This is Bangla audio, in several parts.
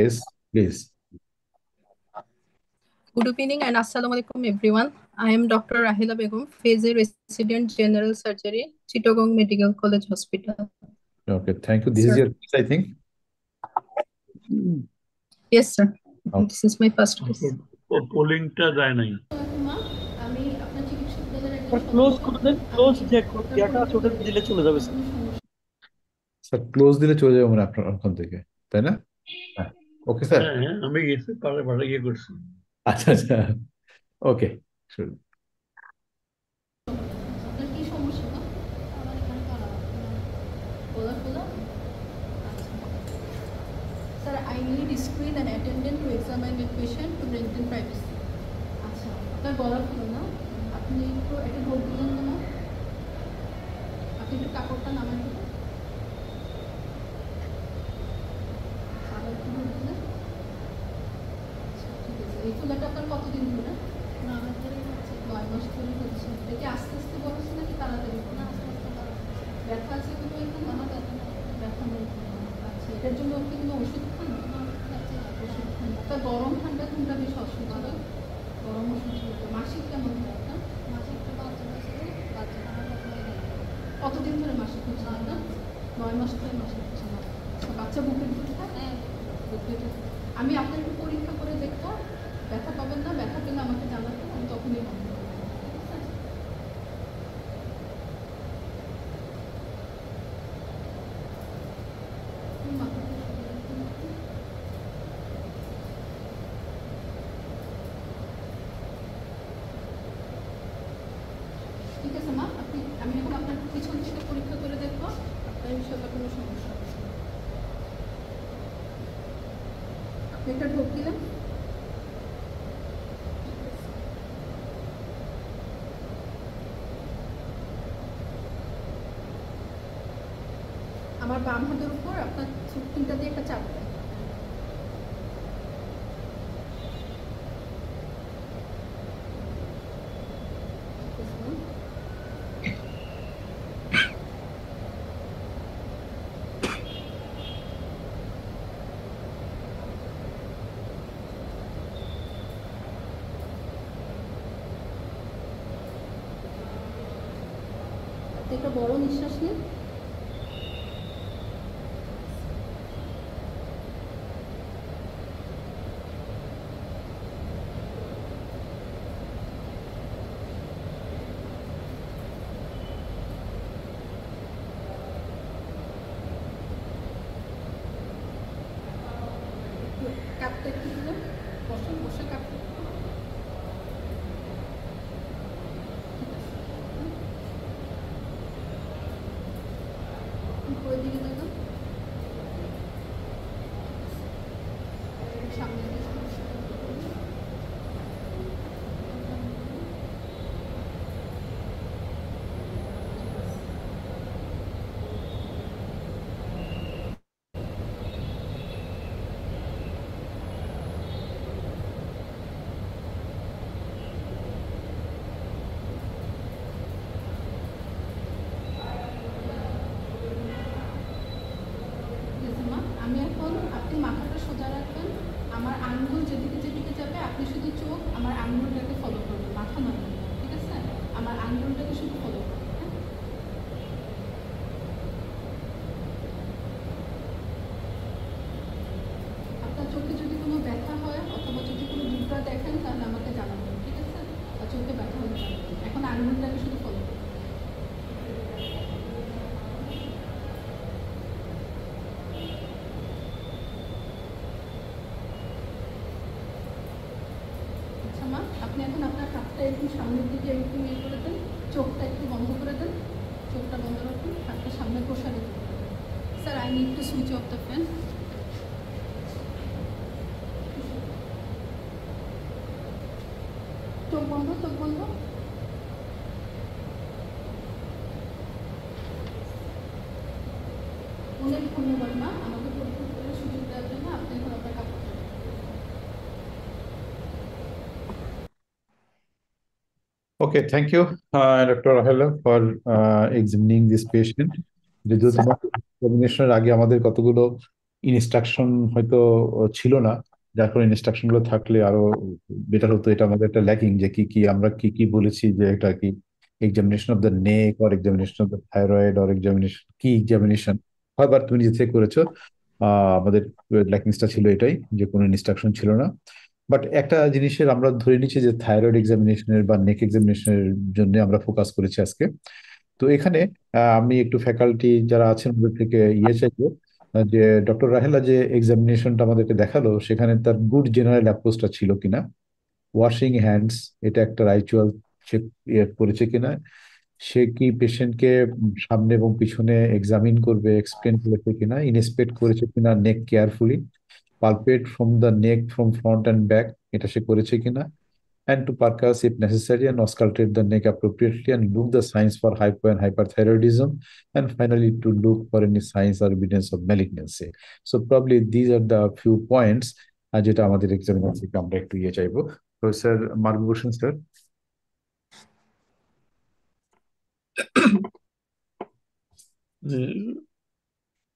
case, please. Good evening and Assalamu alaikum everyone. I am Dr. Rahila Begum, Phase A Resident General Surgery, Chittagong Medical College Hospital. Okay, thank you. This is Sir. your case, I think. Yes, sir. Okay. This is my first case. পোলিংটা যায় নাই। ক্লোজ করে দেন, ক্লোজ যে ইয়াটা আছে ওটা দিলে চলে যাবে স্যার। স্যার ক্লোজ দিলে চলে যাবে মানে আপনার ওখান থেকে, তাই না? হ্যাঁ, ওকে স্যার। হ্যাঁ, আমি গেছি পারে ইয়ে করছি। আচ্ছা আচ্ছা, ওকে শুরু। Sir, I need screen an attendant to examine the patient to maintain privacy. আচ্ছা, আপনার গলা খুলো না, আপনি একটু একটা ঢোক দিলেন না, আপনি একটু কাপড়টা নামান দিবেন। আবার একটু ঢোক দিলেন। আচ্ছা, ঠিক আছে। এই ফুলাটা আপনার কতদিন ধরে? না, আমার ধরে হচ্ছে 9 মাস ধরে হচ্ছে। এটা কি আস্তে আস্তে বড়ছে নাকি তাড়াতাড়ি? না, আস্তে আস্তে বাড়ছে। ব্যথা আছে কিন্তু এখানে? না, ব্যথা নেই। আচ্ছা, এটার জন্য আপনি কোনো ওষুধ খান? আপনার গরম ঠান্ডা কোনটা বেশি অসুবিধা? গরম অসুবিধা। মাসিক কেমন হয় আপনার? মাসিকটা কতদিন ধরে মাসিক হচ্ছে আপনার? 9 মাস ধরে মাসিক হচ্ছে না। আচ্ছা, বাচ্চা বুকের দুধ খায়? হ্যাঁ, বুকের দুধ। আমি আপনার একটু পরীক্ষা করে দেখবো, ব্যথা পাবেন না, ব্যথা পেলে আমাকে জানাবেন, আমি তখনই বন্ধ করবো। ঠিক আছে মা, আমি এখন আপনার পিছন থেকে পরীক্ষা করে দেখবো আপনার বিষয়টা কোনো সমস্যা হচ্ছে। আপনি একটা ঢোক দিলেন। আমার বাম হাতের উপর আপনার তিনটা দিয়ে একটা চাপ দেন। একটা বড় নিঃশ্বাস নিন। কাঁপতে একটু দিলেন, বসে বসে কাঁপতে। উপরের দিকে দেখুন, সামনে আমি এখন, আপনি মাথাটা সোজা রাখবেন, আমার আঙ্গুল যেদিকে যেদিকে যাবে আপনি শুধু চোখ আমার আঙ্গুলটাকে ফলো করবেন, মাথা নয়, ঠিক আছে? আমার আঙ্গুলটাকে শুধু ফলো করবেন। হ্যাঁ, আপনার চোখে যদি কোনো ব্যথা হয় অথবা যদি কোনো দুটা দেখেন তাহলে আমাকে জানাবেন, ঠিক আছে? আর চোখে ব্যথা হলে জানাবেন। এখন আঙ্গুলটাকে শুধু ফলো করবেন। আপনি এখন আপনার হাতটা একটু সামনের দিকে একটু ইয়ে করে দেন, চোখটা একটু বন্ধ করে দেন, চোখটা বন্ধ রাখুন, হাতটা সামনে প্রসারিত করুন। Sir, I need to switch off the fan. চোখ বন্ধ, চোখ বন্ধ। অনেক ধন্যবাদ মা, আমাকে পরীক্ষা করে সুযোগ দেওয়ার জন্য। আপনি এখন আপনার কাপড়। Okay, thank you, Dr. Rahela, for examining this patient. যদিও তোমার এক্সামিনেশনের আগে আমাদের কতগুলো ইনস্ট্রাকশন হয়তো ছিল না, যার কারণে ইনস্ট্রাকশন গুলো থাকলে আরো বেটার হতো। এটা আমাদের একটা ল্যাকিং, যে কি কি আমরা কি কি বলেছি, যে এটা কি examination of the neck or examination of the thyroid or examination, কি এক্সামিনেশন হয়বার তুমি নিজে থেকে করেছো। আমাদের ল্যাকিংসটা ছিল এটাই, যে কোনো ইনস্ট্রাকশন ছিল না। বাট একটা জিনিসের আমরা ধরে নিচ্ছি যে থাইরয়েড এক্সামিনেশনের বা নেক এক্সামিনেশনের জন্য আমরা ফোকাস করেছি আজকে। তো এখানে আমি একটু ফ্যাকাল্টি যারা আছেন ওদের থেকে চাইবো, যে ডক্টর রাহেলা যে এক্সামিনেশনটা আমাদেরকে দেখালো সেখানে তার গুড জেনারেল অ্যাপ্রোচটা ছিল কিনা, ওয়াশিং হ্যান্ডস এটা একটা রাইচুয়াল সে করেছে কিনা, সে কি পেশেন্টকে সামনে এবং পিছনে এক্সামিন করবে, এক্সপ্লেন করেছে কিনা, ইনস্পেক্ট করেছে কিনা neck carefully, palpate from the neck from front and back এটা সে করেছে কিনা, and to percuss if necessary and auscultate the neck appropriately and look the signs for hypo and hyperthyroidism, and finally to look for any signs or evidence of malignancy. So probably these are the few points যেটা আমাদের এক্সামিনার থেকে আমরা একটু চাইবো। তো স্যার মার্গভূষণ স্যার।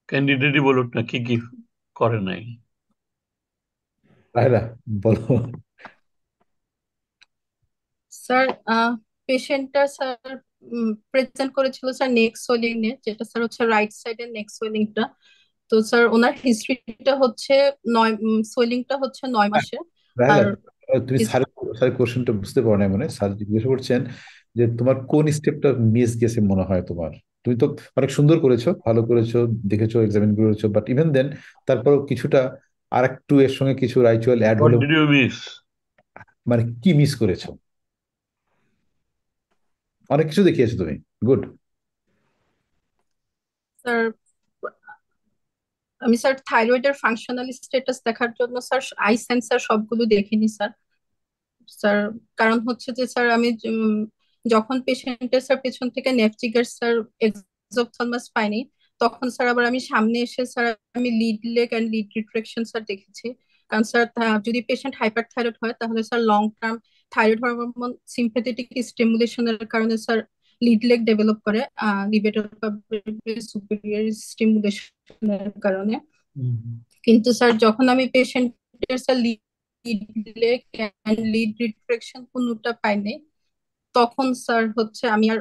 ক্যান্ডিডেটই বলুক না কি কি করে নাই। রাহেলা বলো। স্যার পেশেন্টটা স্যার প্রেজেন্ট করেছিল স্যার নেক সোয়েলিং নিয়ে, যেটা স্যার হচ্ছে রাইট সাইডের নেক সোয়েলিংটা। তো স্যার ওনার হিস্ট্রিটা হচ্ছে সোয়েলিংটা হচ্ছে 9 মাসের। রাহেলা আর তুমি স্যার স্যার কোশ্চেনটা বুঝতে পারো না, মানে স্যার জিজ্ঞাসা করছেন যে তোমার কোন স্টেপটা মিস গেছে মনে হয় তোমার। তুমি তো অনেক সুন্দর করেছো, ভালো করেছো, দেখেছো, এক্সামিন করেছো, বাট ইভেন দেন তারপরও কিছুটা আর একটু এর সঙ্গে কিছু রাইচুয়াল অ্যাড হোয়াট হলে, ডিড ইউ মিস? মানে কি মিস করেছো? অনেক কিছু দেখিয়েছো তুমি, গুড। স্যার আমি স্যার থাইরয়েডের ফাংশনাল স্ট্যাটাস দেখার জন্য স্যার আই সেন্সার সবগুলো দেখিনি স্যার। স্যার কারণ হচ্ছে যে স্যার আমি যখন পেশেন্টের স্যার পেছন থেকে নেফজিগার স্যার এক্সোপথ্যালমাস পাইনি, তখন স্যার আবার আমি সামনে এসে স্যার আমি lid lag and lid retraction sir দেখেছি। কারণ স্যার যদি পেশেন্ট হাইপার থাইরয়েড হয় তাহলে sir long term thyroid hormone sympathetic স্টিমুলেশনের কারণে স্যার লিড লেগ ডেভেলপ করে, লিবেটার সুপিরিয়র স্টিমুলেশনের কারণে। কিন্তু স্যার যখন আমি পেশেন্টের sir lid lag and lid retraction কোনোটা পাইনি, তখন স্যার হচ্ছে আমি আর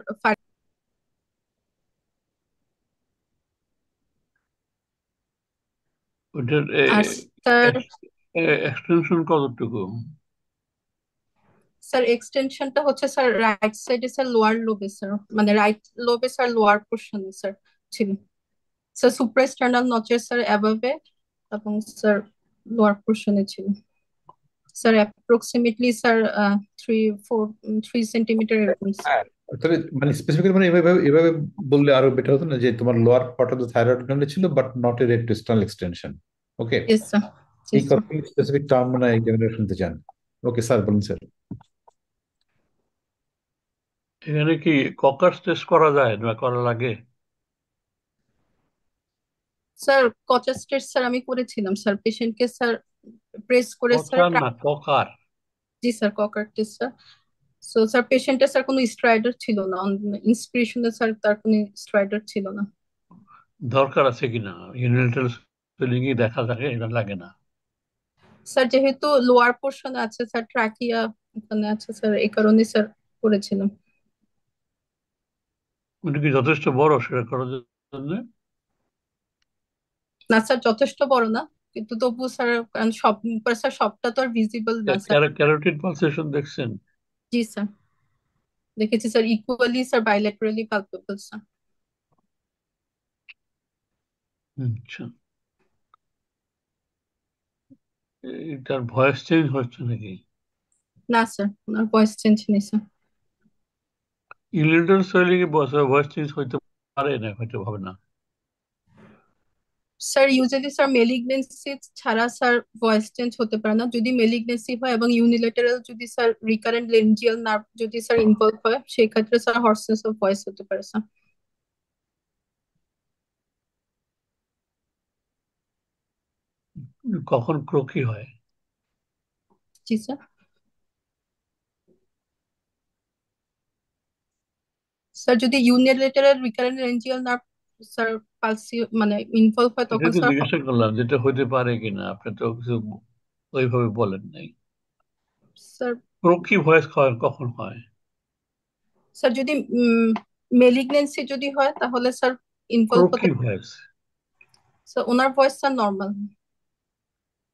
ওটার আর স্যার এক্সটেনশন কতটুকু? স্যার এক্সটেনশনটা হচ্ছে স্যার রাইট সাইডে স্যার লোয়ার লোবে স্যার, মানে রাইট লোবে স্যার লোয়ার পোর্শনে স্যার ছিল। স্যার সুপ্রাস্টার্নাল নচের স্যার অ্যাবাভে এবং স্যার লোয়ার পোর্শনে ছিল স্যার, অ্যাপ্রক্সিমেটলি স্যার 3 4 3 সেন্টিমিটার এরকম স্যার। হ্যাঁ, তাহলে মানে স্পেসিফিক্যালি মানে এভাবে এভাবে বললে আরো বেটার হতো না, যে তোমার lower part of the thyroid gland ছিল but not a rectal extension. Okay, yes sir, জি এই স্যার। কতগুলি স্পেসিফিক টার্ম মানে এক্সামিনার শুনতে চান। ওকে স্যার বলুন স্যার। এখানে কি ককার টেস্ট করা যায় না করা লাগে? স্যার কচার স্টেট স্যার আমি করেছিলাম স্যার, পেশেন্টকে স্যার প্রেস করে স্যার ককার না ককার। জি sir Kocher test sir. So sir পেশেন্টের স্যার কোনো স্ট্রাইডার ছিল না, ইন্সপিরেশনে স্যার তার কোনো স্ট্রাইডার ছিল না। দরকার আছে কিনা ইউনিলেটারাল সুইলিং দেখা থাকে, এটা লাগে না। স্যার যেহেতু লোয়ার পোর্শনে আছে স্যার, ট্রাকিয়া ওখানে আছে স্যার, এই কারণে স্যার করেছিলাম। ওটা কি যথেষ্ট বড় সেটা করার জন্য? না স্যার যথেষ্ট বড় না, কিন্তু তবু স্যার কারণ সব স্যার সবটা তো আর ভিজিবল না স্যার। ক্যারোটিড পালসেশন দেখছেন? জি স্যার দেখেছি sir, equally sir bilaterally palpable sir. আচ্ছা, তার ভয়েস চেঞ্জ হচ্ছে নাকি? না স্যার ওনার ভয়েস চেঞ্জ নেই স্যার। ইউনিলেটারাল সুইলিং এ ভয়েস চেঞ্জ হইতে পারে না, হইতে হবে না। স্যার ইউজুয়ালি স্যার মেলিগনেন্সি ছাড়া স্যার ভয়েস চেঞ্জ হতে পারে না। যদি মেলিগনেন্সি হয় এবং ইউনিল্যাটারাল যদি স্যার রিকারেন্ট লেনজিয়াল নার্ভ যদি স্যার ইনভলভ হয়, সেই ক্ষেত্রে স্যার হর্সনেস অফ ভয়েস হতে পারে স্যার। কখন ক্রোকি হয়? জি স্যার। স্যার যদি unilateral recurrent laryngeal nerve sir palsy মানে ইনভলভ হয় এটাই তখন তো স্যার জিজ্ঞাসা করলাম, যেটা হতে পারে কিনা, আপনি তো কিছু ওইভাবে বলেন নাই। স্যার প্রক্ষি ভয়েস কখন হয়? স্যার যদি মেলিগনেন্সি যদি হয় তাহলে স্যার ইনভলভ হতে, প্রক্ষি ভয়েস, স্যার ওনার ভয়েস স্যার নর্মাল।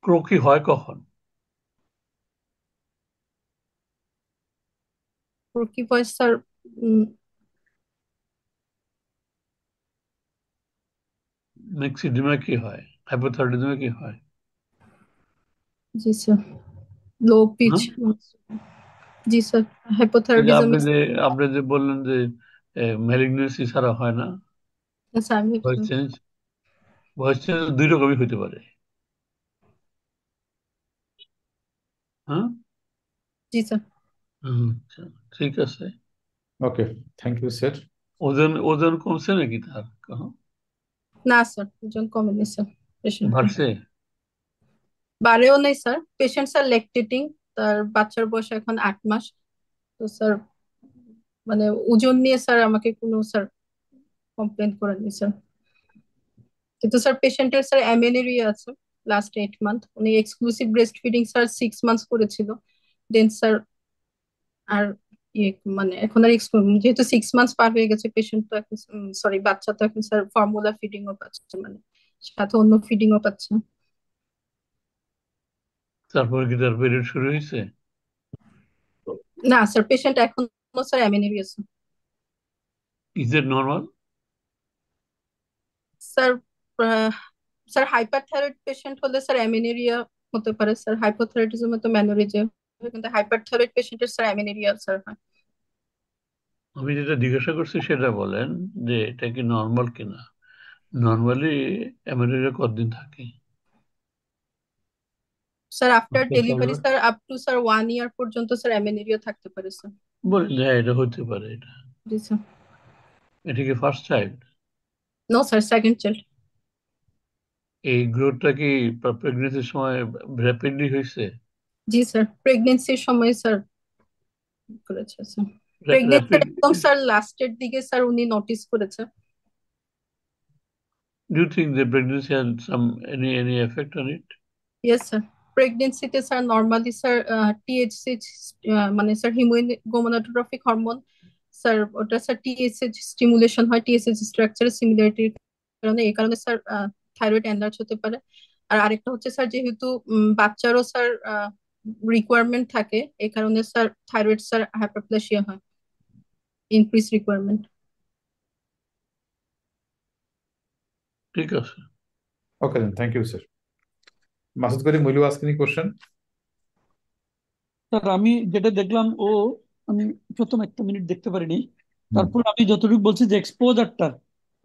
প্রক্ষি হয় কখন? কি ভয়েস স্যার মিক্সিডিমা কি হয়? হাইপোথাইরয়েডিজমে কি হয়? জি স্যার লো পিচ। হ্যাঁ, জি স্যার ওই যে হাইপোথাইরয়েডিজম। আপনি যে বললেন যে ম্যালিগনেন্সি ছাড়া হয় না, স্যার আমি ভয়েস চেঞ্জ, ভয়েস চেঞ্জ দুই রকমই হতে পারে। হ্যাঁ, জি স্যার। আচ্ছা, ঠিক আছে। ওকে, থ্যাংক ইউ স্যার। ওজন ওজন কমছে নাকি তার কখনো? না স্যার ওজন কমেনি স্যার পেশেন্ট বাড়ছে? বাড়েও নেই স্যার। পেশেন্ট স্যার ল্যাকটেটিং, তার বাচ্চার বয়স এখন 8 মাস। তো স্যার মানে ওজন নিয়ে স্যার আমাকে কোনো স্যার কমপ্লেন করেননি স্যার। কিন্তু স্যার পেশেন্টের স্যার অ্যামেনেরিয়া আছে লাস্ট 8 মান্থ। উনি exclusive breast feeding sir 6 months করেছিল। দেন স্যার আর ইয়ে মানে এখন আর যেহেতু 6 মান্থস পার হয়ে গেছে পেশেন্ট তো এখন সরি বাচ্চা তো এখন স্যার ফর্মুলা ফিডিং ও পাচ্ছে, মানে সাথে অন্য ফিডিং ও পাচ্ছে। তারপরে কি তার পিরিয়ড শুরু হয়েছে? না স্যার পেশেন্ট এখনো স্যার অ্যামেনেরিয়া আছে। Is it normal? Sir sir hyperthyroid patient হলে স্যার অ্যামেনেরিয়া হতে পারে স্যার। হাইপোথাইরয়েডিজমে তো ম্যানোরেজিয়া, কিন্তু হাইপারথাইরয়েড পেশেন্টের স্যার অ্যামেনেরিয়া স্যার হয়। আমি যেটা জিজ্ঞাসা করছি সেটা বলেন, যে এটা কি নর্মাল কিনা। নর্মালি অ্যামেরিকা কতদিন থাকে? Sir after after delivery server sir up two sir 1 ইয়ার পর্যন্ত স্যার অ্যামেনেরিয়া থাকতে পারে স্যার। বলেন যে হ্যাঁ, এটা হতে পারে। এটা জি স্যার। এটা কি first child? No sir second child. এই গ্রোথটা কি প্রেগনেন্সির সময় র্যাপিডলি হয়েছে? জি স্যার প্রেগনেন্সির সময় স্যার করেছে স্যার। প্রেগনেন্সির র্যাপিড? একদম স্যার লাস্টের দিকে স্যার উনি নোটিস করেছে। Do you think the pregnancy had some any effect on it? Yes sir প্রেগনেন্সিতে স্যার নর্মালি স্যার টিএইচসি মানে স্যার হিমোগোনাডোট্রপিক হরমোন স্যার ওটা স্যার টিএসএইচ স্টিমুলেশন হয় টিএসএইচ স্ট্রাকচারের সিমিলারিটির কারণে, এই কারণে স্যার থাইরয়েড এনলার্জ হতে পারে। আর আরেকটা হচ্ছে স্যার যেহেতু বাচ্চারও স্যার রিকোয়ারমেন্ট থাকে, এই কারণে স্যার থাইরয়েড স্যার হাইপারপ্লেসিয়া হয়, ইনক্রিজ রিকোয়ারমেন্ট। ঠিক আছে। Okay then, thank you sir. Masud Karim, will you ask any question? Sir আমি যেটা দেখলাম আমি প্রথম একটা মিনিট দেখতে পারিনি। হুম, তারপর আমি যতটুকু বলছি যে এক্সপোজারটা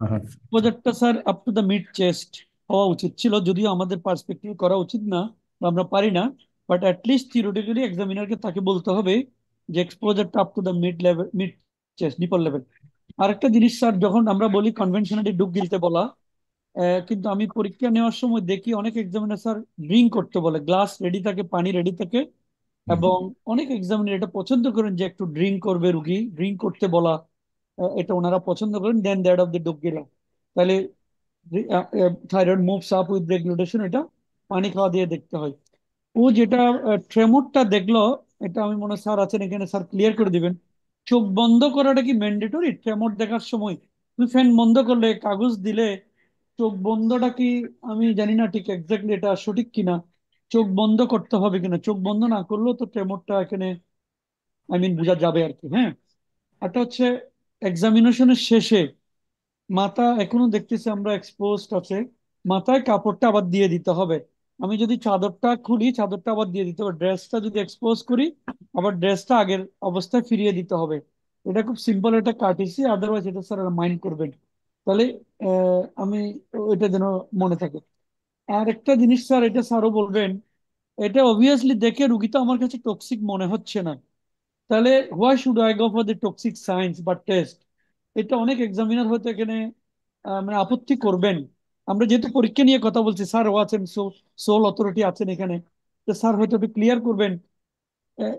হ্যাঁ, এক্সপোজারটা sir up to the mid chest হওয়া উচিত ছিল, যদিও আমাদের পার্সপেক্টিভ করা উচিত না বা আমরা পারি না। বাট অ্যাটলিস্ট থিওরিটিক্যালি এক্সামিনারকে তাকে বলতে হবে যে এক্সপোজারটা up to the mid level, mid chest, nipple level. আরেকটা জিনিস স্যার, যখন আমরা বলি কনভেনশনালি ডুব গিলতে বলা, কিন্তু আমি পরীক্ষা নেওয়ার সময় দেখি অনেক এক্সামিনার স্যার ড্রিঙ্ক করতে বলে, গ্লাস রেডি থাকে, পানি রেডি থাকে। হুম, এবং অনেক এক্সামিনার এটা পছন্দ করেন যে একটু ড্রিঙ্ক করবে রুগী, ড্রিঙ্ক করতে বলা, এটা ওনারা পছন্দ করেন। দেন দ্যাট অফ দ্য ডুব গিলা, তাহলে thyroid moves up with regulation, এটা পানি খাওয়া দিয়ে দেখতে হয়। ও যেটা ট্রেমরটা দেখলো, এটা আমি মনে হয় স্যার আছেন এখানে, স্যার ক্লিয়ার করে দিবেন। চোখ বন্ধ করাটা কি ম্যান্ডেটরি ট্রেমর দেখার সময়? তুমি ফ্যান বন্ধ করলে, কাগজ দিলে, চোখ বন্ধটা কি, আমি জানি না ঠিক এক্স্যাক্টলি এটা সঠিক কিনা, চোখ বন্ধ করতে হবে কিনা। চোখ বন্ধ না করলেও তো ট্রেমরটা এখানে বোঝা যাবে আর কি। হ্যাঁ, একটা হচ্ছে এক্সামিনেশনের শেষে মাথা এখনো দেখতেছি আমরা এক্সপোজড আছে, মাথায় কাপড়টা আবার দিয়ে দিতে হবে। আমি যদি চাদরটা খুলি, চাদরটা আবার দিয়ে দিতে হবে। ড্রেসটা যদি এক্সপোজ করি, আবার ড্রেসটা আগের অবস্থায় ফিরিয়ে দিতে হবে। এটা খুব সিম্পল একটা কার্টিসি, আদারওয়াইজ এটা স্যার মাইন্ড করবেন। তাহলে আমি এটা যেন মনে থাকে। আর একটা জিনিস স্যার, এটা স্যারও বলবেন, এটা অবভিয়াসলি দেখে রুগী তো আমার কাছে টক্সিক মনে হচ্ছে না, তাহলে why should I go for the toxic science বা টেস্ট? এটা অনেক এক্সামিনার হয়তো এখানে মানে আপত্তি করবেন। আমরা যেহেতু পরীক্ষা নিয়ে কথা বলছি, স্যার ও আছেন, সোল অথরিটি আছেন এখানে, তো স্যার হয়তো একটু ক্লিয়ার করবেন।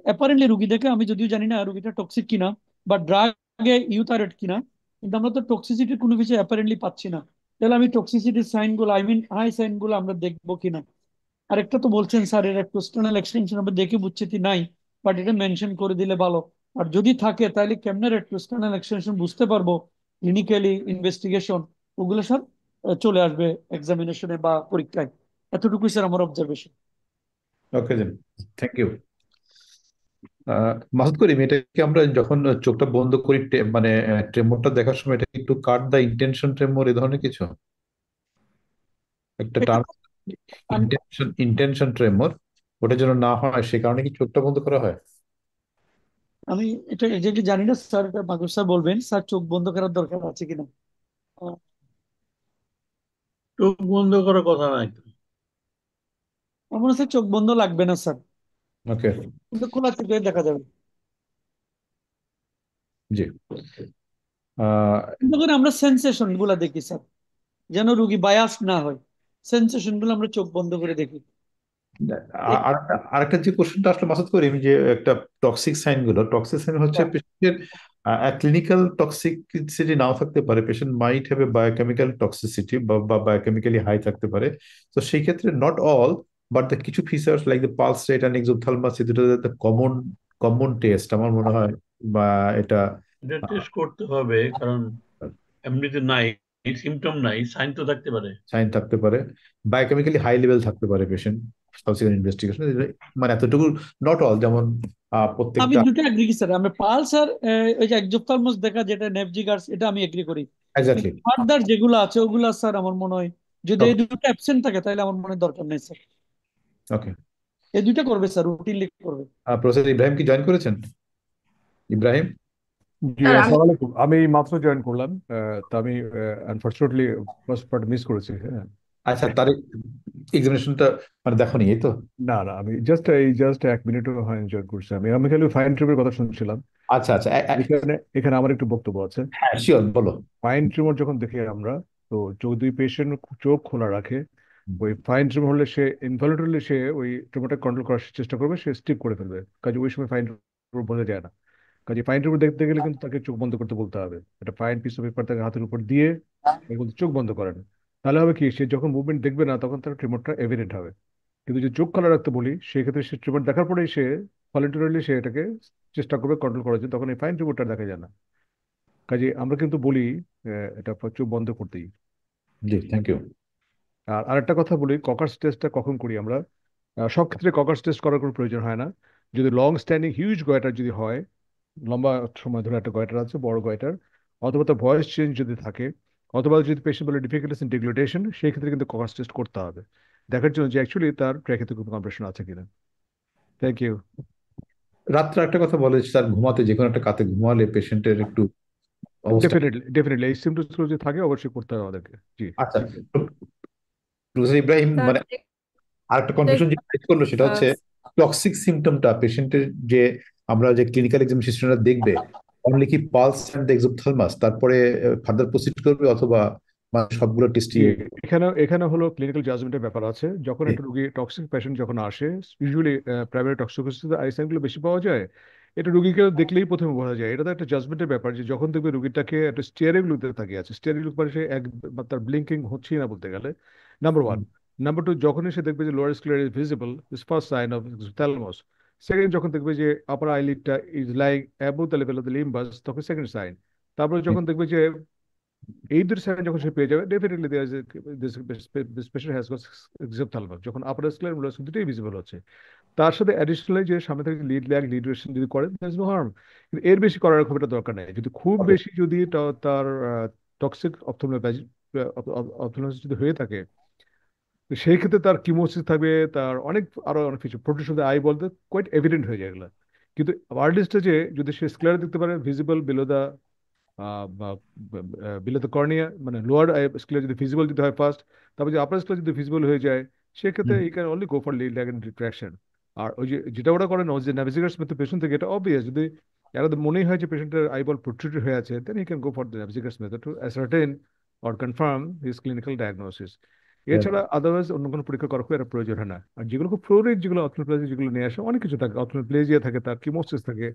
অ্যাপারেন্টলি রুগী দেখে, আমি যদিও জানি না রুগীটা টক্সিক কিনা বা ড্রাগে ইউথারেট কিনা, কিন্তু আমরা তো টক্সিসিটির কোনো কিছু অ্যাপারেন্টলি পাচ্ছি না। তাহলে আমি টক্সিসিটির সাইন গুলো, আই মিন হাই সাইন গুলো আমরা দেখবো কিনা? আরেকটা তো বলছেন স্যার এর কোস্টাল এক্সটেনশন আমরা দেখে বুঝছি কি নাই, বাট এটা মেনশন করে দিলে ভালো। আর যদি থাকে তাহলে কেমনে রেড কোস্টাল এক্সটেনশন বুঝতে পারবো ক্লিনিক্যালি ইনভেস্টিগেশন, ওগুলো সব চলে আসবে এক্সামিনেশনে বা পরীক্ষায়। এতটুকুই স্যার আমার observation. Okay then, thank you. Masud Karim, এটা কি আমরা যখন চোখটা বন্ধ করি মানে ট্রেমরটা দেখার সময় এটা কি একটু কাট দা ইন্টেনশন ট্রেমর এই ধরনের কিছু একটা এটা টার্ম? আমি ইন্টেনশন ট্রেমর, ওটা যেন না হয় সে কারণে কি চোখটা বন্ধ করা হয়? আমি এটা এক্স্যাক্টলি জানি না স্যার, এটা মাগুর স্যার বলবেন। স্যার চোখ বন্ধ করার দরকার আছে কিনা? আহ, চোখ বন্ধ করার কথা নাই তো। আমার মনে হচ্ছে চোখ বন্ধ লাগবে না স্যার, ওকে, কিন্তু খোলা চোখে দেখা যাবে। জি। আহ, কিন্তু করে আমরা সেন্সেশন গুলা দেখি স্যার, যেন রুগী বায়াস না হয়। সেন্সেশন গুলো আমরা চোখ বন্ধ করে দেখি। আরেকটা যে কোশ্চেনটা আসলে মাসুদ করিম, যে একটা টক্সিক সাইন হচ্ছে পেশেন্টের ক্লিনিক্যাল টক্সিসিটি নাও থাকতে পারে, patient might have a biochemical toxicity বা বায়োকেমিক্যালি হাই থাকতে পারে। তো সেই ক্ষেত্রে নট অল, বাট দ্য কিছু features like the pulse rate and exophthalmos, এই দুটো কমন কমন টেস্ট আমার মনে হয়, বা এটা এটা টেস্ট করতে হবে, কারণ এমনিতে নাই, সিমটম নাই, সাইন তো থাকতে পারে। সাইন থাকতে পারে, বায়োকেমিক্যালি হাই লেভেল থাকতে পারে পেশেন্ট সাবসিকুয়েন্ট ইনভেস্টিগেশন, মানে এতটুকু। নট অল, যেমন আমি প্রত্যেকটা। দুটো এগ্রি কি স্যার, আমরা পালস আর ওই যে একজোপথ্যালমাস দেখা যেটা নেভজিগার্স, এটা আমি এগ্রি করি। এক্স্যাক্টলি। কিন্তু ফার্দার যেগুলো আছে ওগুলা স্যার আমার মনে হয় যদি এই দুটো অ্যাবসেন্ট থাকে তাহলে আমার মনে হয় দরকার নেই স্যার। ওকে। এই দুইটা করবে স্যার, রুটিনলি করবে। প্রফেসর ইব্রাহিম কি জয়েন করেছেন? ইব্রাহিম। জি, স্যার আমি আসসালামু আলাইকুম। আমি মাত্র জয়েন করলাম। তো আমি আনফর্চুনেটলি ফার্স্ট পার্ট মিস করেছি। হ্যাঁ। আচ্ছা, তার এক্সামিনেশনটা মানে দেখোনি, এই তো? না না, আমি জাস্ট 1 মিনিটও হয়নি জয়েন করছি। আমি খালি ফাইন ট্রিমের কথা শুনছিলাম। আচ্ছা আচ্ছা, এখানে এখানে আমার একটু বক্তব্য আছে। হ্যাঁ শিওর, বলো। ফাইন ট্রিমর যখন দেখি আমরা, তো যদি পেশেন্ট চোখ খোলা রাখে, ওই ফাইন ট্রিমর হলে সে ইনভলিউন্টারিলি সে ওই ট্রিমরটা কন্ট্রোল করার চেষ্টা করবে, সে স্টিপ করে ফেলবে, কাজে ওই সময় ফাইন ট্রিমর বোঝা যায় না। কাজে ফাইন ট্রিমর দেখতে গেলে কিন্তু তাকে চোখ বন্ধ করতে বলতে হবে। একটা ফাইন পিস অফ পেপার তাকে হাতের উপর দিয়ে তাকে বলতে চোখ বন্ধ করেন। তাহলে হবে কি, সে যখন মুভমেন্ট দেখবে না তখন তার ট্রিমরটা এভিডেন্ট হবে। কিন্তু যে চোখ খোলা রাখতে বলি, সেক্ষেত্রে সে ট্রিমর দেখার পরেই সে ভলেন্টারিলি সে এটাকে চেষ্টা করবে কন্ট্রোল করার জন্য, তখন এই ফাইন ট্রিমরটা দেখা যায় না। কাজে আমরা কিন্তু বলি এটা চোখ বন্ধ করতেই। জি, থ্যাংক ইউ। আর আরেকটা কথা বলি, ককার্স টেস্টটা কখন করি আমরা? সব ক্ষেত্রে ককার্স টেস্ট করার কোনো প্রয়োজন হয় না। যদি লং স্ট্যান্ডিং হিউজ গয়টার যদি হয়, লম্বা সময় ধরে একটা গয়টার আছে, বড় গয়টার, অথবা তার ভয়েস চেঞ্জ যদি থাকে, অথবা যদি পেশেন্ট বলে ডিফিকাল্টিস ইন ডিগ্লুটেশন, সেই ক্ষেত্রে কিন্তু ককার্স টেস্ট করতে হবে, দেখার জন্য যে অ্যাকচুয়ালি তার ট্র্যাকে কোনো কম্প্রেশন আছে কিনা। Thank you. রাত্রে একটা কথা বলে, স্যার ঘুমাতে যে কোনো একটা কাতে ঘুমালে পেশেন্টের একটু অবস্থা। ডেফিনেটলি ডেফিনেটলি এই সিমটমস যদি থাকে অবশ্যই করতে হবে আমাদেরকে। জি। আচ্ছা, প্রফেসর ইব্রাহিম, স্যার মানে আরেকটা কনফিউশন যে ক্রিয়েট করলো সেটা হচ্ছে টক্সিক সিমটমটা পেশেন্টের যে আমরা যে ক্লিনিক্যাল এক্সামিনেশনটা দেখবে, অনলি কি পালস অ্যান্ড এক্সোথ্যালমাস, তারপরে ফার্দার প্রসিড করবে, অথবা মানে সবগুলো টেস্টই? জি, এখানে এখানে হলো ক্লিনিক্যাল জাজমেন্টের ব্যাপার আছে। যখন একটা রুগী টক্সিক পেশেন্ট যখন আসে, ইউজুয়ালি প্রাইমারি টক্সিকোসিসে আই সাইনগুলো বেশি পাওয়া যায়। এটা রুগীকে দেখলেই প্রথমে বোঝা যায়। এটা তো একটা জাজমেন্টের ব্যাপার, যে যখন দেখবে রুগীটাকে একটা স্টিয়ারিং লুকতে তাকিয়ে আছে, স্টিয়ারিং লুক মানে সে এক বা তার ব্লিঙ্কিং হচ্ছেই না বলতে গেলে, নাম্বার ওয়ান। নাম্বার টু, যখনই সে দেখবে যে lower sclera is visible, is first sign of thalamus. Second, যখন দেখবে যে আপার আইলিডটা is lying above the level of the limbus, তখন সেকেন্ড সাইন। তারপরে যখন দেখবে যে এই দুটো সাইন যখন সে পেয়ে যাবে, definitely this patient has got exophthalmos, যখন আপার স্ক্লেরা এবং লোয়ার দুটোই ভিজিবল হচ্ছে। তার সাথে অ্যাডিশনালি যে সামনে থেকে লিড যদি করে, দ্যাটস নো হার্ম। কিন্তু এর বেশি করার খুব একটা দরকার নেই। যদি খুব ওকে। বেশি যদি তার টক্সিক অপথ্যালমাস যদি হয়ে থাকে, তো সেই ক্ষেত্রে তার কিমোসিস থাকবে, তার আরো অনেক কিছু প্রোটেকশন আই বলতে কোয়াইট এভিডেন্ট হয়ে যায় এগুলো। কিন্তু আর্লি স্টেজে যদি সে স্ক্লেরা দেখতে পারে ভিজিবল বিলো দ্য কর্নিয়া, মানে লোয়ার স্কেলে যদি ভিজিবল যদি হয় ফার্স্ট, তারপর যদি আপার স্কেলে যদি ভিজিবল হয়ে যায়, সেক্ষেত্রে এই can only go for lid lag retraction. আর ওই যে যেটা ওরা করেন, ওই যে নাভিগেটর্স মেথড পেশেন্ট থেকে, এটা অবভিয়াস। যদি এর মনেই হয় যে পেশেন্টের আইবল প্রোট্রুডেড হয়ে আছে, then he can go for the navigator's method to ascertain or confirm his clinical diagnosis. এছাড়া আদারওয়াইজ অন্য কোনো পরীক্ষা করার খুব একটা প্রয়োজন হয় না। আর যেগুলো খুব ফ্লোরিড, যেগুলো অথনোপ্লাজি যেগুলো নিয়ে আসে, অনেক কিছু থাকে, অথনোপ্লেজিয়া থাকে, তার কিমোসিস থাকে,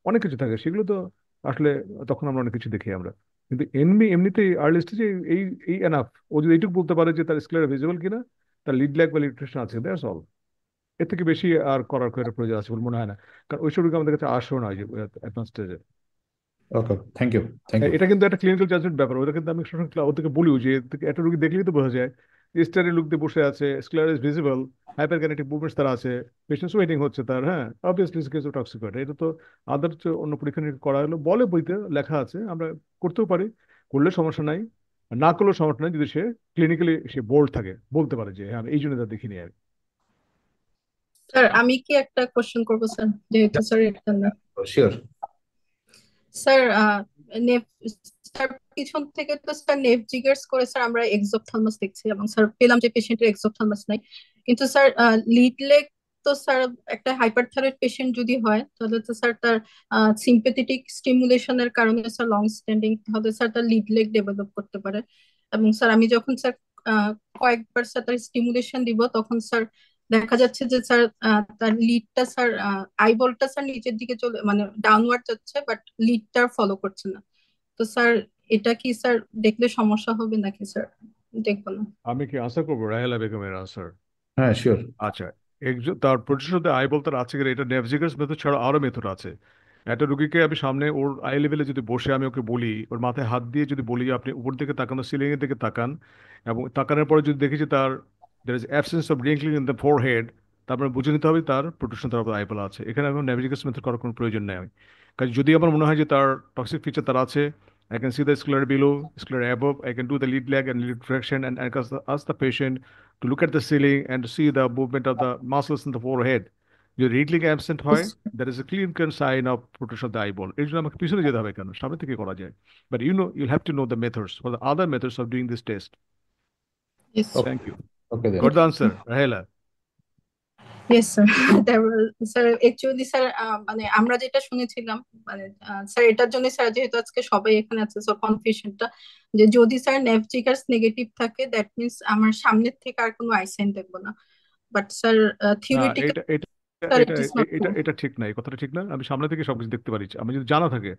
অনেক কিছু থাকে, সেগুলো তো আসলে তখন আমরা অনেক কিছু দেখি আমরা। কিন্তু এমনিতেই আর্লি স্টেজে এই এই এনাফ। ও যদি এইটুকু বলতে পারে যে তার স্ক্লেরা ভিজিবল কিনা, তার লিড ল্যাগ বা লিটারেশন আছে, দ্যাটস অল। এর থেকে বেশি আর করার কোনো প্রয়োজন আছে বলে মনে হয় না, কারণ ওইসব রোগী আমাদের কাছে আসেও না যে অ্যাডভান্স স্টেজে। ওকে, থ্যাংক ইউ, থ্যাংক ইউ। এটা কিন্তু একটা ক্লিনিক্যাল জাজমেন্ট ব্যাপার, ওটা কিন্তু আমি সবসময় ওদেরকে বলিও যে একটা রোগী দেখলেই তো বোঝা যায় স্টারি লুক দিয়ে বসে আছে, sclera is visible, hyperkinetic movements তার আছে, পেশেন্ট ওয়েটিং হচ্ছে তার, হ্যাঁ অবভিয়াসলি কেস অফ টক্সিক। এটা তো আদার অন্য পরীক্ষা নিরীক্ষা করা হলো, বলে বইতে লেখা আছে, আমরা করতেও পারি, করলে সমস্যা নাই, না করলেও সমস্যা নাই, যদি সে ক্লিনিক্যালি সে বোল্ড থাকে, বলতে পারে যে হ্যাঁ আমি এই জন্য তা দেখিনি আর কি। স্যার আমি কি একটা কোশ্চেন করবো স্যার, যেহেতু স্যার এটা না শিওর। স্যার নেফ স্যার পিছন থেকে তো স্যার নেফ জিগার্স করে স্যার আমরা এক্সোপথ্যালমাস দেখছি, এবং স্যার পেলাম যে পেশেন্টের এক্সোপথ্যালমাস নাই। কিন্তু স্যার লিড লেগ তো স্যার একটা হাইপারথাইরয়েড পেশেন্ট যদি হয় তাহলে তো স্যার তার সিম্পেথেটিক স্টিমুলেশনের কারণে স্যার লং স্ট্যান্ডিং তাহলে স্যার তার লিড লেগ ডেভেলপ করতে পারে। এবং স্যার আমি যখন স্যার কয়েকবার স্যার তার স্টিমুলেশন দিব তখন স্যার দেখা যাচ্ছে যে স্যার তার লিডটা স্যার আইবলটা স্যার নিচের দিকে চলে মানে ডাউনওয়ার্ড যাচ্ছে, বাট লিডটা ফলো করছে না। তো স্যার এটা কি স্যার দেখলে সমস্যা হবে নাকি স্যার দেখবো না? আমি কি আনসার করবো রাহেলা বেগমের আনসার? হ্যাঁ, শিওর। আচ্ছা, একজন তার প্রতিশোধে আই বলতে আছে কিনা, এটা নেভিগেটরস মেথড ছাড়া আরো মেথড আছে। একটা রুগীকে আমি সামনে ওর আই লেভেলে যদি বসে আমি ওকে বলি, ওর মাথায় হাত দিয়ে যদি বলি আপনি উপর দিকে তাকান, সিলিং এর দিকে তাকান, এবং তাকানোর পরে যদি দেখি যে তার there is absence of wrinkling in the forehead, তারপরে বুঝে নিতে হবে তার প্রোটেকশন তার আইবল আছে। এখানে এখন নেভিগেটরস মেথড করার কোনো প্রয়োজন নেই। কারণ যদি আমার মনে হয় যে তার টক্সিক ফিচার তার আছে, I can see the sclera below, sclera above. I can do the lead lag and lead traction and ask the patient to look at the ceiling and to see the movement of the muscles in the forehead. যদি রিডলিং অ্যাবসেন্ট হয়, that is a clinical sign of protection of the eyeball. এর জন্য আমাকে পিছনে যেতে হবে কেন, সামনে থেকে করা যায়। But you'll have to know the methods for the other methods of doing this test. Yes okay, thank you. Okay then. Got the answer Rahela? Yes sir. Sir actually sir মানে আমরা যেটা শুনেছিলাম মানে স্যার এটার জন্য স্যার যেহেতু আজকে সবাই এখানে আছে সো কনফিউশনটা যে যদি স্যার নেভ জিগার্স নেগেটিভ থাকে দ্যাট মিন্স আমার সামনের থেকে আর কোনো আই সাইন দেখবো না, বাট স্যার না, থিওরিটিক্যাল এটা এটা স্যার এটা ইট ইজ নট ট্রু। এটা এটা ঠিক না, এই কথাটা ঠিক না। আমি সামনে থেকে সবকিছু দেখতে পারি, আমি যদি জানা থাকে।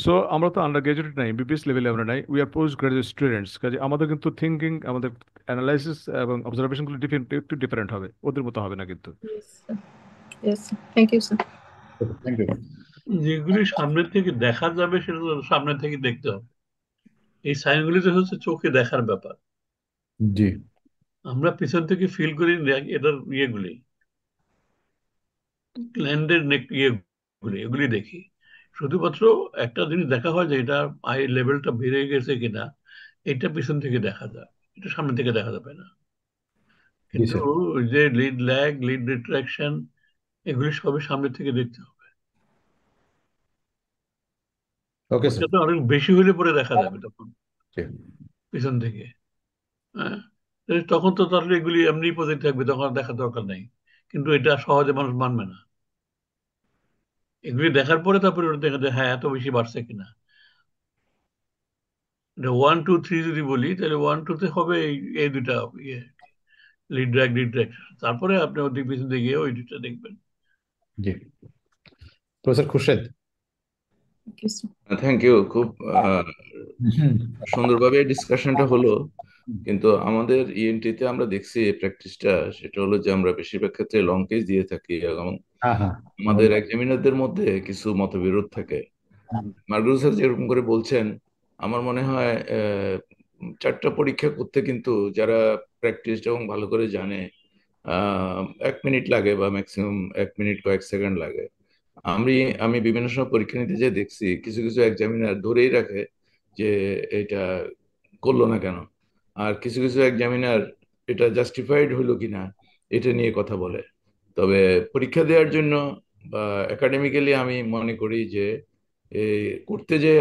সো আমরা তো আন্ডার গ্রাজুয়েট নাই, এমবিবিএস লেভেলে আমরা নাই, we are post graduate students, কাজে আমাদের কিন্তু থিঙ্কিং, আমাদের অ্যানালাইসিস এবং অবজারভেশনগুলো একটু ডিফারেন্ট হবে, ওদের মতো হবে না কিন্তু। Yes thank you sir. Thank you. যেগুলি সামনে থেকে দেখা যাবে সেটা তো সামনে থেকে দেখতে হবে। এই সাইনগুলি তো হচ্ছে চোখে দেখার ব্যাপার, জি। আমরা পিছন থেকে ফিল করি এটার ইয়েগুলি, ল্যান্ডের ইয়েগুলি এগুলি দেখি। শুধুমাত্র একটা জিনিস দেখা হয় যে এটা আই লেভেলটা বেড়ে গেছে কিনা, এটা পিছন থেকে দেখা যায়, এটা সামনে থেকে দেখা যাবে না। জি কিন্তু স্যার। ওই যে লিড ল্যাগ, লিড রিট্রাকশন, এগুলি সবই সামনে থেকে দেখতে হবে। Okay sir. ওটা তো অনেক বেশি হলে পরে দেখা যাবে তখন জি। পিছন থেকে। হ্যাঁ, তখন তো তাহলে এগুলি এমনি পজিটিভ থাকবে, তখন আর দেখার দরকার নাই। কিন্তু এটা সহজে মানুষ মানবে না। এগুলি দেখার পরে তারপরে ওটা দেখা যায় হ্যাঁ এত বেশি বাড়ছে কিনা। 1 2 3 যদি বলি তাহলে 1 2 তে হবে এই দুটা ইয়ে, লিড ড্র্যাগ লিড ড্র্যাগ, তারপরে আপনি ওদিক পিছন দিয়ে গিয়ে ওই দুটা দেখবেন। জি। প্রফেসর খুরশেদ। Thank you. খুব সুন্দরভাবে ডিসকাশনটা হলো। কিন্তু আমাদের ইএনটিতে আমরা দেখছি প্র্যাকটিসটা, সেটা হলো যে আমরা বেশিরভাগ ক্ষেত্রে লং কেস দিয়ে থাকি এবং হ্যাঁ, হ্যাঁ। আমাদের এক্সামিনারদের মধ্যে কিছু মতবিরোধ থাকে। মার্গুরু স্যার যেরকম করে বলছেন, আমার মনে হয় 4টা পরীক্ষা করতে কিন্তু যারা প্র্যাকটিস এবং ভালো করে জানে 1 মিনিট লাগে বা ম্যাক্সিমাম 1 মিনিট কয়েক সেকেন্ড লাগে। আমি আমি বিভিন্ন সময় পরীক্ষা নিতে যেয়ে দেখছি কিছু কিছু এক্সামিনার ধরেই রাখে যে এটা করলো না কেন, আর কিছু কিছু এক্সামিনার এটা জাস্টিফাইড হইলো কিনা এটা নিয়ে কথা বলে। তবে পরীক্ষা দেওয়ার জন্য বা একাডেমিক্যালি আমি মনে করি যে এই করতে যে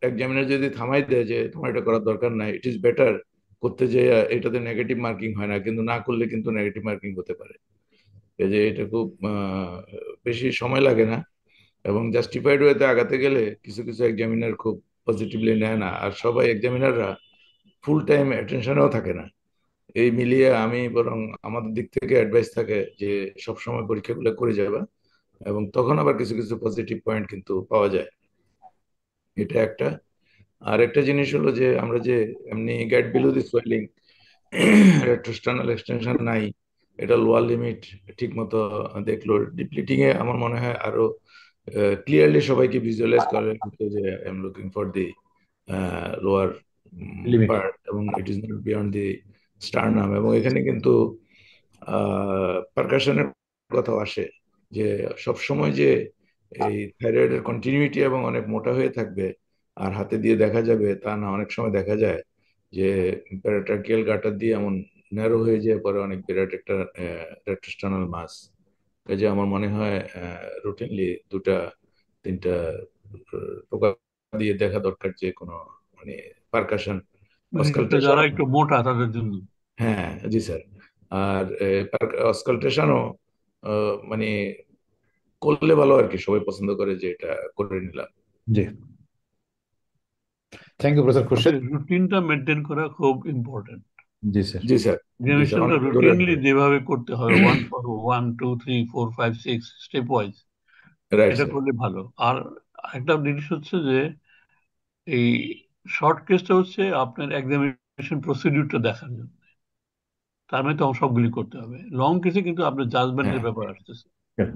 এক্সামিনার যদি থামাই দেয় যে তোমার এটা করার দরকার নাই, ইট ইজ বেটার করতে যে এটাতে নেগেটিভ মার্কিং হয় না, কিন্তু না করলে কিন্তু নেগেটিভ মার্কিং হতে পারে। এই যে এটা খুব বেশি সময় লাগে না, এবং জাস্টিফাইড ওয়েতে আগাতে গেলে কিছু কিছু এক্সামিনার খুব পজিটিভলি নেয় না, আর সবাই এক্সামিনাররা ফুল টাইম অ্যাটেনশনেও থাকে না। এই মিলিয়ে আমি বরং আমাদের দিক থেকে অ্যাডভাইস থাকে যে সব সময় পরীক্ষাগুলো করে যাবা, এবং তখন আবার কিছু কিছু পজিটিভ পয়েন্ট কিন্তু পাওয়া যায়। এটা একটা। আর একটা জিনিস হলো যে আমরা যে এমনি get below the swelling retrosternal extension নাই, এটা লোয়ার লিমিট ঠিক মতো দেখলো। ডিপ্লিটিং এ আমার মনে হয় আরো ক্লিয়ারলি সবাইকে ভিজুয়ালাইজ করে যে I am looking for the lower limit. Part এবং it is not beyond the sternum. এবং এখানে কিন্তু পারকাশনের কথাও আসে যে সব সময় যে এই থাইরয়েডের কন্টিনিউইটি এবং অনেক মোটা হয়ে থাকবে আর হাতে দিয়ে দেখা যাবে তা না। অনেক সময় দেখা যায় যে প্যারাট্রাকিয়াল গাটার দিয়ে এমন ন্যারো হয়ে যায়, পরে অনেক বিরাট একটা রেট্রোস্টার্নাল মাস। কাজে আমার মনে হয় রুটিনলি 2-3টা টোকা দিয়ে দেখা দরকার যে কোনো মানে পারকাশন বিশেষ করে অস্কালটেশন। যারা একটু মোটা তাদের জন্য। হ্যাঁ জি স্যার। আর অস্কালটেশনও মানে করলে ভালো আর কি, সবাই পছন্দ করে যে এটা করে নিলাম। জি, থ্যাংক ইউ প্রফেসর খুরশেদ। রুটিনটা মেনটেন করা খুব ইম্পর্টেন্ট। জি স্যার। জি স্যার। জি স্যার, জেনারেশনটা অনেক ধরে রুটিনলি যেভাবে করতে হবে 1 2 3 4 5 6 স্টেপ ওয়াইজ, রাইট এটা স্যার। করলে ভালো। আর একটা জিনিস হচ্ছে যে এই শর্ট কেসটা হচ্ছে আপনার এক্সামিনেশন প্রসিডিউরটা দেখার জন্য, তার মানে তখন সবগুলি করতে হবে। লং কেসে কিন্তু আপনার জাজমেন্টের হ্যাঁ ব্যাপার আসতেছে,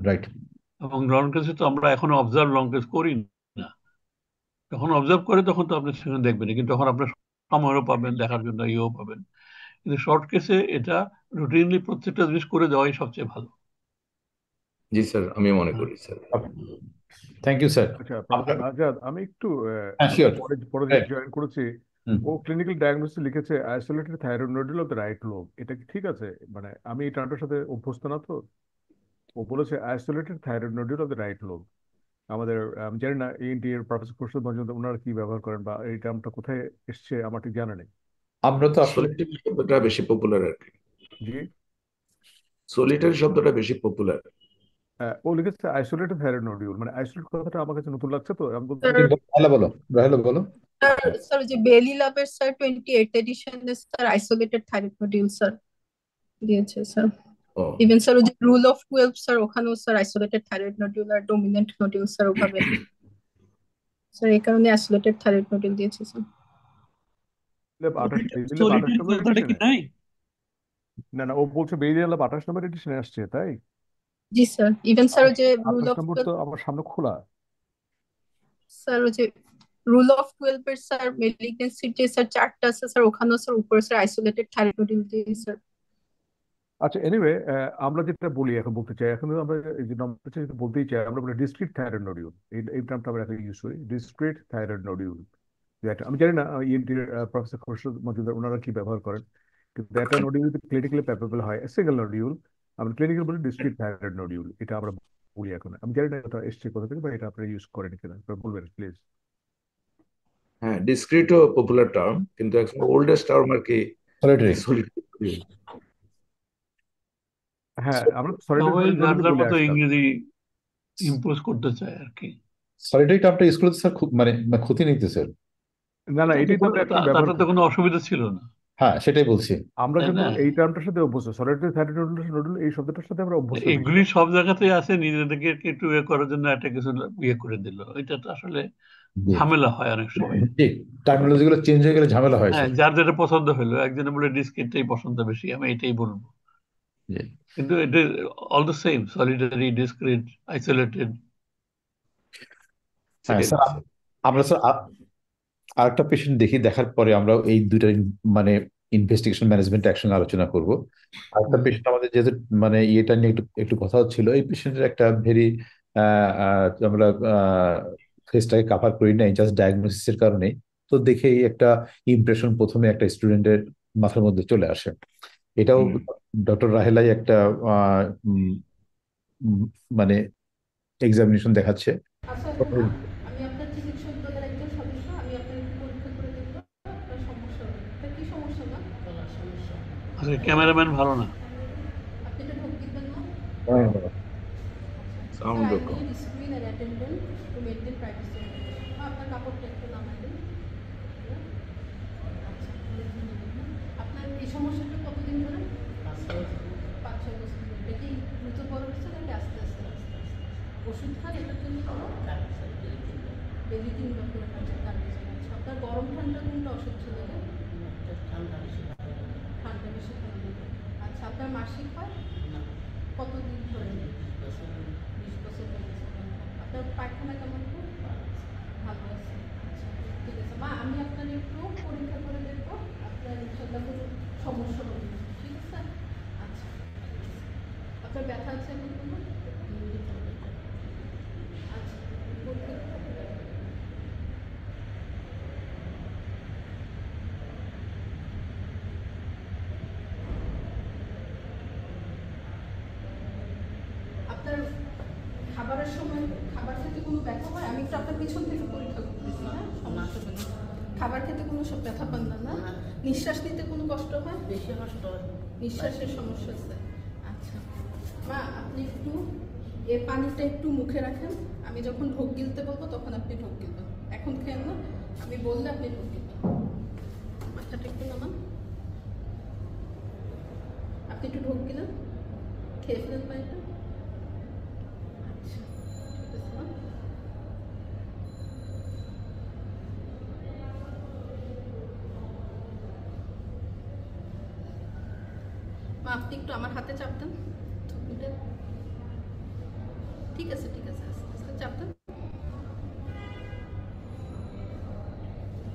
রাইট। এবং লং কেসে তো আমরা এখনো অবজার্ভ লং কেস করি না। যখন অবজার্ভ করে তখন তো আপনি সেখানে দেখবেন, কিন্তু তখন আপনার সময়ও পাবেন দেখার জন্য, ইয়েও পাবেন। কিন্তু শর্ট কেসে এটা রুটিনলি প্রত্যেকটা জিনিস করে দেওয়াই সবচেয়ে ভালো। জি স্যার, আমি মনে করি স্যার। Thank you sir. আচ্ছা প্রফেসর আজাদ, আমি একটু হ্যাঁ, আমি শিওর। পরে পরে যে জয়েন করেছি, হুম। ও ক্লিনিক্যাল ডায়াগনোসিস লিখেছে isolated thyroid nodule of the right lobe. এটা কি ঠিক আছে? মানে আমি এই টার্মটার সাথে অভ্যস্ত না তো। ও বলেছে isolated thyroid nodule of the right lobe. আমাদের আমি জানি না ENT এর প্রফেসর খুরশেদ মজুমদার ওনারা কি ব্যবহার করেন বা এই টার্মটা কোথায় এসছে আমার ঠিক জানা নেই। আমরা তো আসলে সলিটারি শব্দটা বেশি পপুলার আর কি। জি, সলিটারি শব্দটা বেশি পপুলার। ও লিখেছে আইসোলেটেড থাইরয়েড নোডিউল। মানে আইসোলেট কথাটা আমার কাছে নতুন লাগছে, তো আমি বলতে স্যার রাহেলা বলো, রাহেলা বলো। স্যার যে বেলি ল্যাবের স্যার 28th এডিশনে sir isolated thyroid nodule sir দিয়েছে স্যার। ও ইভেন স্যার ওই যে রুল অফ 12 স্যার ওখানেও স্যার আইসোলেটেড থাইরয়েড নডিউল আর ডমিনেন্ট নডিউল স্যার ওভাবে স্যার এই কারণে আইসোলেটেড থাইরয়েড নডিউল দিয়েছে sir. Love 28 Bailey Love 28 solitary number কথাটা কি এডিশনে। নাই? না না, ও বলছে বেইলি ল্যাব 28 নম্বর এডিশনে আসছে, তাই? জি স্যার। ইভেন স্যার ওই যে রুল 28 অফ নম্বর 12 তো আমার সামনে খোলা। স্যার ওই যে রুল অফ 12 এর স্যার মেলিগনেন্সির যে স্যার চার্টটা আছে স্যার ওখানেও স্যার উপরে স্যার আইসোলেটেড থাইরয়েড নডিউল দিয়ে স্যার। আচ্ছা এনিওয়ে, আমরা যেটা বলি এখন বলতে চাই, এখন আমরা এই যে নম্বরটা যেটা বলতেই চাই, আমরা বলি ডিসক্রিট থাইরয়েড নডিউল। এই টার্মটা আমরা এখন ইউজ করি, ডিসক্রিট থাইরয়েড নডিউল। যেটা আমি জানি না ENT প্রফেসর খুরশেদ মজুমদার ওনারা কি ব্যবহার করেন, কিন্তু একটা নডিউল যদি ক্লিনিক্যালি প্যাপেবল হয়, সিঙ্গেল নডিউল, আমরা ক্লিনিক্যাল বলি ডিসক্রিট থাইরয়েড নডিউল। এটা আমরা বলি এখন। আমি জানি না এটা এসছে কোথা থেকে বা এটা আপনারা ইউজ করেন কিনা, বলবেন প্লিজ। হ্যাঁ, ডিসক্রিটও পপুলার টার্ম, কিন্তু এখন ওল্ডেস্ট টার্ম আর কি সলিটারি। সলিটারি। হ্যাঁ, আমরা সলিটারি সবাই যার নডিউল যার বলে মতো আসতাম। ইংরেজি ইম্পোজ করতে চায় আর কি। সলিটারি টার্মটা ইউজ করতে স্যার খুব মানে ক্ষতি নেই তো স্যার। না না, এটাই তো আমরা এখন ব্যবহার তাতে তো করছি। কোনো অসুবিধা ছিল না, হ্যাঁ, সেটাই বলছি। আমরা তাই কিন্তু না? এই টার্মটার সাথে অভ্যস্ত, সলিটারি থাইরয়েড নডিউল এই শব্দটার সাথে আমরা অভ্যস্ত বেশি। এগুলি সব জায়গাতেই আছে, নিজেদেরকে একটু ইয়ে করার জন্য একটা কিছু ইয়ে করে দিল। এটা তো আসলে জি, ঝামেলা হয় অনেক সময়। ঠিক। টার্মিনোলজি গুলো চেঞ্জ হয়ে গেলে ঝামেলা হয় হ্যাঁ, স্যার। যার যেটা পছন্দ হলো, একজনে বলে ডিসক্রিটটাই পছন্দ বেশি, আমি এটাই বলবো। জি। কিন্তু এটা all the same, solitary, discrete, isolated. হ্যাঁ সেটাই স্যার, স্যার। আমরা স্যার আরেকটা পেশেন্ট দেখি, দেখার পরে আমরা এই দুইটা মানে ইনভেস্টিগেশন ম্যানেজমেন্ট একসঙ্গে আলোচনা করব। আরেকটা পেশেন্ট আমাদের যেহেতু মানে ইয়েটা নিয়ে একটু একটু কথা হচ্ছিল, এই পেশেন্টের একটা ভেরি আমরা ফেসটাকে কাভার করি নাই জাস্ট ডায়াগনোসিসের কারণে, তো দেখেই একটা ইমপ্রেশন প্রথমে একটা স্টুডেন্টের মাথার মধ্যে চলে আসে। এটাও হুম। ডক্টর রাহেলাই একটা আহ, উম, উম, মানে এক্সামিনেশন দেখাচ্ছে। আচ্ছা এখন আমি আপনার চিকিৎসক দলের একজন সদস্য, আমি আপনার পরীক্ষা করে দেখবো আপনার সমস্যা হবে। এটা কি সমস্যা না? গলার সমস্যা। আচ্ছা, ক্যামেরাম্যান ভালো না। আপনি এটা ঢোক দিবেন না? সাউন্ড স্যার, I রকম। need screen and attendant to maintain privacy. আপনার কাপড়টা একটু নামাই দিন। আচ্ছা, আপনার এই সমস্যাটা কতদিন ধরে? 5-6 বছর ধরে। এটা কি দ্রুত বড় হচ্ছে নাকি আস্তে আস্তে? ওষুধ খান এটার জন্য? ডেইলি 3 বার করে খাচ্ছেন কন্টিনিউ। আচ্ছা, আপনার গরম ঠান্ডা কোনটা অসহ্য লাগে? ঠান্ডা বেশি খাওয়া লাগে। আচ্ছা, আপনার মাসিক হয়? কতদিন ধরে? 20 বছর হয়ে গেছে। আপনার পায়খানা কেমন হয়? ভালো আছে। আচ্ছা, ঠিক আছে মা, আমি আপনার একটু পরীক্ষা করে দেখবো, আপনার ইনশাল্লাহ কোনো সমস্যা হবে না, ঠিক আছে? আচ্ছা, আপনার ব্যথা আছে এখন কোনো? আচ্ছা, পরীক্ষা করতে হবে। আপনার খাবারের সময় খাবার খেতে কোনো ব্যথা হয়? আমি একটু আপনার পিছন থেকে পরীক্ষা করতেছি, হ্যাঁ? সমস্যা হবে না। খাবার খেতে কোনো সব ব্যথা পান না, না? নিঃশ্বাস নিতে কোনো কষ্ট হয়? বেশি কষ্ট হয়, নিঃশ্বাসের সমস্যা আছে। আচ্ছা মা, আপনি একটু এই পানিটা একটু মুখে রাখেন, আমি যখন ঢোক গিলতে বলবো তখন আপনি ঢোক গিলবেন। এখন খেয়েন না, আমি বললে আপনি ঢোক গিলবেন। মাথাটা একটু নামান, আপনি একটু ঢোক গিলেন, খেয়ে ফেলেন পানিটা। আচ্ছা, ঠিক আছে মা। মা, আপনি একটু আমার হাতে চাপ দেন। ঠিক আছে, ঠিক আছে, আস্তে আস্তে চাপ দেন।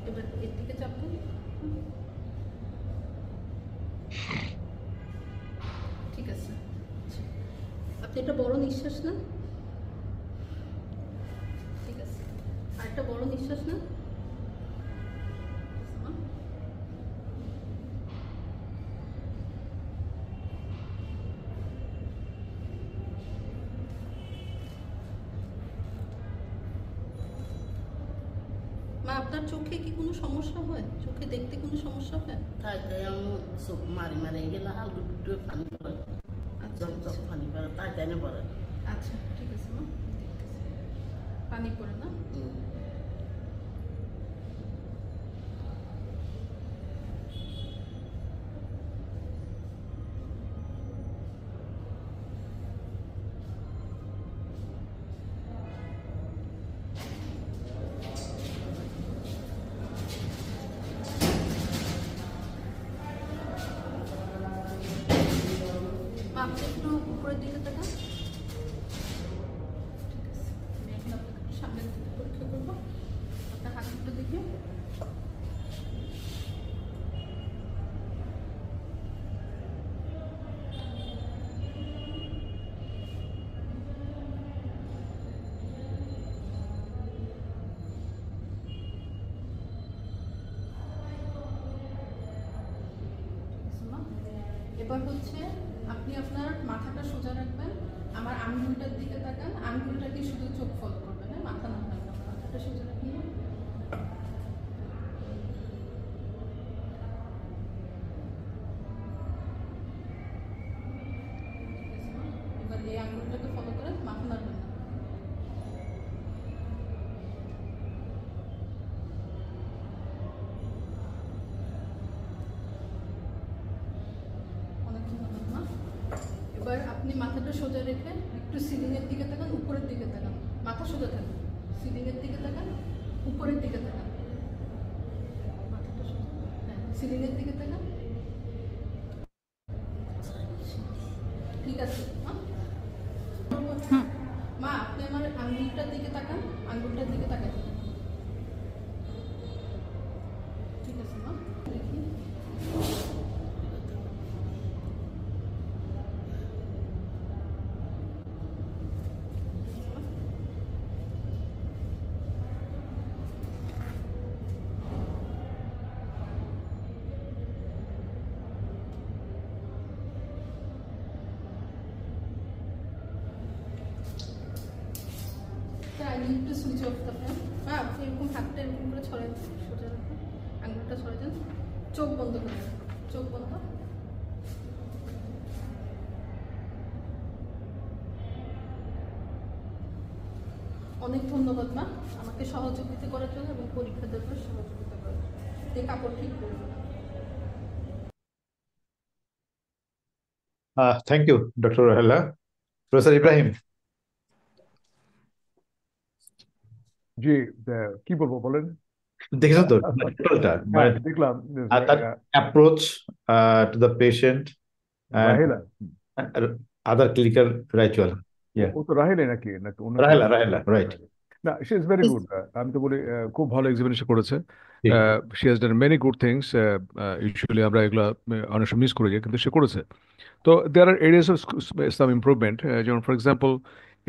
এবার এর দিকে চাপ দেন। ঠিক আছে। আচ্ছা, আপনি একটা বড় নিঃশ্বাস নেন। ঠিক আছে, আর একটা বড় নিঃশ্বাস নেন। মা, আপনার চোখে কি কোনো সমস্যা হয়? চোখে দেখতে কোনো সমস্যা হয়? তাই আমি চোখ মারি মারি গেলে হালকা একটু পানি পড়ে, আচ্ছা, জল জল পানি পড়ে, তাই তাই না পড়ে। আচ্ছা, ঠিক আছে মা, দেখতেছি। পানি পড়ে না? মা, আপনি একটু উপরের দিকে তাকান। ঠিক আছে, আমি এখন আপনাকে একটু সামনের দিকে পরীক্ষা করবো। আপনার হাত দুটো দেখে। এবার হচ্ছে আপনি আপনার মাথাটা সোজা রাখবেন, আমার আঙ্গুলটার দিকে তাকান, আঙ্গুলটাকে শুধু চোখ ফলো করবেন, হ্যাঁ? মাথা নাড়বেন না, মাথাটা সোজা রাখবেন। এবার এই আঙ্গুলটাকে ফলো করে মাথা নাড়বেন না। অনেক ধন্যবাদ মা। এবার আপনি মাথাটা সোজা রেখে একটু সিলিংয়ের দিকে তাকান, উপরের দিকে তাকান, মাথা সোজা থাকুন, সিলিংয়ের দিকে তাকান, উপরের দিকে তাকান, মাথাটা সোজা, হ্যাঁ, সিলিংয়ের দিকে তাকান। ঠিক আছে মা। মা, আপনি আমার আঙ্গুলটার দিকে তাকান, আঙ্গুলটার দিকে তাকান। ঠিক আছে মা, দেখি। I need to switch off the fan. হ্যাঁ, আপনি এরকম হাতটা এরকম করে ছড়াই দেন, সোজা রাখুন, আঙুলটা ছড়াই দেন, চোখ বন্ধ করে দেন, চোখ বন্ধ। অনেক ধন্যবাদ মা, আমাকে সহযোগিতা করার জন্য এবং পরীক্ষা দেওয়ার সহযোগিতা করার জন্য। এই কাপড় ঠিক করে দেবেন। Thank you doctor Rahela. Professor Ibrahim. জি, কি বলবো বলেন। দেখেছেন তো টোটালটা, হ্যাঁ, মানে দেখলাম। আর তার approach to the patient and Rahela, other clinical ritual. ও তো রাহেলে নাকি নাকি অন্য কেউ? রাহেলা, রাহেলা, রাইট। না, শি ইজ ভেরি গুড। আমি তো বলি খুব ভালো এক্সিবিশন করেছে। ঠিক। She has done many good things. Usually আমরা এগুলা অনেক সময় মিস করি যাই, কিন্তু সে করেছে। তো দেয়ার আর এরিয়াস অফ সাম ইমপ্রুভমেন্ট। যেমন ফর এক্সাম্পল,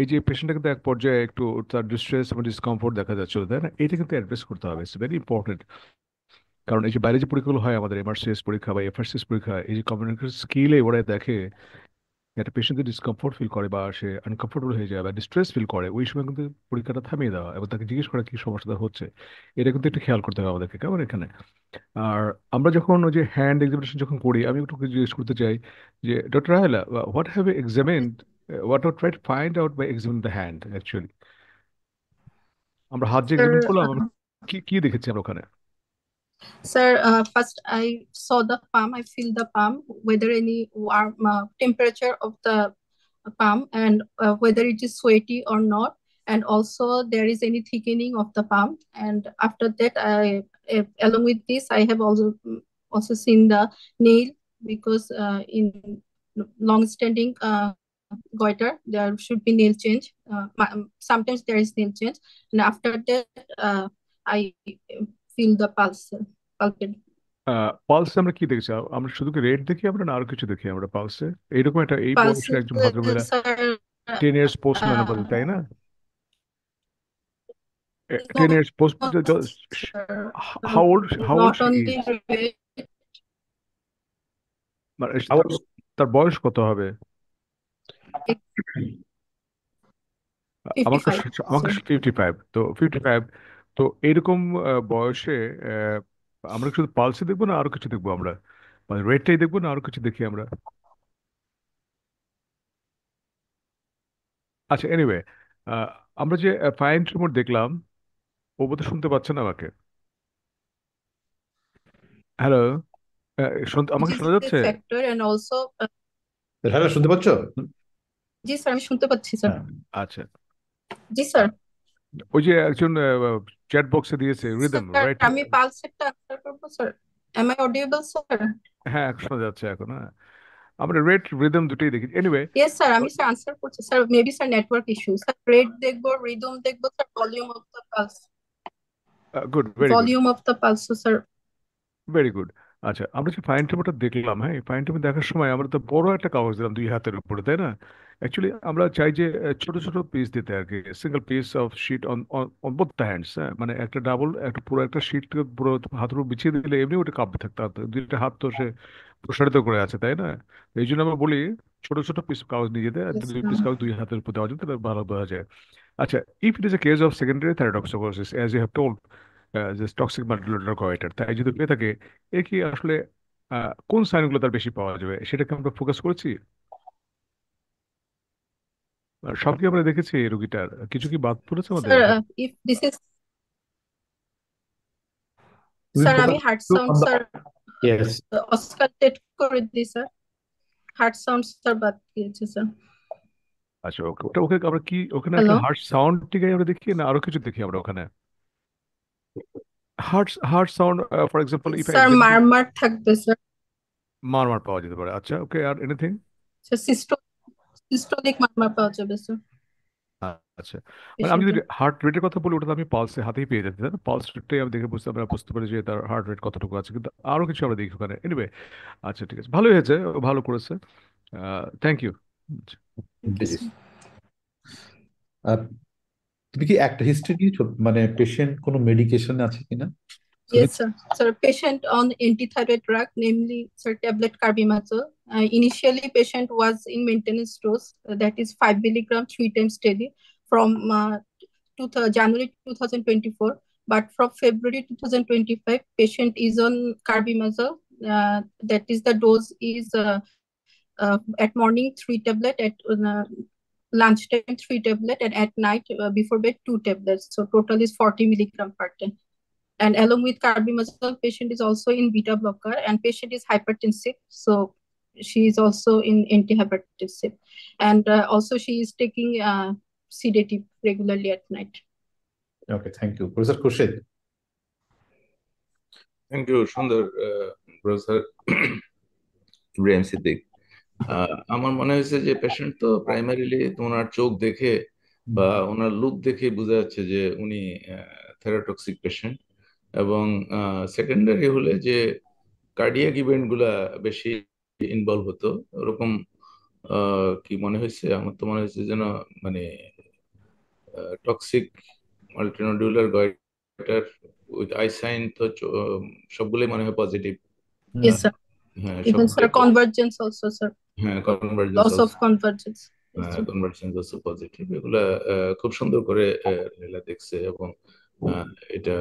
এই যে পেশেন্টটা কিন্তু এক পর্যায়ে একটু তার ডিস্ট্রেস এবং ডিসকমফোর্ট দেখা যাচ্ছিল, তাই না? এটা কিন্তু অ্যাড্রেস করতে হবে, ইটস ভেরি ইম্পর্টেন্ট। কারণ এই যে বাইরে যে পরীক্ষাগুলো হয় আমাদের, এমআরসিএস পরীক্ষা বা এফআরসিএস পরীক্ষা, এই যে কমিউনিকেশন স্কিলে ওরা দেখে একটা পেশেন্ট যদি ডিসকমফোর্ট ফিল করে বা সে আনকমফোর্টেবল হয়ে যায় বা ডিস্ট্রেস ফিল করে, ওই সময় কিন্তু পরীক্ষাটা থামিয়ে দেওয়া এবং তাকে জিজ্ঞেস করা কি সমস্যাটা হচ্ছে, এটা কিন্তু একটু খেয়াল করতে হবে আমাদেরকে, কেমন এখানে। আর আমরা যখন ওই যে হ্যান্ড এক্সামিনেশন যখন করি, আমি একটু জিজ্ঞেস করতে চাই যে doctor Rahela, what have you examined, what are try to find out by examine the hand actually? আমরা হাত যে এক্সামিন Sir, করলাম, আমরা কি কি দেখেছি আমরা ওখানে? sir, first I saw the palm. I feel the palm, whether any warm temperature of the palm, and whether it is sweaty or not, and also there is any thickening of the palm. And after that, along with this, I have also seen the nail, because in long-standing goiter there should be nail change. Sometimes there is nail change, and after that, I feel the pulse, palpate. পালসে আমরা কি দেখছি? আমরা শুধু কি রেট দেখি আমরা, না আরো কিছু দেখি আমরা পালসে? এইরকম একটা এই Pulse, বয়সে একজন ভদ্রমহিলা, sir. 10 years post Uh, menopause, তাই না? no, 10 years post, sir. how old Not she only is? মানে আবার তার বয়স কত হবে? আমার 55, কাছে আমার sir. কাছে 55, তো 55, তো এইরকম বয়সে আহ, আমরা শুধু পালসে দেখবো না আরো কিছু দেখবো আমরা? মানে রেটটাই দেখবো না আরো কিছু দেখি আমরা? আচ্ছা, এনিওয়ে, আমরা যে ফাইন টিউমার দেখলাম, ও বোধহয় শুনতে পাচ্ছে না আমাকে। হ্যালো, আমাকে This শোনা is a যাচ্ছে? factor, and also রাহেলা শুনতে পাচ্ছ? জি স্যার, আমি শুনতে পাচ্ছি স্যার। হ্যাঁ। আচ্ছা, জি স্যার। ওই যে একজন চ্যাট বক্সে দিয়েছে রিদম, স্যার, রাইট? আমি পালসেরটা আনসার করব sir. Am I audible, sir? হ্যাঁ, শোনা যাচ্ছে এখন। হ্যাঁ, আমরা রেট রিদম দুটোই দেখি। Anyway, Yes, sir. আমি স্যার আনসার করছি sir. Maybe sir network issue. Sir rate দেখবো, রিদম দেখবো sir, volume of the pulse, good, very good, volume of the pulse sir. Very good. আচ্ছা, আমরা যে ফাইন টিউমারটা দেখলাম, হ্যাঁ, ফাইন টিউমার দেখার সময় আমরা তো বড় একটা কাগজ দিলাম 2 হাতের উপরে, তাই না? অ্যাকচুয়ালি আমরা চাই যে ছোট ছোট পিস দিতে আর কি, single piece of sheet on on both the hands. হ্যাঁ, মানে একটা ডাবল, একটা পুরো একটা শিট পুরো হাতের উপর বিছিয়ে দিলে এমনি ওটা কাঁপতে থাকতে হতো, দুইটা হাত তো সে প্রসারিত করে আছে, তাই না? এই জন্য আমরা বলি ছোট ছোট পিস কাগজ নিয়ে যেতে, আর Yes, 2 পিস কাগজ 2 হাতের উপর দেওয়া যেতে, তাহলে ভালো বোঝা যায়। আচ্ছা, if it is a case of secondary thyrotoxicosis as you have told, যে টক্সিক মাল্টিলেটার গোয়েটার, তাই যদি পেয়ে থাকে, এর কি আসলে কোন সাইনগুলো তার বেশি পাওয়া যাবে সেটাকে আমরা ফোকাস করেছি? আর সব কি আমরা দেখেছি এই রোগীটার? কিছু কি বাদ পড়েছে আমাদের? sir. If this is তুমি স্যার, আমি focus heart sound sir yes. Auscultate করে দিই স্যার। হার্ট সাউন্ড স্যার বাদ দিয়েছে স্যার। আচ্ছা, ওকে, ওটা ওকে আমরা কি ওখানে আসলে হ্যালো হার্ট সাউন্ডটিকে আমরা দেখি না আরো কিছু দেখি আমরা ওখানে? Heart sound, for example, if I sir, examine, murmur থাকবে স্যার। মারমার পাওয়া যেতে পারে। আচ্ছা, ওকে, আর এনিথিং? স্যার সিস্টোলিক মারমার পাওয়া যাবে স্যার আচ্ছা, মানে আমি যদি পেশেন্টের। হার্ট রেটের কথা বলি, ওটা তো আমি পালসে হাতেই পেয়ে যাচ্ছি, তাই না? পালস রেটটাই আমি দেখে আমরা বুঝতে পারি যে তার হার্ট রেট কতটুকু আছে, কিন্তু আরো কিছু আমরা দেখি ওখানে। এনিওয়ে, আচ্ছা, ঠিক আছে, ভালোই হয়েছে, ও ভালো করেছে। Thank you. জি জি। আর তুমি কি একটা হিস্ট্রি দিয়েছো, মানে পেশেন্ট কোনো মেডিকেশন আছে কিনা? Yes, sir. Sir, patient on antithyroid drug, namely sir tablet carbimazole. Initially, patient was in maintenance dose, that is 5 milligram 3 times daily from January 2024. But from February 2025, patient is on carbimazole. That is the dose is at morning 3 tablet, at lunchtime 3 tablet, and at night before bed 2 tablets. So total is 40 milligram per day. And along with carbimazole, patient is also in beta blocker, and patient is hypertensive, so she is also in antihypertensive, and also she is taking sedative regularly at night. Okay, thank you professor Khurshed. Thank you, সুন্দর প্রফেসর ইব্রাহিম সিদ্দিক। আমার মনে হয়েছে যে পেশেন্ট তো প্রাইমারিলি ওনার চোখ দেখে বা ওনার লুক দেখে বোঝা যাচ্ছে যে উনি থেরাটক্সিক পেশেন্ট, এবং সেকেন্ডারি হলে যে কার্ডিয়াক ইভেন্ট গুলা বেশি ইনভলভ হতো ওরকম কি মনে হয়েছে? আমার তো মনে হয়েছে যেন মানে toxic multinodular goitre with eye sign তো সবগুলোই মনে হয় পজিটিভ। Yes, sir. হ্যাঁ Even, sir, সবগুলোই, convergence also, sir. হ্যাঁ convergence Loss of also, convergence. Yes, sir. Convergence also positive. এগুলা খুব সুন্দর করে লীলা দেখছে, এবং এটা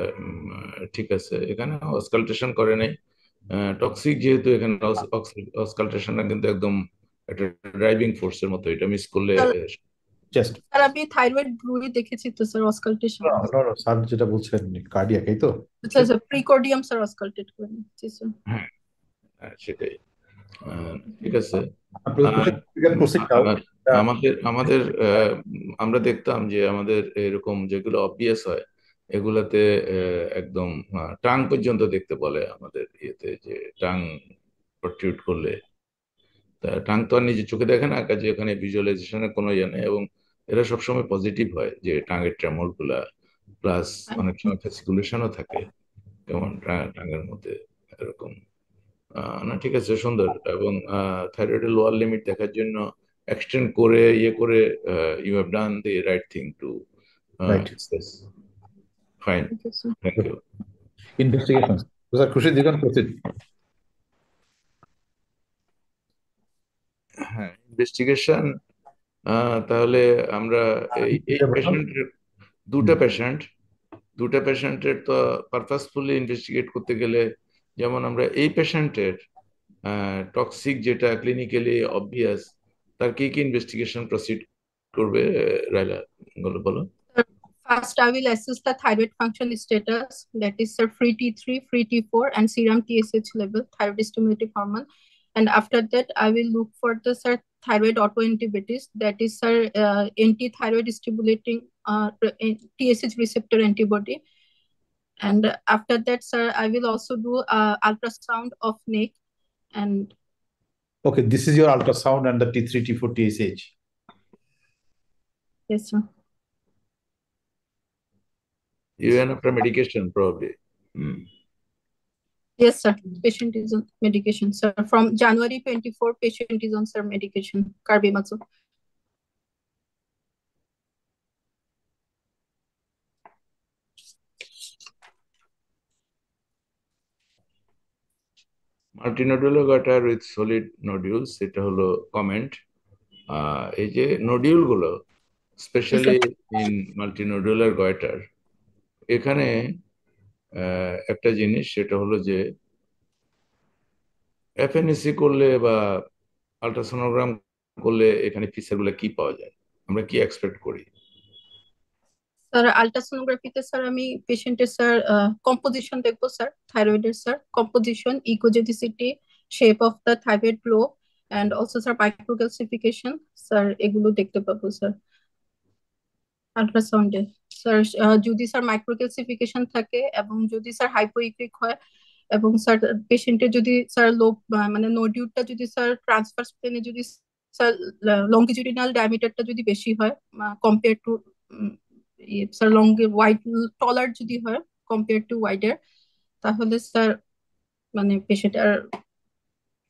ঠিক আছে। এখানে অসকালটেশন করে নাই। টক্সিক যেহেতু এখানে অসকালটেশনটা কিন্তু একদম একটা ড্রাইভিং ফোর্সের মতো, এটা মিস করলে জাস্ট স্যার আমি থাইরয়েড ব্লুই দেখেছি তো স্যার অসকালটেশন। স্যার যেটা বলছেন কার্ডিয়াক, এই তো? আচ্ছা স্যার প্রিকর্ডিয়াম স্যার অসকালটেট করেন। জি স্যার। হ্যাঁ, সেটাই। ঠিক আছে। আমাদের আমাদের আমরা দেখতাম যে আমাদের এরকম যেগুলো অবভিয়াস হয় এগুলাতে একদম টাং পর্যন্ত দেখতে বলে আমাদের ইয়েতে, যে টাং প্রোট্রুড করলে। টাং তো আর নিজে চোখে দেখে না, কাজে এখানে ভিজুয়ালাইজেশনের কোনো ইয়ে নেই, এবং এরা সবসময় পজিটিভ হয় যে টাঙের ট্রেমর গুলা, প্লাস অনেক সময় ফেসিকুলেশনও থাকে যেমন টাঙের মধ্যে এরকম। না ঠিক আছে, সুন্দর। এবং থাইরয়েডের লোয়ার লিমিট দেখার জন্য এক্সটেন্ড করে ইয়ে করে you have done the right thing to right, fine, thank you. Investigation professor Khurshed, দিগান প্রসিড। হ্যাঁ, ইনভেস্টিগেশন। তাহলে আমরা এই পেশেন্টের দুটা পেশেন্টের তো পারপাসফুলি ইনভেস্টিগেট করতে গেলে, যেমন আমরা এই পেশেন্টের টক্সিক যেটা ক্লিনিক্যালি অবভিয়াস, তার কি কি ইনভেস্টিগেশন প্রসিড করবে রাইলা, বলো। First, I will assess the thyroid function status, that is, sir, free T3, free T4, and serum TSH level, thyroid stimulating hormone. And after that, I will look for the, sir, thyroid autoantibodies, that is, sir, anti-thyroid stimulating TSH receptor antibody. And after that, sir, I will also do ultrasound of neck. And Okay, this is your ultrasound and the T3, T4, TSH. yes, sir. Even after medication, probably. Yes, sir. Patient is on medication, sir. From January 24, patient is on, sir, medication, carbimazole. Multinodular goitre with solid nodules, এটা হলো কমেন্ট। এই যে নোডিউল গুলো স্পেশালি ইন মাল্টিনোডুলার গয়টার, এখানে একটা জিনিস সেটা হলো যে এফএনএসি করলে বা আল্ট্রাসোনোগ্রাম করলে এখানে ফিচার গুলো কি পাওয়া যায়, আমরা কি এক্সপেক্ট করি? স্যার আলট্রাসোনোগ্রাফিতে স্যার আমি পেশেন্টের স্যার কম্পোজিশন দেখবো স্যার, থাইরয়েডের sir composition, echogenicity, shape of the thyroid globe, and also sir microcalcification, sir এগুলো দেখতে পাবো স্যার আলট্রাসাউন্ডে। স্যার যদি স্যার মাইক্রোক্যালসিফিকেশন থাকে এবং যদি স্যার হাইপোইকুইক হয়, এবং স্যার পেশেন্টের যদি স্যার লো মানে নোডিউলটা যদি স্যার ট্রান্সভার্স প্লেনে যদি স্যার লংগিটিউডিনাল ডায়ামিটারটা যদি বেশি হয় compare to sir long wide taller যদি হয় কম্পেয়ার টু ওয়াইডার, তাহলে স্যার মানে পেশেন্টের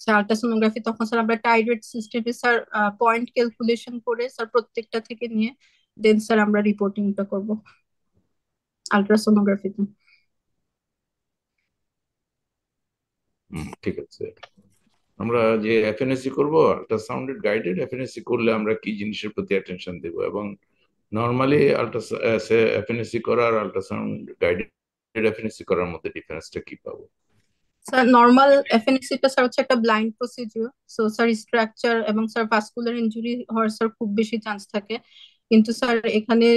স্যার আলট্রাসোনোগ্রাফি তখন স্যার আমরা টাইরয়েড সিস্টেমে স্যার পয়েন্ট ক্যালকুলেশন করে স্যার প্রত্যেকটা থেকে নিয়ে দেন স্যার আমরা রিপোর্টিংটা করব আলট্রাসোনোগ্রাফিতে। ঠিক আছে। আমরা যে এফএনএসি করব, আল্ট্রাসাউন্ডেড গাইডেড এফএনএসি করলে আমরা কি জিনিসের প্রতি অ্যাটেনশন দেব, এবং নরমালি এফএনএসি করার আল্ট্রাসাউন্ড গাইডেড এফএনএসি করার মধ্যে ডিফারেন্সটা কি পাবো? স্যার নরমাল এফএনএসিটা স্যার হচ্ছে একটা blind procedure, so sir structure এবং স্যার ভাস্কুলার ইনজুরি হওয়ার স্যার খুব বেশি চান্স থাকে, কিন্তু স্যার এখানে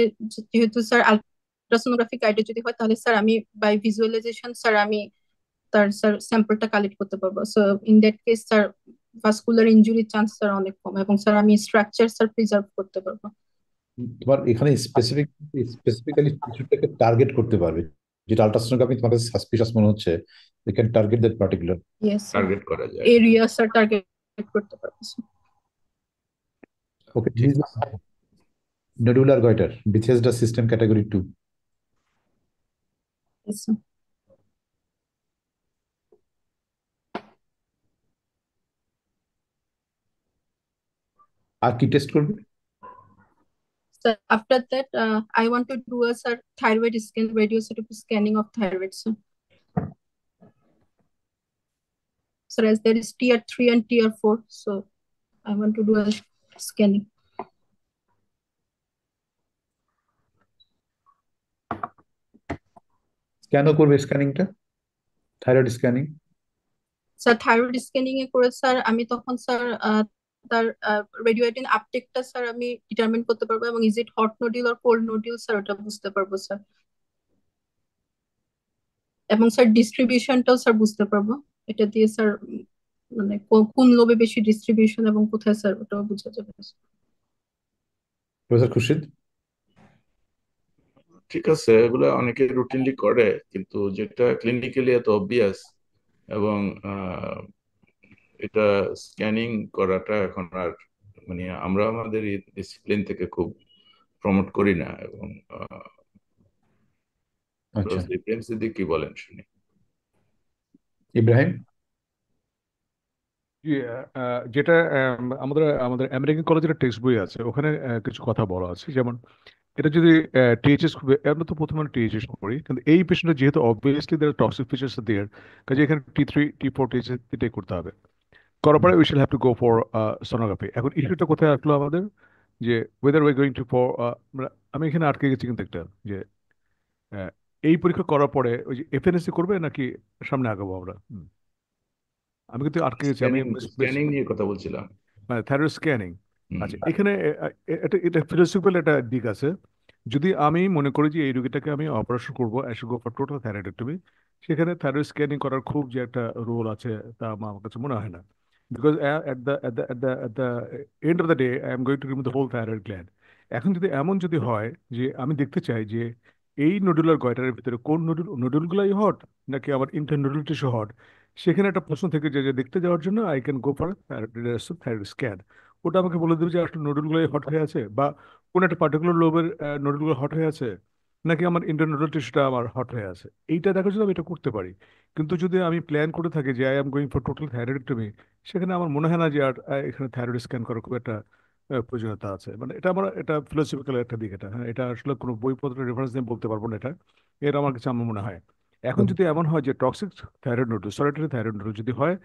যেহেতু স্যার আলট্রাসোনোগ্রাফি গাইডে যদি হয় তাহলে স্যার আমি বাই ভিজুয়ালাইজেশন স্যার আমি তার স্যার স্যাম্পলটা কালেক্ট করতে পারবো, so in that case sir vascular ইনজুরির চান্স স্যার অনেক কম, এবং স্যার আমি স্ট্রাকচার স্যার প্রিজার্ভ করতে পারবো। তোমার এখানে স্পেসিফিক্যালি টিস্যুটাকে টার্গেট করতে পারবে, যেটা আল্ট্রাসোনোগ্রাফি তোমার কাছে সাসপিশাস মনে হচ্ছে, you can target that particular. Yes sir, target করা যায়। এরিয়া স্যার টার্গেট করতে পারবো স্যার। ওকে, ঠিক দিস আছে। nodular goiter, Bethesda system category 2. Yes, sir. আর কি টেস্ট করবে? So after that, I want to do a sir thyroid scan, radiosurgery scanning of thyroid, sir. So as there is tier 3 and tier 4, so I want to do a scanning. স্ক্যানও করবে স্ক্যানিংটা, thyroid scanning? Sir thyroid scanning এ করে স্যার আমি তখন স্যার তার রেডিওয়েটিন আপটেকটা স্যার আমি ডিটারমিন করতে পারবো, এবং ইজ ইট হট নোডিউল আর কোল্ড নোডিউল স্যার ওটা বুঝতে পারবো স্যার, এবং স্যার ডিস্ট্রিবিউশনটাও স্যার বুঝতে পারবো। এটা দিয়ে স্যার মানে কোন লোবে বেশি ডিস্ট্রিবিউশন এবং কোথায় স্যার ওটাও বোঝা যাবে। প্রফেসর খুরশিদ? ঠিক আছে, এগুলো অনেকে রুটিনলি করে, কিন্তু যেটা ক্লিনিক্যালি এত অবভিয়াস এবং এটা স্ক্যানিং করাটা এখন আর মানে আমরা আমাদের ডিসিপ্লিন থেকে খুব প্রমোট করি না। এবং আচ্ছা, প্রেম সিদ্দিক কি বলেন শুনি। ইব্রাহিম? জি, যেটা আমাদের আমাদের আমেরিকান কলেজের টেক্সট বই আছে, ওখানে কিছু কথা বলা আছে। যেমন এটা যদি টিএইচএস, আমরা তো প্রথমে টিএইচএস করি, কিন্তু এই পেশেন্টের যেহেতু অবভিয়াসলি দের টক্সিক ফিচার্স দেয়ার, কাজে এখানে T3 T4 টিএইচএস এটাই করতে হবে। করার পরে we shall have to go for sonography. এখন ইস্যুটা কোথায় আসলো আমাদের, যে weather we going to for, আমি এখানে আটকে গেছি কিন্তু একটা, যে আহ, এই পরীক্ষা করার পরে ওই যে এফএনএসসি করবে নাকি সামনে আগাবো আমরা। আমি কিন্তু আটকে গেছি, আমি স্ক্যানিং নিয়ে কথা বলছিলাম। মানে থাইরয়েড স্ক্যানিং। হুম। আচ্ছা, এখানে এটা এটা ফিলোসফিক্যাল একটা দিক আছে। যদি আমি মনে করি যে এই রোগীটাকে আমি অপারেশন করবো, I should go for total thyroidectomy, সেখানে থাইরয়েড স্ক্যানিং করার খুব যে একটা রোল আছে তা আমার কাছে মনে হয় না। Because at the end of the day I am going to remove the whole thyroid gland. এখন যদি এমন যদি হয় যে আমি দেখতে চাই যে এই নোডুলার গয়টারের ভিতরে কোন নোডুলগুলাই হট নাকি আমার ইন্টারনোডুল টিস্যু হট, সেখানে একটা প্রশ্ন থেকে যে যে দেখতে যাওয়ার জন্য I can go for thyroid scan. ওটা আমাকে বলে দেবে যে আসলে নোডুলগুলো হট হয়ে আছে, বা কোন একটা পার্টিকুলার লোবের নোডুলগুলো হট হয়ে আছে, নাকি আমার ইন্টারনোডাল টিস্যুটা আমার হট হয়ে আছে। এইটা দেখার জন্য আমি এটা করতে পারি। কিন্তু যদি আমি প্ল্যান করে থাকি যে I am going for total thyroidectomy, সেখানে আমার মনে হয় না যে আর এখানে থাইরয়েড স্ক্যান করার খুব একটা প্রয়োজনীয়তা আছে। মানে এটা আমার এটা ফিলোসফিক্যাল একটা দিক। এটা, হ্যাঁ, এটা আসলে কোনো বইপত্রের রেফারেন্স দিয়ে বলতে পারবো না এটা। এটা আমার কাছে আমার মনে হয়। এখন যদি এমন হয় যে toxic thyroid nodule, solitary thyroid nodule যদি হয়,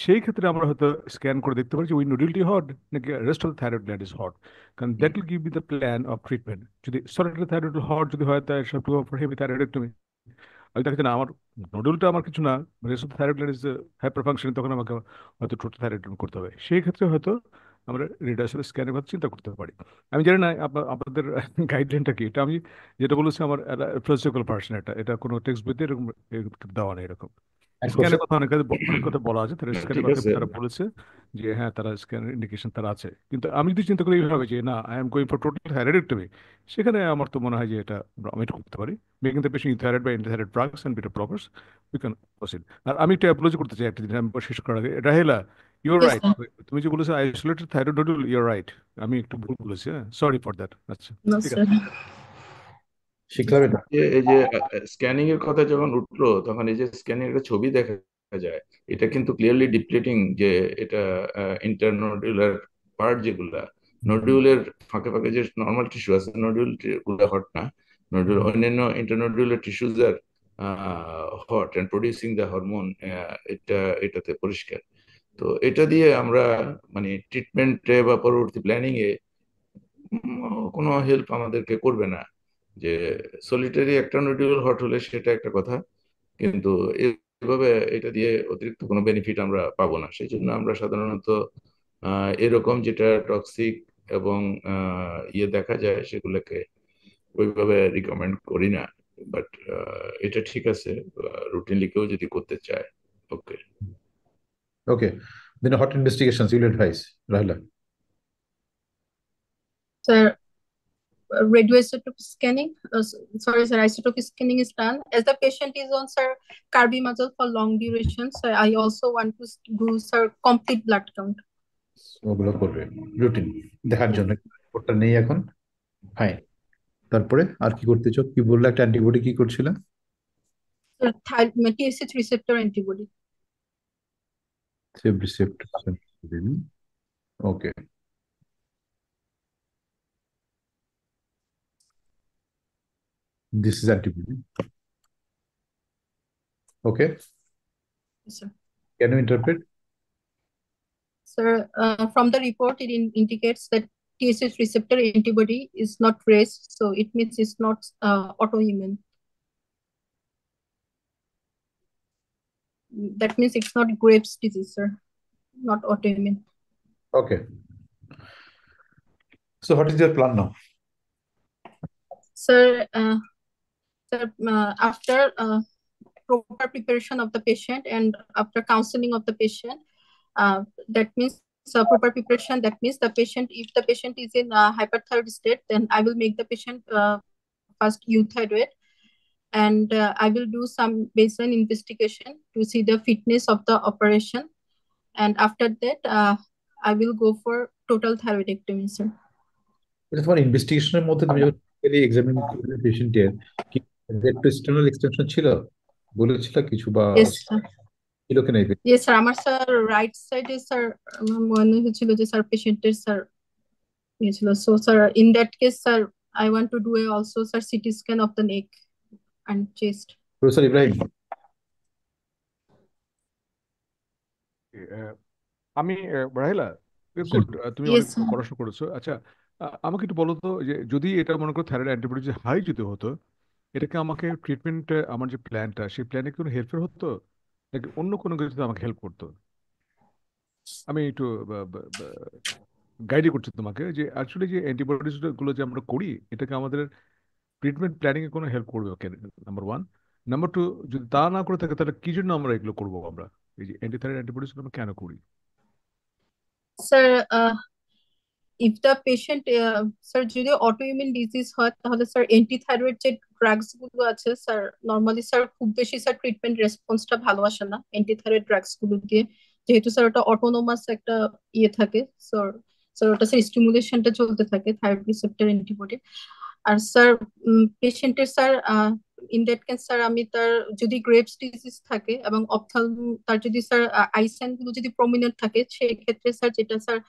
সেই ক্ষেত্রে আমরা হয়তো স্ক্যান করে দেখতে পারি যে ওই নোডুলটি হট নাকি rest of the thyroid gland is hot, কারণ that will give me the plan of treatment. যদি সলিটারি থাইরয়েড হট যদি হয়, তাই সব টু ফর হেভি থাইরয়েডেক্টমি। আমি দেখছি না আমার নোডুলটা আমার কিছু না, rest of the thyroid gland is hyper functioning, তখন আমাকে হয়তো টোটাল থাইরয়েডেক্টমি করতে হবে। সেই ক্ষেত্রে হয়তো আমরা রেডিয়েশন স্ক্যানের কথা চিন্তা করতে পারি। আমি জানি না আপনাদের গাইডলাইনটা কি, এটা আমি যেটা বলেছি আমার ফিলোসফিক্যাল পার্সন, এটা এটা কোনো টেক্সট বইতে এরকম এরকম দেওয়া নেই এরকম। এক স্ক্যানের কোশ্চেন। কথা অনেক কথা বলা আছে, তারা স্ক্যানের ঠিক কথা আছে। তারা বলেছে যে হ্যাঁ তারা স্ক্যানের ইন্ডিকেশন তারা আছে। কিন্তু আমি যদি চিন্তা করি এইভাবে যে না, I am going for total thyroidectomy, সেখানে আমার তো মনে হয় যে এটা আমি এটা করতে পারি। মেকিং দ্য পেশেন্ট থাইরয়েড বা anti thyroid drugs and beta blockers, we can proceed. আর আমি একটা অ্যাপোলজি করতে চাই একটা জিনিস আমি শেষ করার আগে। Rahela, your Yes, right. sir. তুমি যে বলেছো isolated thyroid nodule, your right. আমি একটু ভুল বলেছি, হ্যাঁ, সরি ফর দ্যাট। আচ্ছা, No, ঠিক sir. আছে। শিখলাম এটা। এই যে স্ক্যানিং এর কথা যখন উঠলো, তখন এই যে স্ক্যানিং এর ছবি দেখা যায়, এটা কিন্তু ক্লিয়ারলি ডিপ্লেটিং যে এটা ইন্টারনোডুলার পার্ট যেগুলা, নডিউলের ফাঁকে ফাঁকে যে নর্মাল টিস্যু আছে, নডিউল গুলা হট না। নডিউল অন্যান্য internodular tissues are hot and producing the hormone, এটা এটাতে পরিষ্কার। তো এটা দিয়ে আমরা মানে ট্রিটমেন্টে বা পরবর্তী প্ল্যানিং এ কোনো হেল্প আমাদেরকে করবে না। যে সলিটারি একটা নডিউল হট হলে সেটা একটা কথা, কিন্তু এভাবে এটা দিয়ে অতিরিক্ত কোনো বেনিফিট আমরা পাবো না। সেই জন্য আমরা সাধারণত এরকম যেটা টক্সিক এবং ইয়ে দেখা যায় সেগুলোকে ওইভাবে রিকমেন্ড করি না। বাট এটা ঠিক আছে, রুটিনলি কেউ যদি করতে চায়। Okay. Okay, then what investigations you'll advise, Rahila? Sir, radioisotope scanning. Sorry, sir, isotope scanning is done. As the patient is on, sir, carbimazole for long duration, so I also want to do, sir, complete blood count. ওগুলো করবে রুটিন দেখার জন্য, রিপোর্টটা নেই এখন। ফাইন, তারপরে আর কি করতে চাও? কি বললে একটা অ্যান্টিবডি কি করছিল? Sir, TH6 receptor antibody. Receptor, okay. This is antibody. Okay. Yes, sir. Can you interpret? Sir, from the report, it indicates that TH6 receptor antibody is not raised, so it means it's not autoimmune. That means it's not Graves' disease, sir, not autoimmune. Okay. So what is your plan now? Sir, after proper preparation of the patient and after counseling of the patient, that means proper preparation, that means the patient, if the patient is in hyperthyroid state, then I will make the patient first euthyroid, and I will do some baseline investigation to see the fitness of the operation, and after that I will go for total thyroidectomy, sir. এটা তোমার ইনভেস্টিগেশনের মধ্যে তুমি যখন এক্সামিন করলে পেশেন্টের কি রেট্রোস্টেনল এক্সটেনশন ছিল, বলেছিল কিছু বা Yes, sir. ছিল কি না? Yes, sir. আমার স্যার রাইট সাইডে স্যার আমার মনে হয়েছিল যে স্যার পেশেন্টের স্যার হয়েছিল, so sir in that case sir I want to do also sir CT scan of the neck and chest. Professor Ibrahim, আমি রাহিলা, গুড, তুমি Yes, অনেক sir. পড়াশোনা করেছো। আচ্ছা, আমাকে একটু বলো তো, যে যদি এটা মনে করো থাইরয়েড অ্যান্টিবডি যে হাই যদি হতো, এটাকে আমাকে ট্রিটমেন্ট, আমার যে প্ল্যানটা, সেই প্ল্যানে কোনো হেল্পের হতো নাকি অন্য কোনো কিছুতে আমাকে হেল্প করতো? আমি একটু গাইড করছি তোমাকে, যে অ্যাকচুয়ালি যে অ্যান্টিবডিজ গুলো যে আমরা করি, এটাকে আমাদের ট্রিটমেন্ট প্ল্যানিং এ কোনো হেল্প করবে? ওকে, নাম্বার ওয়ান। নাম্বার টু, যদি তা না করে থাকে, তাহলে কি জন্য আমরা এগুলো করবো? আমরা এই যে অ্যান্টিথাইরয়েড অ্যান্টিবডিজ আমরা কেন করি? Sir, if the patient sir যদি অটোইমিউন ডিজিজ হয় তাহলে স্যার অ্যান্টিথাইরয়েড যে ড্রাগস গুলো আছে স্যার, নরমালি স্যার খুব বেশি স্যার ট্রিটমেন্ট রেসপন্সটা ভালো আসে না অ্যান্টিথাইরয়েড ড্রাগস গুলো দিয়ে, যেহেতু স্যার ওটা অটোনোমাস একটা ইয়ে থাকে, স্যার স্যার ওটা স্যার স্টিমুলেশনটা চলতে থাকে থাইরয়েড রিসেপ্টর অ্যান্টিবডি। আর স্যার পেশেন্টের sir in that case sir আমি তার যদি গ্রেভস ডিজিজ থাকে এবং তার যদি স্যার আইসাইন গুলো যদি প্রমিনেন্ট থাকে, সেই ক্ষেত্রে স্যার যেটা স্যার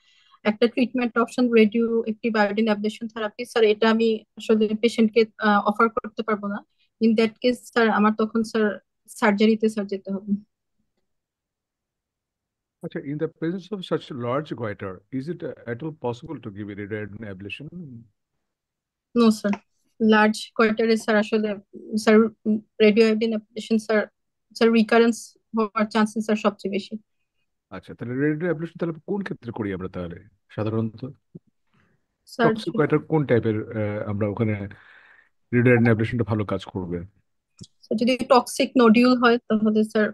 একটা treatment option radio active iodine ablation therapy, sir এটা আমি আসলে পেশেন্টকে অফার করতে পারবো না। ইন দ্যাট কেস স্যার আমার তখন স্যার সার্জারিতে স্যার যেতে হবে। আচ্ছা, in the presence of such large goiter, is it at all possible to give a radiation ablation? No sir, large কোয়ার্টারে স্যার আসলে sir radio iodine ablation sir sir recurrence হওয়ার চান্সেস স্যার সবচেয়ে বেশি। আচ্ছা, তাহলে রেডিয়েশন অ্যাবলেশন তাহলে কোন ক্ষেত্রে করি আমরা তাহলে সাধারণত? স্যার টক্সিক গোইটার কোন টাইপের আমরা ওখানে রেডিয়েশন অ্যাবলেশনটা ভালো কাজ করবে? যদি টক্সিক নডিউল হয় তাহলে sir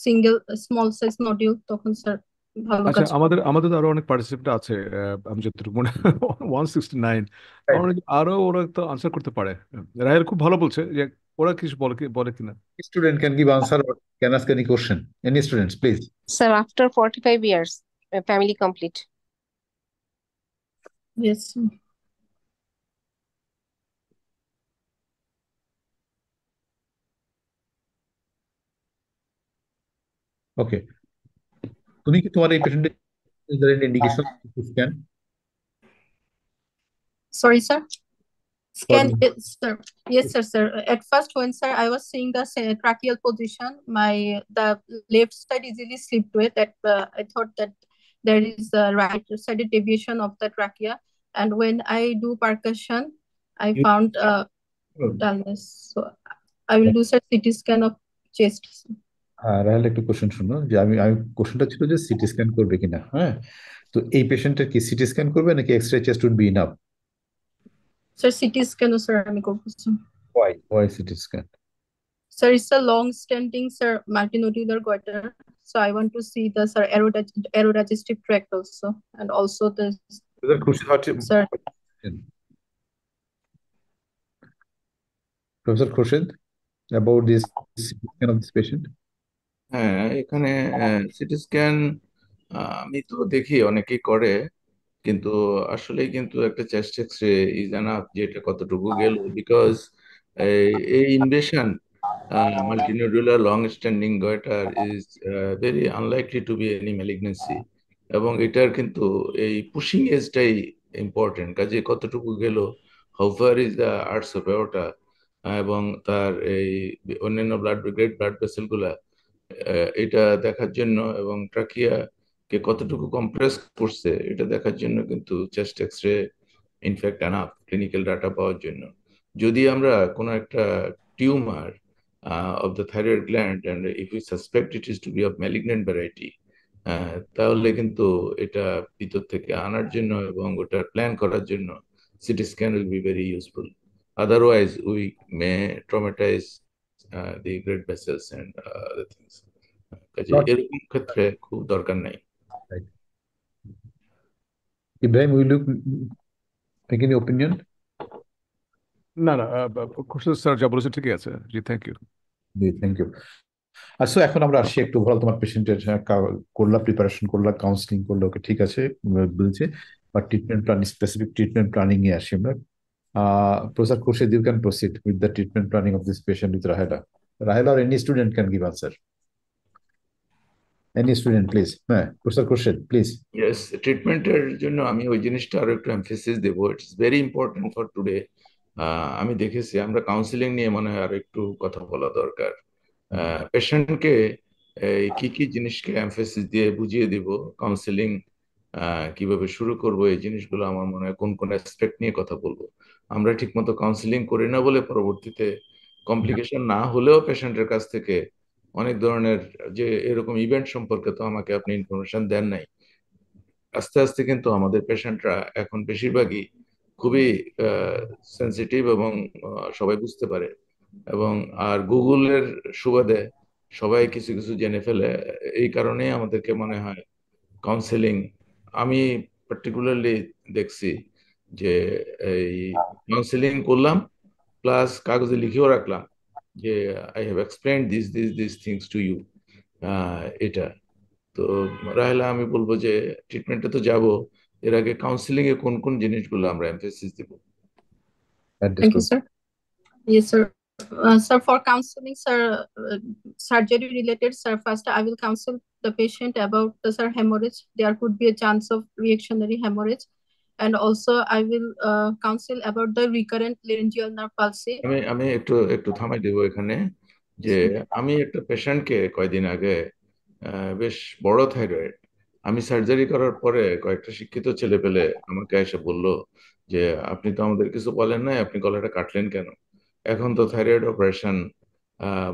single small size nodule, তখন স্যার ভালো আচ্ছা, কাজ আমাদের আমাদের তো আরো অনেক পার্টিসিপেন্ট আছে, আমি যতটুকু মনে 169, আমার নাকি আরো ওরা তো আনসার করতে পারে। রাহেল খুব ভালো বলছে, যে ওরা কিছু বলে কিনা। Student can give answer or can ask any question. Any students, please. Sir, after 45 years, family complete. Yes. ওকে, তুমি কি তোমার এই পেশেন্টের is there any indication to scan? Sorry, sir. Scan For- it, sir. Yes, sir. At first, when sir I was seeing the tracheal position, the left side easily slipped with that. I thought that there is a right-sided deviation of the trachea, and when I do percussion, I You- found dullness. So I will do sir CT scan of chest. Rahel, একটু কোশ্চেন শুনো, যে আমি কোশ্চেনটা ছিল যে সিটি স্ক্যান করবে কিনা। হ্যাঁ, তো এই পেশেন্টের কি সিটি স্ক্যান করবে নাকি X ray chest would be enough? Sir, CT scan, sir. আমি করব sir. Why CT scan? Sir, it's a long-standing sir multinodular goiter, so I want to see the sir aerodigestive tract also, and also the খুশি হচ্ছে sir. Professor Khurshid, about this scan of this patient? হ্যাঁ, এখানে সিটি স্ক্যান আমি তো দেখি অনেকেই করে, কিন্তু আসলে কিন্তু একটা chest X ray is enough যে এটা কতটুকু গেল, বিকজ এই invasion multinodular long standing goitre is very unlikely to be any malignancy, এবং এটার কিন্তু এই পুশিং এজটাই ইম্পর্টেন্ট, কাজে কতটুকু গেল, how far is the arch of aorta, এবং তার এই অন্যান্য গ্রেট ব্লাড ভেসেল গুলা, এটা দেখার জন্য, এবং ট্রাকিয়া কে কতটুকু কম্প্রেস করছে এটা দেখার জন্য কিন্তু chest X ray in fact enough clinical data পাওয়ার জন্য। যদি আমরা কোনো একটা tumour of the thyroid gland and if you suspect it is to be of malignant variety, তাহলে কিন্তু এটা ভিতর থেকে আনার জন্য এবং ওটা প্ল্যান করার জন্য CT scan will be very useful. Otherwise we may traumatise the great vessels and other things. কাজে Not এরকম ক্ষেত্রে খুব দরকার নাই। right. Ibrahim, will you make any opinion? না না, খুরশেদ স্যার যা বলেছে ঠিকই আছে। জি, থ্যাংক ইউ। জি, থ্যাংক ইউ। আসো এখন আমরা আসি একটু ওভারঅল তোমার পেশেন্টের করলা, প্রিপারেশন করলা, কাউন্সিলিং করলো, ওকে ঠিক আছে বলছে, বা treatment plan, specific treatment planning এ আসি আমরা। Professor Khurshid, you can proceed with the treatment planning of this patient with Rahela. Rahela or any student can give answer. Any student, please. হ্যাঁ, Professor Khurshid, please. ইয়েস, ট্রিটমেন্টের জন্য আমি ওই জিনিসটা আরো একটু এমফেসিস দেবো, it's very important for today. আমি দেখেছি আমরা কাউন্সিলিং নিয়ে মনে হয় আরো একটু কথা বলা দরকার। পেশেন্টকে কি কি জিনিসকে এমফেসিস দিয়ে বুঝিয়ে দিব, কাউন্সিলিং কিভাবে শুরু করব, এই জিনিসগুলো আমার মনে হয় কোন কোন অ্যাসপেক্ট নিয়ে কথা বলবো। আমরা ঠিকমতো কাউন্সিলিং করি না বলে পরবর্তীতে কমপ্লিকেশন না হলেও পেশেন্টের কাছ থেকে অনেক ধরনের, যে এরকম ইভেন্ট সম্পর্কে তো আমাকে আপনি ইনফরমেশন দেন নাই। আস্তে আস্তে কিন্তু আমাদের পেশেন্টরা এখন বেশিরভাগই খুবই সেন্সিটিভ, এবং সবাই বুঝতে পারে, এবং আর গুগলের সুবাদে সবাই কিছু কিছু জেনে ফেলে। এই কারণেই আমাদেরকে মনে হয় কাউন্সেলিং, আমি পার্টিকুলারলি দেখছি যে এই কাউন্সেলিং করলাম প্লাস কাগজে লিখেও রাখলাম যে I have explained this things to you. এটা তো রাহেলা, আমি বলবো যে ট্রিটমেন্টে তো যাব, এর আগে কাউন্সিলিং এ কোন কোন জিনিসগুলো আমরা এমফেসিস দিব? Thank you, sir. Yes, sir. Sir, for counseling, sir, surgery related, sir, first I will counsel the patient about the sir hemorrhage. There could be a chance of reactionary hemorrhage, and also I will counsel about the recurrent laryngeal nerve palsy. আমি আমি একটু একটু থামাই দেবো এখানে, যে আমি একটা পেশেন্টকে কয়দিন আগে বেশ বড় থাইরয়েড, আমি সার্জারি করার পরে কয়েকটা শিক্ষিত ছেলে পেলে আমাকে এসে বলল যে আপনি তো আমাদের কিছু বলেন নাই, আপনি গলাটা কাটলেন কেন? এখন তো থাইরয়েড অপারেশন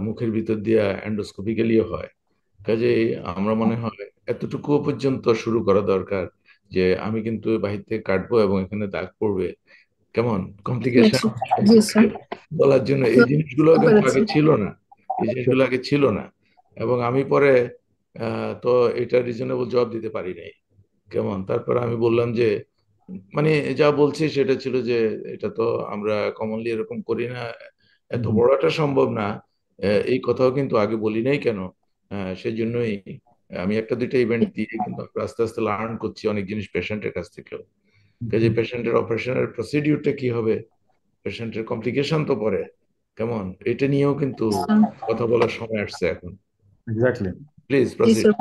মুখের ভিতর দিয়ে এন্ডোস্কোপিক্যালিও হয়, কাজেই আমরা মনে হয় এতটুকু পর্যন্ত শুরু করা দরকার যে আমি কিন্তু বাহির থেকে কাটবো এবং এখানে দাগ পড়বে, কেমন কমপ্লিকেশন Yes, sir. বলার জন্য। এই জিনিসগুলো কিন্তু আগে ছিল না, এই জিনিসগুলো আগে ছিল না, এবং আমি পরে তো এটা রিজনেবল জবাব দিতে পারি নাই, কেমন। তারপর আমি বললাম যে মানে যা বলছি সেটা ছিল যে এটা তো আমরা কমনলি এরকম করি না, এত বড়টা সম্ভব না, এই কথাও কিন্তু আগে বলি নাই কেন। সেজন্যই আমি একটা দুইটা ইভেন্ট দিয়ে কিন্তু আমরা আস্তে আস্তে লার্ন করছি অনেক জিনিস পেশেন্টের কাছ থেকেও। কাজে পেশেন্টের অপারেশনের প্রসিডিউরটা কি হবে, পেশেন্টের কমপ্লিকেশন তো পরে, কেমন, এটা নিয়েও কিন্তু কথা বলার সময় আসছে এখন। Exactly. Please Yes, proceed. sir.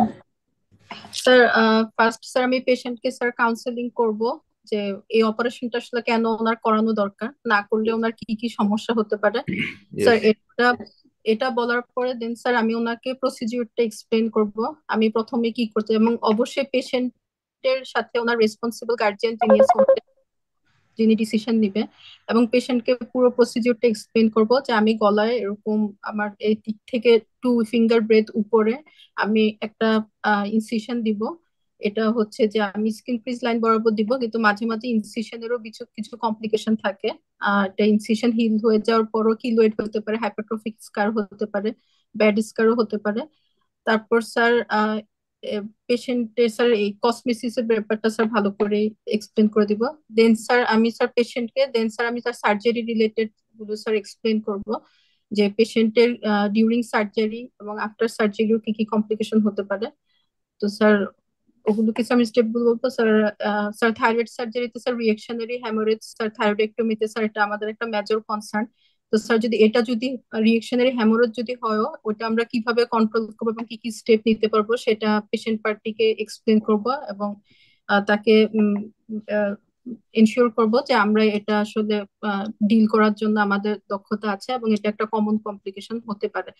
Sir, first sir আমি পেশেন্টকে স্যার কাউন্সেলিং করব যে এই অপারেশনটা আসলে কেন ওনার করানো দরকার, না করলে ওনার কি কি সমস্যা হতে পারে। স্যার এটা বলার পরে দেন স্যার আমি ওনাকে প্রসিডিউরটা এক্সপ্লেন করব, আমি প্রথমে কি করতে, এবং অবশ্যই পেশেন্টের সাথে ওনার রেসপন্সিবল গার্জিয়ান যিনি ডিসিশন নিবে, এবং পেশেন্টকে পুরো প্রসিডিউরটা এক্সপ্লেন করব যে আমি গলায় এরকম আমার এই দিক থেকে 2 ফিঙ্গার ব্রেথ উপরে আমি একটা ইনসিশন দিব। এটা হচ্ছে যে আমি স্কিন ক্রিজ লাইন বরাবর দিব, কিন্তু মাঝে মাঝে ইনসিশনেরও কিছু কিছু কমপ্লিকেশন থাকে। এটা ইনসিশন হিল হয়ে যাওয়ার পরও কিলোয়েড হতে পারে, হাইপারট্রফিক স্কার হতে পারে, ব্যাড স্কারও হতে পারে। তারপর স্যার পেশেন্টের স্যার এই কসমেসিসের ব্যাপারটা স্যার ভালো করে এক্সপ্লেন করে দিব। দেন স্যার আমি স্যার পেশেন্টকে দেন স্যার আমি তার সার্জারি রিলেটেড গুলো স্যার এক্সপ্লেন করব, যে পেশেন্টের ডিউরিং সার্জারি এবং আফটার সার্জারিও কি কি কমপ্লিকেশন হতে পারে। তো স্যার ওগুলো কিছু আমি স্টেপ গুলো বলবো স্যার। স্যার থাইরয়েড সার্জারিতে স্যার রিয়েকশনারি হ্যামারেজ স্যার থাইরয়েডেক্টমিতে স্যার এটা আমাদের একটা মেজর কনসার্ন। তো স্যার যদি রিয়েকশনারি হ্যামারেজ যদি হয়, ওটা আমরা কিভাবে কন্ট্রোল করবো এবং কি কি স্টেপ নিতে পারবো সেটা পেশেন্ট পার্টিকে এক্সপ্লেন করব, এবং তাকে এনশিওর করব যে আমরা এটা আসলে ডিল করার জন্য আমাদের দক্ষতা আছে এবং এটা একটা কমন কমপ্লিকেশন হতে পারে।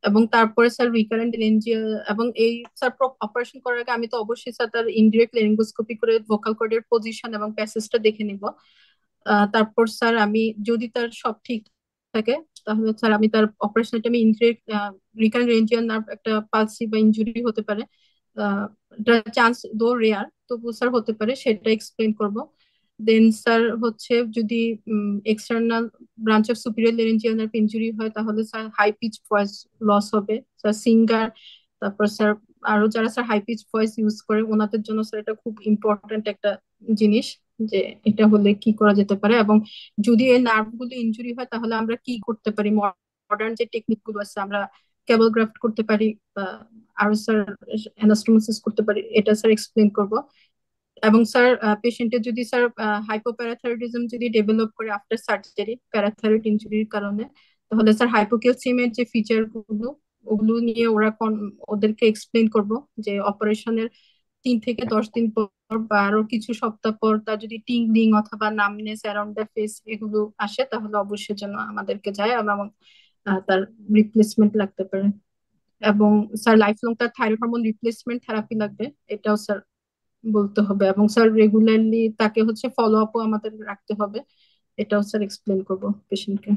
এবং তারপরে স্যার রিকারেন্ট লেনজিয়া এবং এই স্যার অপারেশন করার আগে আমি তো অবশ্যই স্যার তার ইনডিরেক্ট লেরিঙ্গোস্কোপি করে ভোকাল কর্ডের পজিশন এবং প্যাসেজটা দেখে নিব। তারপর স্যার আমি যদি তার সব ঠিক থাকে তাহলে স্যার আমি তার অপারেশনটা আমি ইনডিরেক্ট রিকারেন্ট লেনজিয়া নার্ভ একটা পালসি বা ইনজুরি হতে পারে, চান্স দো রেয়ার তবু স্যার হতে পারে, সেটা এক্সপ্লেন করব। দেন স্যার হচ্ছে যদি external branch of superior laryngeal nerve injury হয় তাহলে sir high pitch voice loss হবে স্যার, সিঙ্গার তারপর স্যার আরো যারা sir high pitch voice use করে ওনাদের জন্য স্যার এটা খুব ইম্পর্ট্যান্ট একটা জিনিস, যে এটা হলে কি করা যেতে পারে। এবং যদি এই নার্ভ গুলো ইনজুরি হয় তাহলে আমরা কি করতে পারি, মডার্ন যে টেকনিক গুলো আছে আমরা কেবল গ্রাফট করতে পারি বা আরো স্যার অ্যানাস্টোমোসিস করতে পারি, এটা স্যার এক্সপ্লেন করব। এবং স্যার পেশেন্টের যদি স্যার হাইপোপ্যারাথাইরয়েডিজম যদি ডেভেলপ করে আফটার সার্জারি প্যারাথাইরয়েড ইনজুরির কারণে, তাহলে স্যার হাইপোক্যালসিয়ামের যে ফিচার গুলো ওগুলো নিয়ে ওদেরকে এক্সপ্লেন করব, যে অপারেশনের 3 থেকে 10 দিন পর বা আরো কিছু সপ্তাহ পর তার যদি টিংলিং অথবা নামনেস অ্যারাউন্ড দ্য ফেস এগুলো আসে তাহলে অবশ্যই যেন আমাদেরকে যায় এবং তার রিপ্লেসমেন্ট লাগতে পারে। এবং স্যার লাইফ লং তার থাইরয়েড হরমোন রিপ্লেসমেন্ট থেরাপি লাগবে, এটাও স্যার বলতে হবে। এবং স্যার রেগুলারলি তাকে হচ্ছে ফলো আপও আমাদের রাখতে হবে, এটাও স্যার এক্সপ্লেন করব পেশেন্টকে।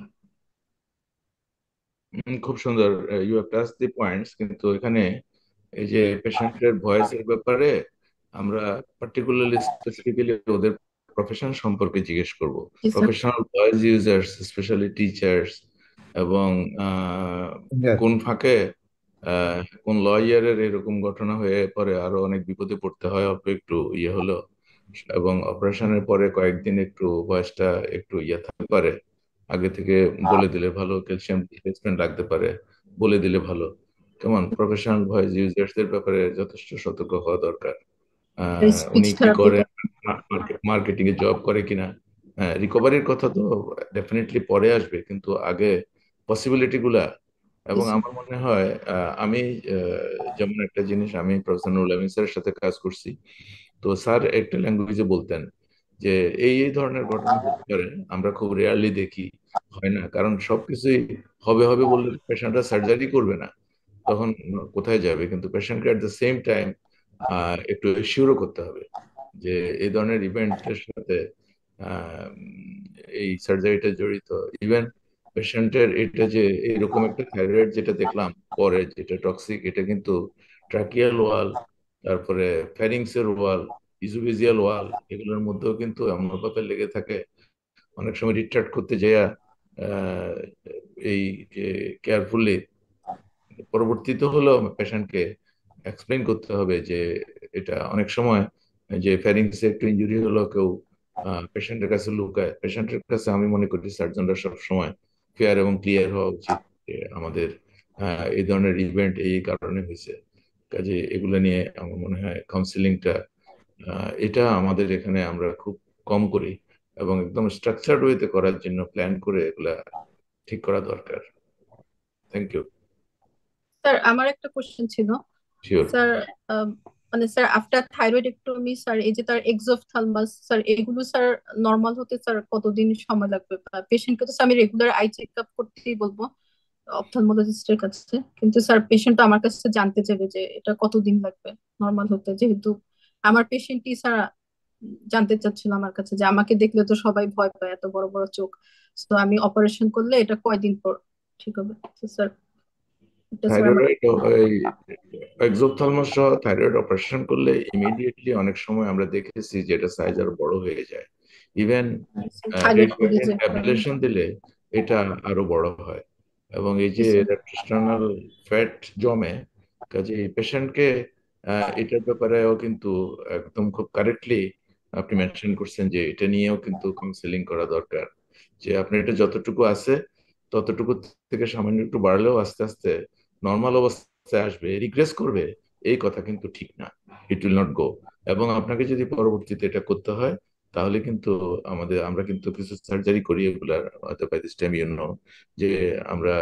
খুব সুন্দর, you have touch the points. কিন্তু এখানে এই যে পেশেন্টের ভয়েসের ব্যাপারে আমরা পার্টিকুলারলি স্পেসিফিক্যালি ওদের প্রফেশন সম্পর্কে জিজ্ঞেস করব। জি sir. Professional voice users specially teachers এবং কোন ফাঁকে কোন লয়ারের এরকম ঘটনা হয়ে পরে আরো অনেক বিপদে পড়তে হয়, অল্প একটু ইয়ে হলো এবং অপারেশনের পরে কয়েকদিন একটু ভয়েসটা একটু ইয়ে থাকতে পারে, আগে থেকে বলে দিলে ভালো, ক্যালসিয়াম রিপ্লেসমেন্ট লাগতে পারে বলে দিলে ভালো। কেমন প্রফেশনাল ভয়েস ইউজার্সদের ব্যাপারে যথেষ্ট সতর্ক হওয়া দরকার। স্পিচ উনি কি থেরাপি। করে, মার্কেটিং এ জব করে কিনা। হ্যাঁ, রিকভারির কথা তো ডেফিনেটলি পরে আসবে, কিন্তু আগে পসিবিলিটি গুলা। এবং আমার মনে হয় আমি যেমন একটা জিনিস, আমি প্রফেসর নুরুল আমিন স্যারের সাথে কাজ করছি, তো স্যার একটা ল্যাঙ্গুয়েজে বলতেন যে এই এই ধরনের ঘটনা হতে পারে, আমরা খুব রেয়ারলি দেখি, হয় না, কারণ সবকিছুই হবে হবে বললে পেশেন্টরা সার্জারি করবে না, তখন কোথায় যাবে। কিন্তু পেশেন্টকে এট দ্য সেম টাইম একটু এশিওরও করতে হবে যে এই ধরনের ইভেন্টের সাথে আহ, এই সার্জারিটা জড়িত। ইভেন পেশেন্টের এটা যে এরকম একটা থাইরয়েড যেটা দেখলাম পরে যেটা টক্সিক, এটা কিন্তু ট্রাকিয়াল ওয়াল, তারপরে ফ্যারিংসের ওয়াল, ইজোফেজিয়াল ওয়াল, এগুলোর মধ্যেও কিন্তু এমনভাবে লেগে থাকে। অনেক সময় রিট্রাক্ট করতে যাইয়া আহ, এই যে কেয়ারফুলি পরবর্তীতে হলেও পেশেন্টকে এক্সপ্লেন করতে হবে যে এটা অনেক সময় যে ফ্যারিংসে একটু ইনজুরি হলো কেউ পেশেন্টের কাছে লুকায়। পেশেন্টের কাছে আমি মনে করি সার্জনরা সব সময় ফেয়ার এবং ক্লিয়ার হওয়া উচিত যে আমাদের এই ধরনের ইভেন্ট এই কারণে হয়েছে। কাজে এগুলো নিয়ে আমার মনে হয় কাউন্সিলিংটা এটা আমাদের এখানে আমরা খুব কম করি, এবং একদম স্ট্রাকচার্ড ওয়েতে করার জন্য প্ল্যান করে এগুলা ঠিক করা দরকার। Thank you. স্যার আমার একটা কোশ্চেন ছিল শিওর। স্যার, মানে স্যার আফটার থাইরয়েডেক্টমি স্যার এই যে তার এক্সোফথালমাস স্যার এগুলো স্যার নর্মাল হতে স্যার কতদিন সময় লাগবে? পেশেন্টকে তো স্যার আমি রেগুলার আই চেক আপ করতেই বলবো অপথলমোলজিস্টের কাছে, কিন্তু স্যার পেশেন্ট তো আমার কাছে জানতে চাইবে যে এটা কতদিন লাগবে নর্মাল হতে, যেহেতু আমার পেশেন্টই স্যার জানতে চাচ্ছিল আমার কাছে যে আমাকে দেখলে তো সবাই ভয় পায়, এত বড় বড় চোখ, তো আমি অপারেশন করলে এটা কয়দিন পর ঠিক হবে? স্যার এটা স্যার আমার থাইরয়েড এক্সোপথ্যালমাস সহ থাইরয়েড অপারেশন করলে ইমিডিয়েটলি অনেক সময় আমরা দেখেছি যে এটা সাইজ আরো বড় হয়ে যায়। ইভেন থাইরয়েড রেডিয়েশন অ্যাবলেশন দিলে এটা আরো বড় হয়, এবং এই যে রেট্রোস্টার্নাল ফ্যাট জমে, কাজে পেশেন্টকে এটার ব্যাপারেও কিন্তু একদম খুব কারেক্টলি আপনি মেনশন করছেন যে এটা নিয়েও কিন্তু কাউন্সেলিং করা দরকার, যে আপনার এটা যতটুকু আছে ততটুকু থেকে সামান্য একটু বাড়লেও আস্তে আস্তে নর্মাল অবস্থায় আসবে, রিগ্রেস করবে, এই কথা কিন্তু ঠিক না। It will not go. এবং আপনাকে যদি পরবর্তীতে এটা করতে হয় তাহলে কিন্তু আমরা কিন্তু কিছু সার্জারি করি এগুলার, হয়তো বাই দিস টাইম যে আমরা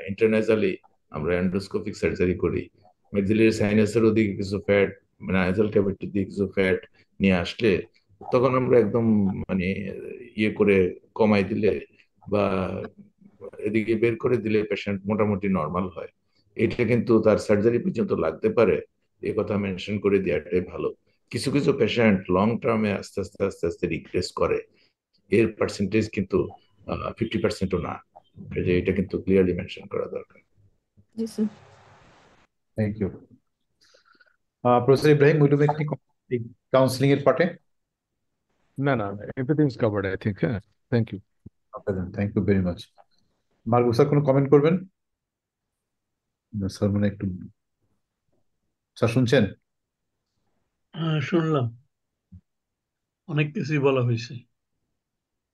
ইন্টারন্যাজালি আমরা এন্ডোস্কোপিক সার্জারি করি। মেক্সিলারি সাইনাসের ওদিকে কিছু ফ্যাট, মানে নাসাল ক্যাভিটির দিকে কিছু ফ্যাট নিয়ে আসলে তখন আমরা একদম মানে ইয়ে করে কমাই দিলে বা এদিকে বের করে দিলে পেশেন্ট মোটামুটি নর্মাল হয়। এটা কিন্তু তার সার্জারি পর্যন্ত লাগতে পারে, এই কথা মেনশন করে দেওয়াটাই ভালো। কিছু কিছু পেশেন্ট লং টার্মে আস্তে আস্তে আস্তে আস্তে রিগ্রেস করে, এর পার্সেন্টেজ কিন্তু 50%ও না। যে এটা কিন্তু ক্লিয়ারলি মেনশন করা দরকার। জি sir. Thank you. Professor Ibrahim, will you make any counselling এর পার্টে? না না, everything is covered I think. হ্যাঁ, thank you. Thank you very much. মার্গো স্যার কোনো কমেন্ট করবেন? স্যার মানে একটু, স্যার শুনছেন? শুনলাম, অনেক কিছুই বলা হয়েছে,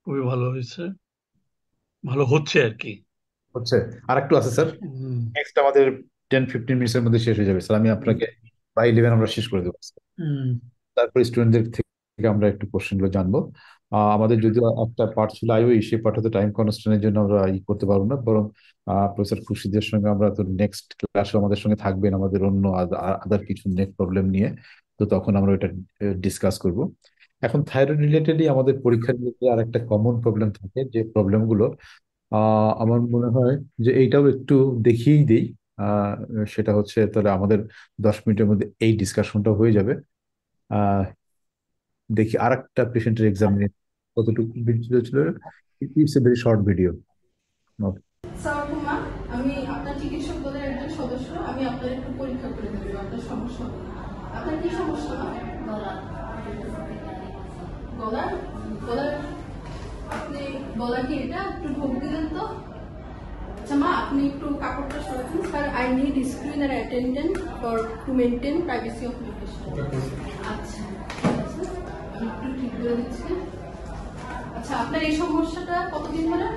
খুবই ভালো হয়েছে, ভালো হচ্ছে আর কি। হচ্ছে আর একটু আছে স্যার, হুম, নেক্সট আমাদের 10-15 মিনিটের মধ্যে শেষ হয়ে যাবে স্যার। আমি আপনাকে বাই 11 আমরা শেষ করে দেবো। হুম, তারপর স্টুডেন্টদের থেকে আমরা একটু কোশ্চেনগুলো জানবো। আমাদের যদিও একটা পার্ট ছিল আইওই, সেই পার্টে টাইম কনস্ট্রেন্টের জন্য আমরা করতে পারবো না, বরং প্রফেসর খুরশিদের সঙ্গে আমরা তো নেক্সট ক্লাসে আমাদের সঙ্গে থাকবেন আমাদের অন্য আদার কিছু নেট প্রবলেম নিয়ে, তো তখন আমরা ওইটা ডিসকাস করব। এখন থাইরয়েড রিলেটেডই আমাদের পরীক্ষা রিলেটেড আর একটা কমন প্রবলেম থাকে, যে প্রবলেমগুলো আমার মনে হয় যে এইটাও একটু দেখিয়েই দেই। আহ, সেটা হচ্ছে তাহলে আমাদের 10 মিনিটের মধ্যে এই ডিসকাশনটা হয়ে যাবে। দেখি আর একটা পেশেন্টের এক্সামিনেশন কতটুকু ভিডিও ছিল। It's a very short video. Sir Kumar, আমি আপনার চিকিৎসক দলের একজন সদস্য। আমি আপনার একটু পরীক্ষা করে দেবো আপনার সমস্যা। আপনার কি সমস্যা? গলার গলার আপনি গলা কি এটা একটু ঢোক দিলেন তো? আচ্ছা মা, আপনি একটু কাপড়টা সরাচ্ছেন। Sir, I need screen or attendant for to maintain privacy of my patient. আচ্ছা ঠিক আছে, আমি একটু ঠিক করে দিচ্ছি। আচ্ছা, আপনার এই সমস্যাটা কতদিন ধরে?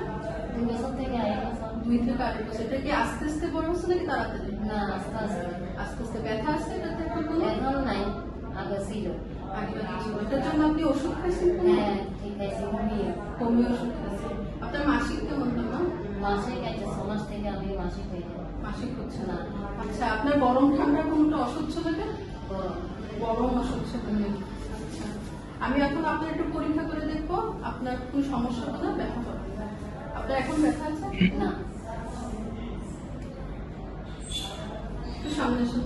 2 বছর থেকে 2.5 বছর। 2 থেকে 8 বছর। এটা কি আস্তে আস্তে বড় হচ্ছে নাকি তাড়াতাড়ি? না, আস্তে আস্তে। আস্তে আস্তে। ব্যথা আছে এটাতে কোনো? এখন নাই, আগে ছিল। আগে ব্যথা ছিল। এটার জন্য আপনি ওষুধ খাইছেন কোনো? হ্যাঁ, ঠিক আছে। হোমিও ওষুধ খাইছেন। আপনার মাসিক কেমন হয় মা? মাসিক আছে, 6 মাস থেকে আমি মাসিক হয়ে যাই। মাসিক হচ্ছে না। আচ্ছা, আপনার গরম ঠান্ডা কোনটা অসহ্য লাগে? গরম। গরম অসহ্য লাগে। আচ্ছা, আমি এখন আপনার একটু পরীক্ষা করে দেখবো আপনার কোনো সমস্যা হবে না, ব্যথা হবে না। আপনার এখন ব্যথা আছে? না। একটু সামনে আসুন।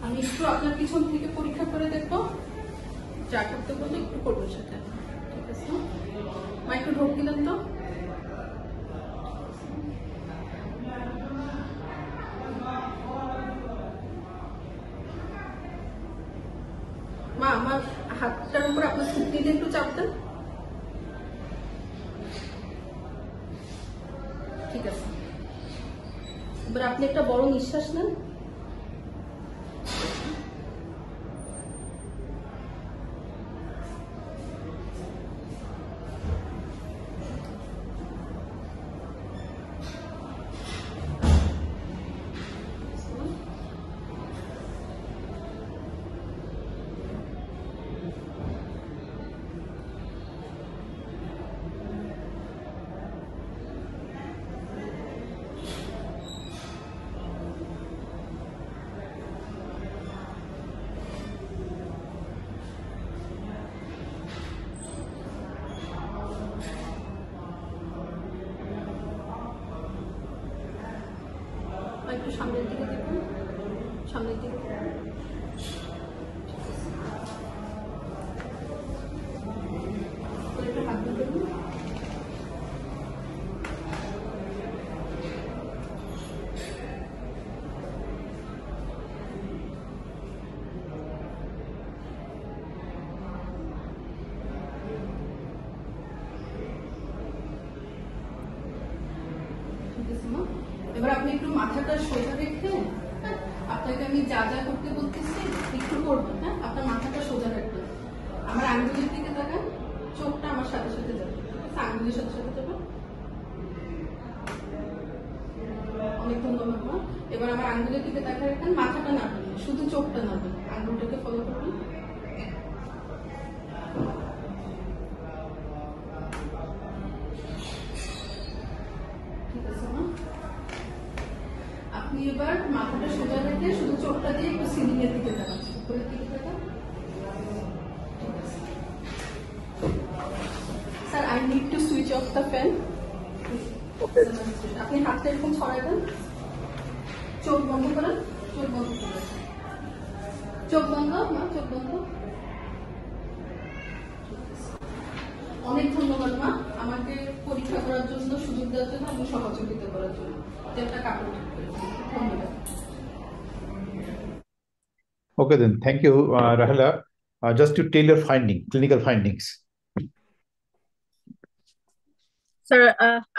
আমি একটু আপনার পিছন থেকে পরীক্ষা করে দেখবো, যা করতে বললে একটু করবো সেটা। ঠিক আছে মা, একটু ঢোক দিলেন তো? মা, আমার হাতটার উপর আপনার থুতনিতে একটু চাপ দেন। ঠিক আছে, এবার আপনি একটা বড় নিঃশ্বাস নেন। একটু সামনের দিকে দেখুন, সামনের দিকে। একটু হাত দিয়ে দেখুন। আমি যা যা করতে বলতেছি একটু করবেন, হ্যাঁ? আপনার মাথাটা সোজা রাখবেন, আমার আঙ্গুলের দিকে তাকান, চোখটা আমার সাথে সাথে যাবে, আঙ্গুলের সাথে সাথে যাবে। অনেক ধন্যবাদ মা। এবার আমার আঙ্গুলের দিকে তাকায় রাখেন, মাথাটা নাড়বেন না, শুধু চোখটা নাড়বেন, আঙ্গুলটাকে ফলো করবেন। ঠিক আছে মা। আপনি এবার মাথাটা সোজা রেখে শুধু চোখটা দিয়ে একটু সিলিং এর দিকে তাকান, উপরের দিকে তাকান। ঠিক আছে sir, I need to switch off the fan. আপনি হাতটা এরকম ছড়াই দেন, চোখ বন্ধ করেন, চোখ বন্ধ করেন, চোখ বন্ধ মা, চোখ বন্ধ। অনেক ধন্যবাদ মা, আমাকে পরীক্ষা করার জন্য, সুযোগ দেওয়ার জন্য এবং সহযোগিতা করার জন্য। একটা কাপড় ঠিক করে দিন। ধন্যবাদ। Okay, then. Thank you, Rahela. Just to tell your clinical findings. Sir,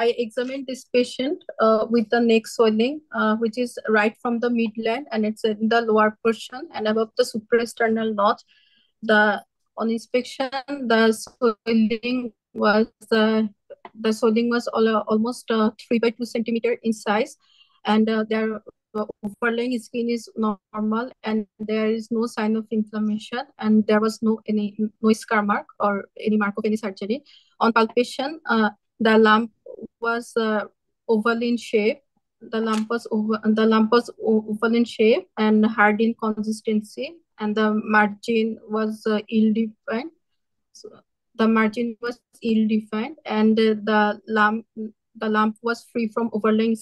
I examined this patient with the neck swelling, which is right from the midline, and it's in the lower portion and above the suprasternal notch. On inspection, the swelling was almost 3 by 2 centimeter in size, and their overlying skin is normal, and there is no sign of inflammation, and there was no scar mark or any mark of any surgery. On palpation, the lump was oval in shape. The lump was oval in shape and hard in consistency, and the margin was ill-defined. So the margin was ill-defined, and the lump was free from overlying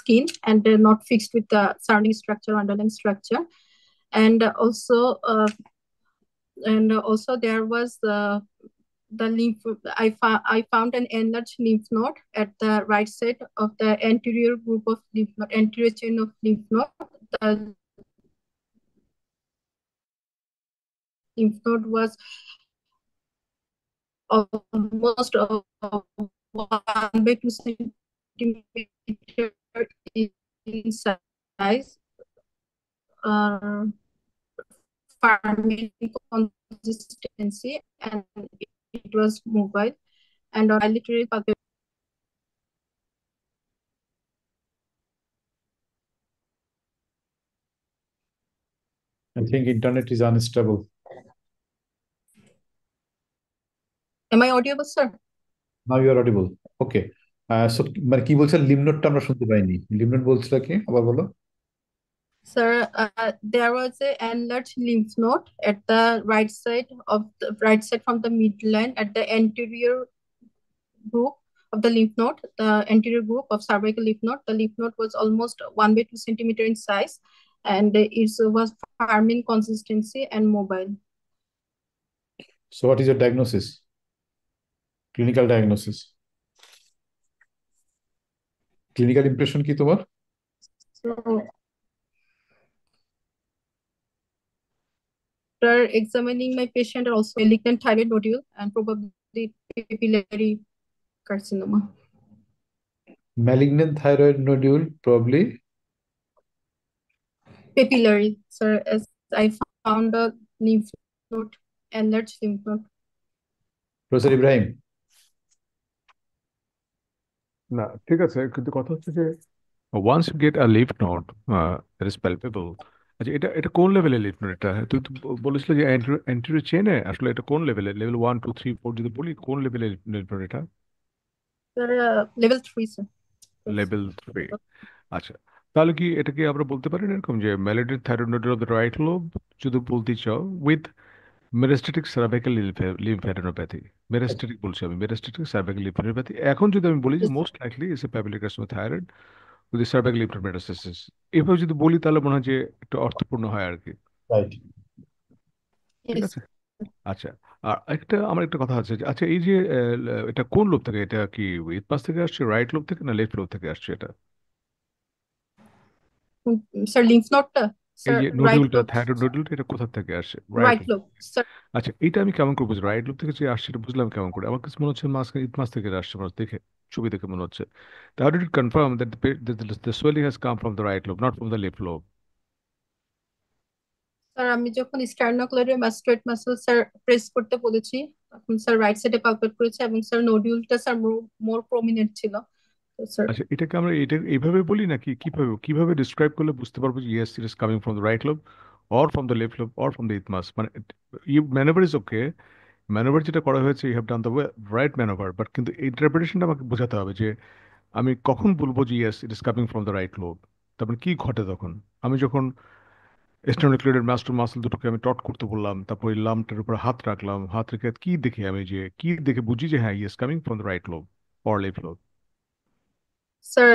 skin and not fixed with the surrounding structure, underlying structure. And also there was the lymph. I found an enlarged lymph node at the right side of the anterior group of lymph node, anterior chain of lymph node. The lymph node was almost 1 by 2 centimeter in size, firm in consistency, and it was mobile, and on bilateral palpation. I think internet is unstable. Am I audible, sir? Now you are audible. Okay. So মানে কি বলছেন, লিমনোডটা আমরা শুনতে পাইনি। লিমনোড বলছিল কি, আবার বলো। Sir, there was an enlarged lymph node at the right side from the midline at the anterior group of the lymph node, the anterior group of cervical lymph node. The lymph node was almost 1 by 2 centimeter in size, and it was firm in consistency and mobile. So what is your diagnosis? Clinical diagnosis? Clinical impression কি তোমার? So, after examining my patient, also malignant thyroid nodule and probably papillary carcinoma. Malignant thyroid nodule, probably Papillary, sir, as I found a lymph node, enlarged lymph node. Professor Ibrahim. না, ঠিক আছে, কিন্তু কথা হচ্ছে যে once you get a lymph node that is palpable, আচ্ছা এটা এটা কোন লেভেলের লিম্ফ নোড? এটা তুই তো বলেছিল যে অ্যান্টেরিয়র চেইনে, আসলে এটা কোন লেভেলের? লেভেল 1 2 3 4 যদি বলি, কোন লেভেলের লিম্ফ নোড এটা? Sir, level 3, sir. লেভেল 3। আচ্ছা, তাহলে কি এটাকে আমরা বলতে পারি না এরকম যে malignant thyroid nodule of the right lobe, যদি বলতে চাও, with metastatic cervical lymphadenopathy. Metastatic বলছি আমি, মেটাস্ট্যাটিক সার্ভাইকাল লিম্ফ্যাডেনোপ্যাথি। এখন যদি আমি বলি যে most likely is a papillary carcinoma thyroid with cervical lymph node metastasis, এভাবে যদি বলি তাহলে মনে হয় যে একটু অর্থপূর্ণ হয় আর কি। রাইট। ঠিক Yes. আছে, আচ্ছা। আর আমার একটা কথা আছে যে, আচ্ছা এই যে এটা কোন লোব থেকে, এটা কি উইথ পাশ থেকে আসছে, রাইট লোব থেকে, না লেফট লোব থেকে আসছে এটা? Sir, lymph node, এই sir, যে right নোডুলটা, lobe, থাইরয়েড নোডুলটা, এটা কোথা থেকে আসে? Right right lobe. lobe, sir. আচ্ছা, এটা আমি কেমন করে বুঝবো রাইট লোব থেকে যে আসছে? এটা বুঝলাম কেমন করে? আমার কাছে মনে হচ্ছে মাঝ থেকে আসছে, মনে হচ্ছে দেখে, ছবি দেখে মনে হচ্ছে। How did it confirm that the swelling has come from the right lobe, not from the left lobe? Sir আমি যখন স্টার্নোক্লেডের মাস্টয়েড মাসল স্যার প্রেস করতে বলেছি তখন স্যার রাইট সাইডে পালপেট করেছে এবং স্যার নোডিউলটা স্যার মোর প্রমিনেন্ট ছিল তো স্যার আচ্ছা, এটাকে আমরা এটা এইভাবে বলি নাকি কিভাবে কিভাবে ডিসক্রাইব করলে বুঝতে পারবো যে yes it is coming from the right lobe or from the left lobe or from the isthmus, মানে you manoeuvre is okay, manoeuvre যেটা করা হয়েছে you have done the right manoeuvre, but কিন্তু ইন্টারপ্রিটেশনটা আমাকে বোঝাতে হবে যে আমি কখন বলবো যে yes it is coming from the right lobe, তারপরে কি ঘটে তখন। আমি যখন স্টেনোক্লিডের মাস্টার মাসল দুটোকে আমি টট করতে বললাম, তারপর ওই লামটার উপর হাত রাখলাম, হাত রেখে কি দেখে আমি যে কি দেখে বুঝি যে হ্যাঁ yes coming from the right lobe or left lobe. Sir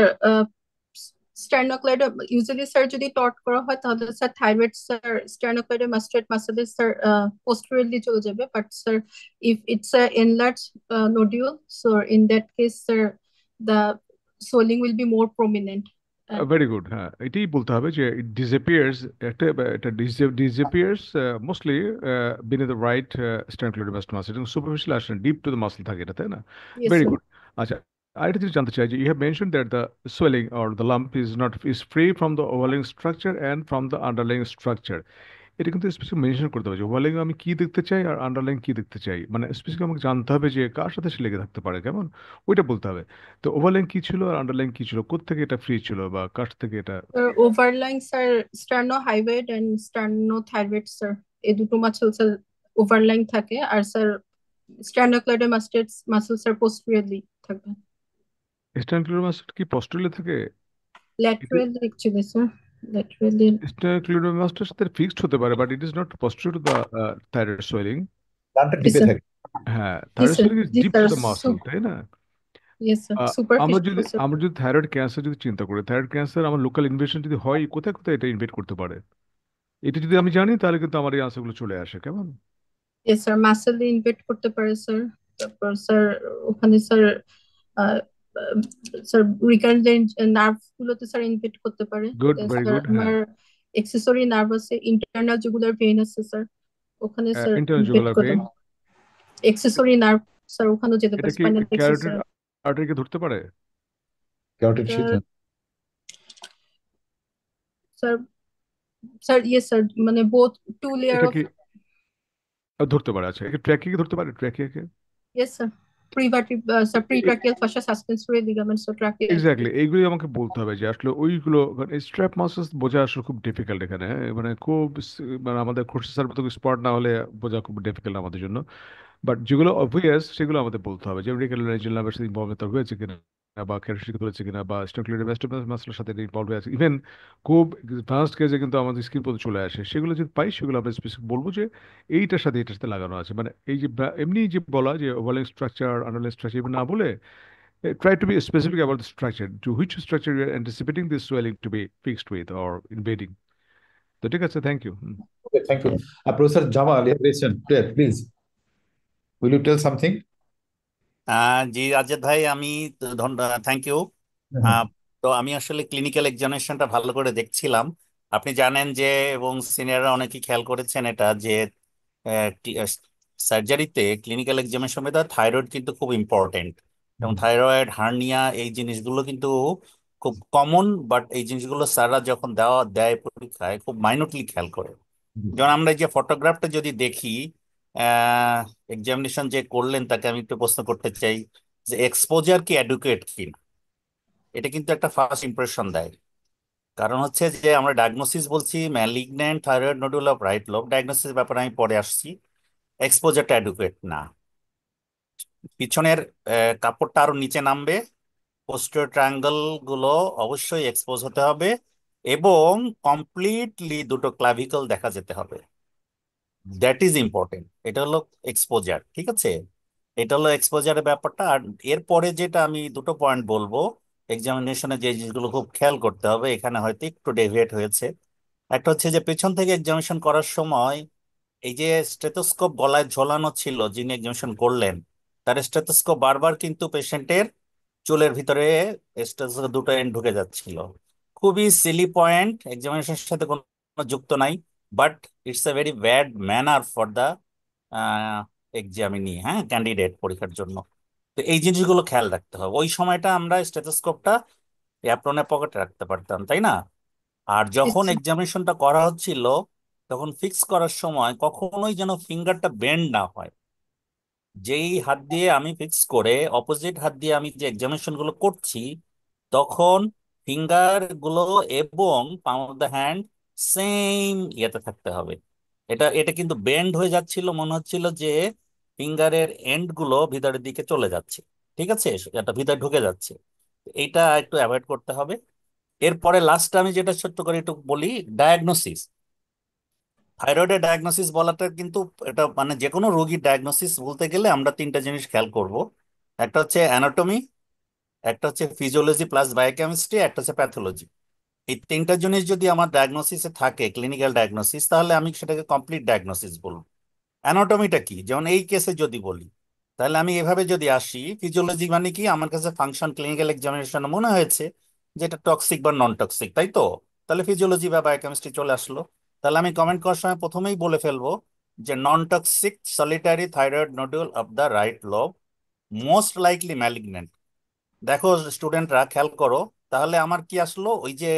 sternocleido usually sir যদি টট করা হয় তাহলে স্যার থাইরয়েড স্যার স্টার্নোক্লেডের মাস্টয়েড মাসেলে স্যার পোস্টেরিয়রলি চলে যাবে but sir if it's a enlarge nodule so in that case sir the swelling will be more prominent. Very good, হ্যাঁ এটাই বলতে হবে যে ইট ডিসঅ্যাপিয়ার্স, একটা এটা disappears mostly been the right stand muscle muscle এবং সুপারফিশিয়াল আসলে ডিপ টু দ্য মাসল থাকে এটা, তাই না? Yes very sir. গুড। আচ্ছা, আরেকটা জিনিস জানতে চাই যে you have mention that the swelling or the lump is not is free from the overlying structure and from the underlying structure. এটা কিন্তু স্পেসিফিক মেনশন করতে হবে যে ওভারলাইং আমি কি দেখতে চাই আর আন্ডারলাইং কি দেখতে চাই, মানে স্পেসিফিক আমাকে জানতে হবে যে কার সাথে সে লেগে থাকতে পারে, কেমন ওইটা বলতে হবে। তো ওভারলাইং কি ছিল আর আন্ডারলাইং কি ছিল, কোত্থেকে এটা ফ্রি ছিল বা কার থেকে এটা। Sir overlying sir sterno hyoid and sterno thyroid sir এই দুটো মাসল স্যার ওভারলাইং থাকে আর স্যার স্টার্নোক্লেডের মাস্টেড মাসল স্যার পোস্টেরিয়রলি থাকবে স্ট্যান্ড মাস্টার কি পস্টুলে থাকে? এটা laterally actually sir laterally. Sternomastoid সাথে ফিক্সড হতে পারে, but it is not posterior to the thyroid swelling. প্ল্যানটা জি টিপে স্যার। থাকে। হ্যাঁ, জি থাইরয়েড স্যার। সোয়েলিং ইজ জি deep to sir. The muscle, তাই না? ইয়েস স্যার আহ, আমরা সুপারফিশিয়াল যদি স্যার। আমরা যদি থাইরয়েড ক্যান্সার যদি চিন্তা করি, থাইরয়েড ক্যান্সার আমার লোকাল ইনভেশন যদি হয়, কোথায় কোথায় এটা ইনভেট করতে পারে, এটা যদি আমি জানি তাহলে কিন্তু আমার এই আনসারগুলো চলে আসে, কেমন? ইয়েস স্যার মাসেলে ইনভেট করতে পারে স্যার তারপর স্যার ওখানে স্যার স্যার রিকারেন্ট নার্ভ গুলোতে স্যার ইনভেট করতে পারে গুড, ভেরি স্যার গুড, হ্যাঁ। আমার এক্সেসরি নার্ভ আছে ইন্টারনাল জুগুলার ভেইন আছে স্যার ওখানে স্যার ইন্টারনাল ইনভেট জুগুলার করতে ভেইন, এক্সেসরি নার্ভ স্যার ওখানেও যেতে এটা পারে কি স্পাইনাল প্লেক্সাস ক্যারোটিড স্যার। আর্টারিকে ধরতে পারে? Carotid sheath. Sir sir yes sir মানে বোথ টু লেয়ার এটা অফ। কি ধরতে পারে? আচ্ছা, একে ট্র্যাকিকে ধরতে পারে, ট্র্যাকিয়াকে? ইয়েস স্যার প্রিভার্টিভ স্যার প্রিট্রাকিয়াল ফাসিয়া সাসপেনসরি লিগামেন্টস ও ট্রাকিয়া। এক্স্যাক্টলি, এইগুলি আমাকে বলতে হবে যে আসলে ওইগুলো স্ট্র্যাপ মাসেলস বোঝা আসলে খুব ডিফিকাল্ট এখানে, হ্যাঁ? মানে খুব মানে আমাদের খুরশি স্যার মতো স্পট না হলে বোঝা খুব ডিফিকাল্ট আমাদের জন্য। বাট যেগুলো অবভিয়াস সেগুলো আমাদের বলতে হবে, যেমন রিকেল রেঞ্জেল নার্ভের সাথে ইনভলভমেন্ট হয়েছে কিনা, বা ক্যারোটিডকে ধরেছে কিনা, বা স্টেনক্লিডের মাসলের সাথে ইনভলভ হয়ে আছে, ইভেন খুব ফার্স্ট কেজে কিন্তু আমাদের স্কিন পর্যন্ত চলে আসে, সেগুলো যদি পাই সেগুলো আমরা স্পেসিফিক বলবো যে এইটার সাথে এটার সাথে লাগানো আছে, মানে এই যে এমনি যে বলা যে ওভারলাইং স্ট্রাকচার আন্ডারলাইং স্ট্রাকচার না বলে try to be specific about the structure, to which structure you are anticipating this swelling to be fixed with or invading. তো ঠিক আছে, thank you. Okay, thank you. Professor Jamal, you have raised please. Will you tell something? জি রাজেদ ভাই, আমি থ্যাংক ইউ। তো আমি আসলে ক্লিনিক্যাল এক্সামিনেশনটা ভালো করে দেখছিলাম। আপনি জানেন যে, এবং সিনিয়ররা অনেকেই খেয়াল করেছেন এটা, যে সার্জারিতে ক্লিনিক্যাল এক্সামিনেশন মধ্যে থাইরয়েড কিন্তু খুব ইম্পর্টেন্ট, এবং থাইরয়েড হার্নিয়া এই জিনিসগুলো কিন্তু খুব কমন, বাট এই জিনিসগুলো স্যাররা যখন দেয় পরীক্ষায় খুব মাইনরলি খেয়াল করে। যেমন আমরা এই যে ফটোগ্রাফটা যদি দেখি, এক্সামিনেশন যে করলেন তাকে আমি একটু প্রশ্ন করতে চাই যে এক্সপোজার কি অ্যাডুকেট কিনা। এটা কিন্তু একটা ফার্স্ট ইমপ্রেশন দেয়। কারণ হচ্ছে যে আমরা ডায়াগনোসিস বলছি malignant thyroid nodule of right lobe, diagnosis ব্যাপারে আমি পরে আসছি। এক্সপোজারটা অ্যাডুকেট না। পিছনের কাপড়টা আরো নিচে নামবে, পোস্টেরিয়র ট্রায়াঙ্গেল গুলো অবশ্যই এক্সপোজ হতে হবে, এবং কমপ্লিটলি দুটো ক্লাভিকল দেখা যেতে হবে। That is important. এটা হলো এক্সপোজার, ঠিক আছে? এটা হলো এক্সপোজারের ব্যাপারটা। আর এরপরে যেটা আমি দুটো পয়েন্ট বলবো, এক্সামিনেশনে যে জিনিসগুলো খুব খেয়াল করতে হবে, এখানে হয়তো একটু ডেভিয়েট হয়েছে। একটা হচ্ছে যে পেছন থেকে এক্সামিনেশন করার সময় এই যে স্টেথোস্কোপ গলায় ঝোলানো ছিল, যিনি এক্সামিনেশন করলেন তার স্টেথোস্কোপ বারবার কিন্তু পেশেন্টের চুলের ভিতরে স্টেথোস্কোপ দুটো এন্ড ঢুকে যাচ্ছিল। খুবই সিলি পয়েন্ট, এক্সামিনেশনের সাথে কোনো যুক্ত নাই, but it's a very bad manner for the examinee, হ্যাঁ, ক্যান্ডিডেট পরীক্ষার জন্য। তো এই জিনিসগুলো খেয়াল রাখতে হবে। ওই সময়টা আমরা স্টেথোস্কোপটা অ্যাপ্রনের পকেটে রাখতে পারতাম, তাই না? আর যখন এক্সামিনেশনটা করা হচ্ছিল তখন ফিক্স করার সময় কখনোই যেন ফিঙ্গারটা বেন্ড না হয়। যেই হাত দিয়ে আমি ফিক্স করে অপোজিট হাত দিয়ে আমি যে এক্সামিনেশন গুলো করছি, তখন ফিঙ্গার গুলো এবং পাম অফ দ্য হ্যান্ড সেম ইয়েতে থাকতে হবে। এটা এটা কিন্তু বেন্ড হয়ে যাচ্ছিল, মনে হচ্ছিল যে ফিঙ্গারের এন্ড গুলো ভিতরের দিকে চলে যাচ্ছে। ঠিক আছে, এটা ভিতরে ঢুকে যাচ্ছে। এইটা একটু অ্যাভয়েড করতে হবে। এরপরে লাস্ট আমি যেটা ছোট্ট করে একটু বলি, ডায়াগনোসিস। থাইরয়েডের ডায়াগনোসিস বলাটা কিন্তু এটা মানে যে কোনো রোগীর ডায়াগনোসিস বলতে গেলে আমরা তিনটা জিনিস খেয়াল করব। একটা হচ্ছে অ্যানাটমি, একটা হচ্ছে ফিজিওলজি প্লাস বায়োকেমিস্ট্রি, একটা হচ্ছে প্যাথোলজি। এই তিনটা জিনিস যদি আমার ডায়াগনোসিসে থাকে, ক্লিনিক্যাল ডায়াগনোসিস, তাহলে আমি সেটাকে কমপ্লিট ডায়াগনোসিস বলবো। অ্যানাটমিটা কি, যেমন এই কেসে যদি বলি, তাহলে আমি এভাবে যদি আসি, ফিজিওলজি মানে কি, আমার কাছে ফাংশন ক্লিনিক্যাল এক্সামিনেশন মনে হয়েছে যে এটা টক্সিক বা নন টক্সিক, তাই তো? তাহলে ফিজিওলজি বা বায়োকেমিস্ট্রি চলে আসলো। তাহলে আমি কমেন্ট করার সময় প্রথমেই বলে ফেলবো যে non toxic solitary thyroid nodule of the right lobe, most likely malignant. দেখো স্টুডেন্টরা খেয়াল করো, তাহলে আমার কি আসলো, ওই যে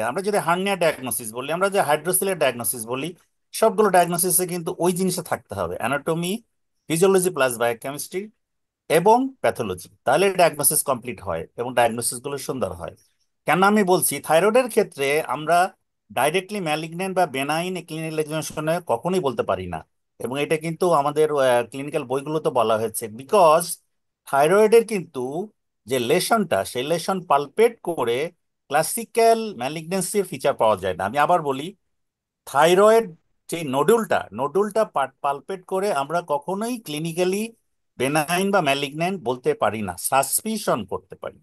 আমরা যদি হার্নিয়া ডায়াগনোসিস বলি, আমরা যে হাইড্রোসিলের ডায়াগনোসিস বলি, সবগুলো ডায়াগনোসিসে কিন্তু ওই জিনিসটা থাকতে হবে, অ্যানাটমি, ফিজিওলজি প্লাস বায়োকেমিস্ট্রি এবং প্যাথোলজি। তাহলে ডায়াগনোসিস কমপ্লিট হয় এবং ডায়াগনোসিস গুলো সুন্দর হয়। কেন আমি বলছি, থাইরয়েডের ক্ষেত্রে আমরা ডাইরেক্টলি ম্যালিগন্যান্ট বা বেনাইন ক্লিনিক্যাল এক্সামিনেশনে কখনোই বলতে পারি না, এবং এটা কিন্তু আমাদের ক্লিনিক্যাল বইগুলোতে বলা হয়েছে। বিকজ থাইরয়েডের কিন্তু যে লেশনটা, সেই লেশন পালপেট করে ক্লাসিক্যাল ম্যালিগন্যান্সির ফিচার পাওয়া যায় না। আমি আবার বলি, থাইরয়েড যে নোডুলটা, নোডুলটা পালপেট করে আমরা কখনোই ক্লিনিক্যালি বেনাইন বা ম্যালিগন্যান্ট বলতে পারি না, সাসপিশন করতে পারি।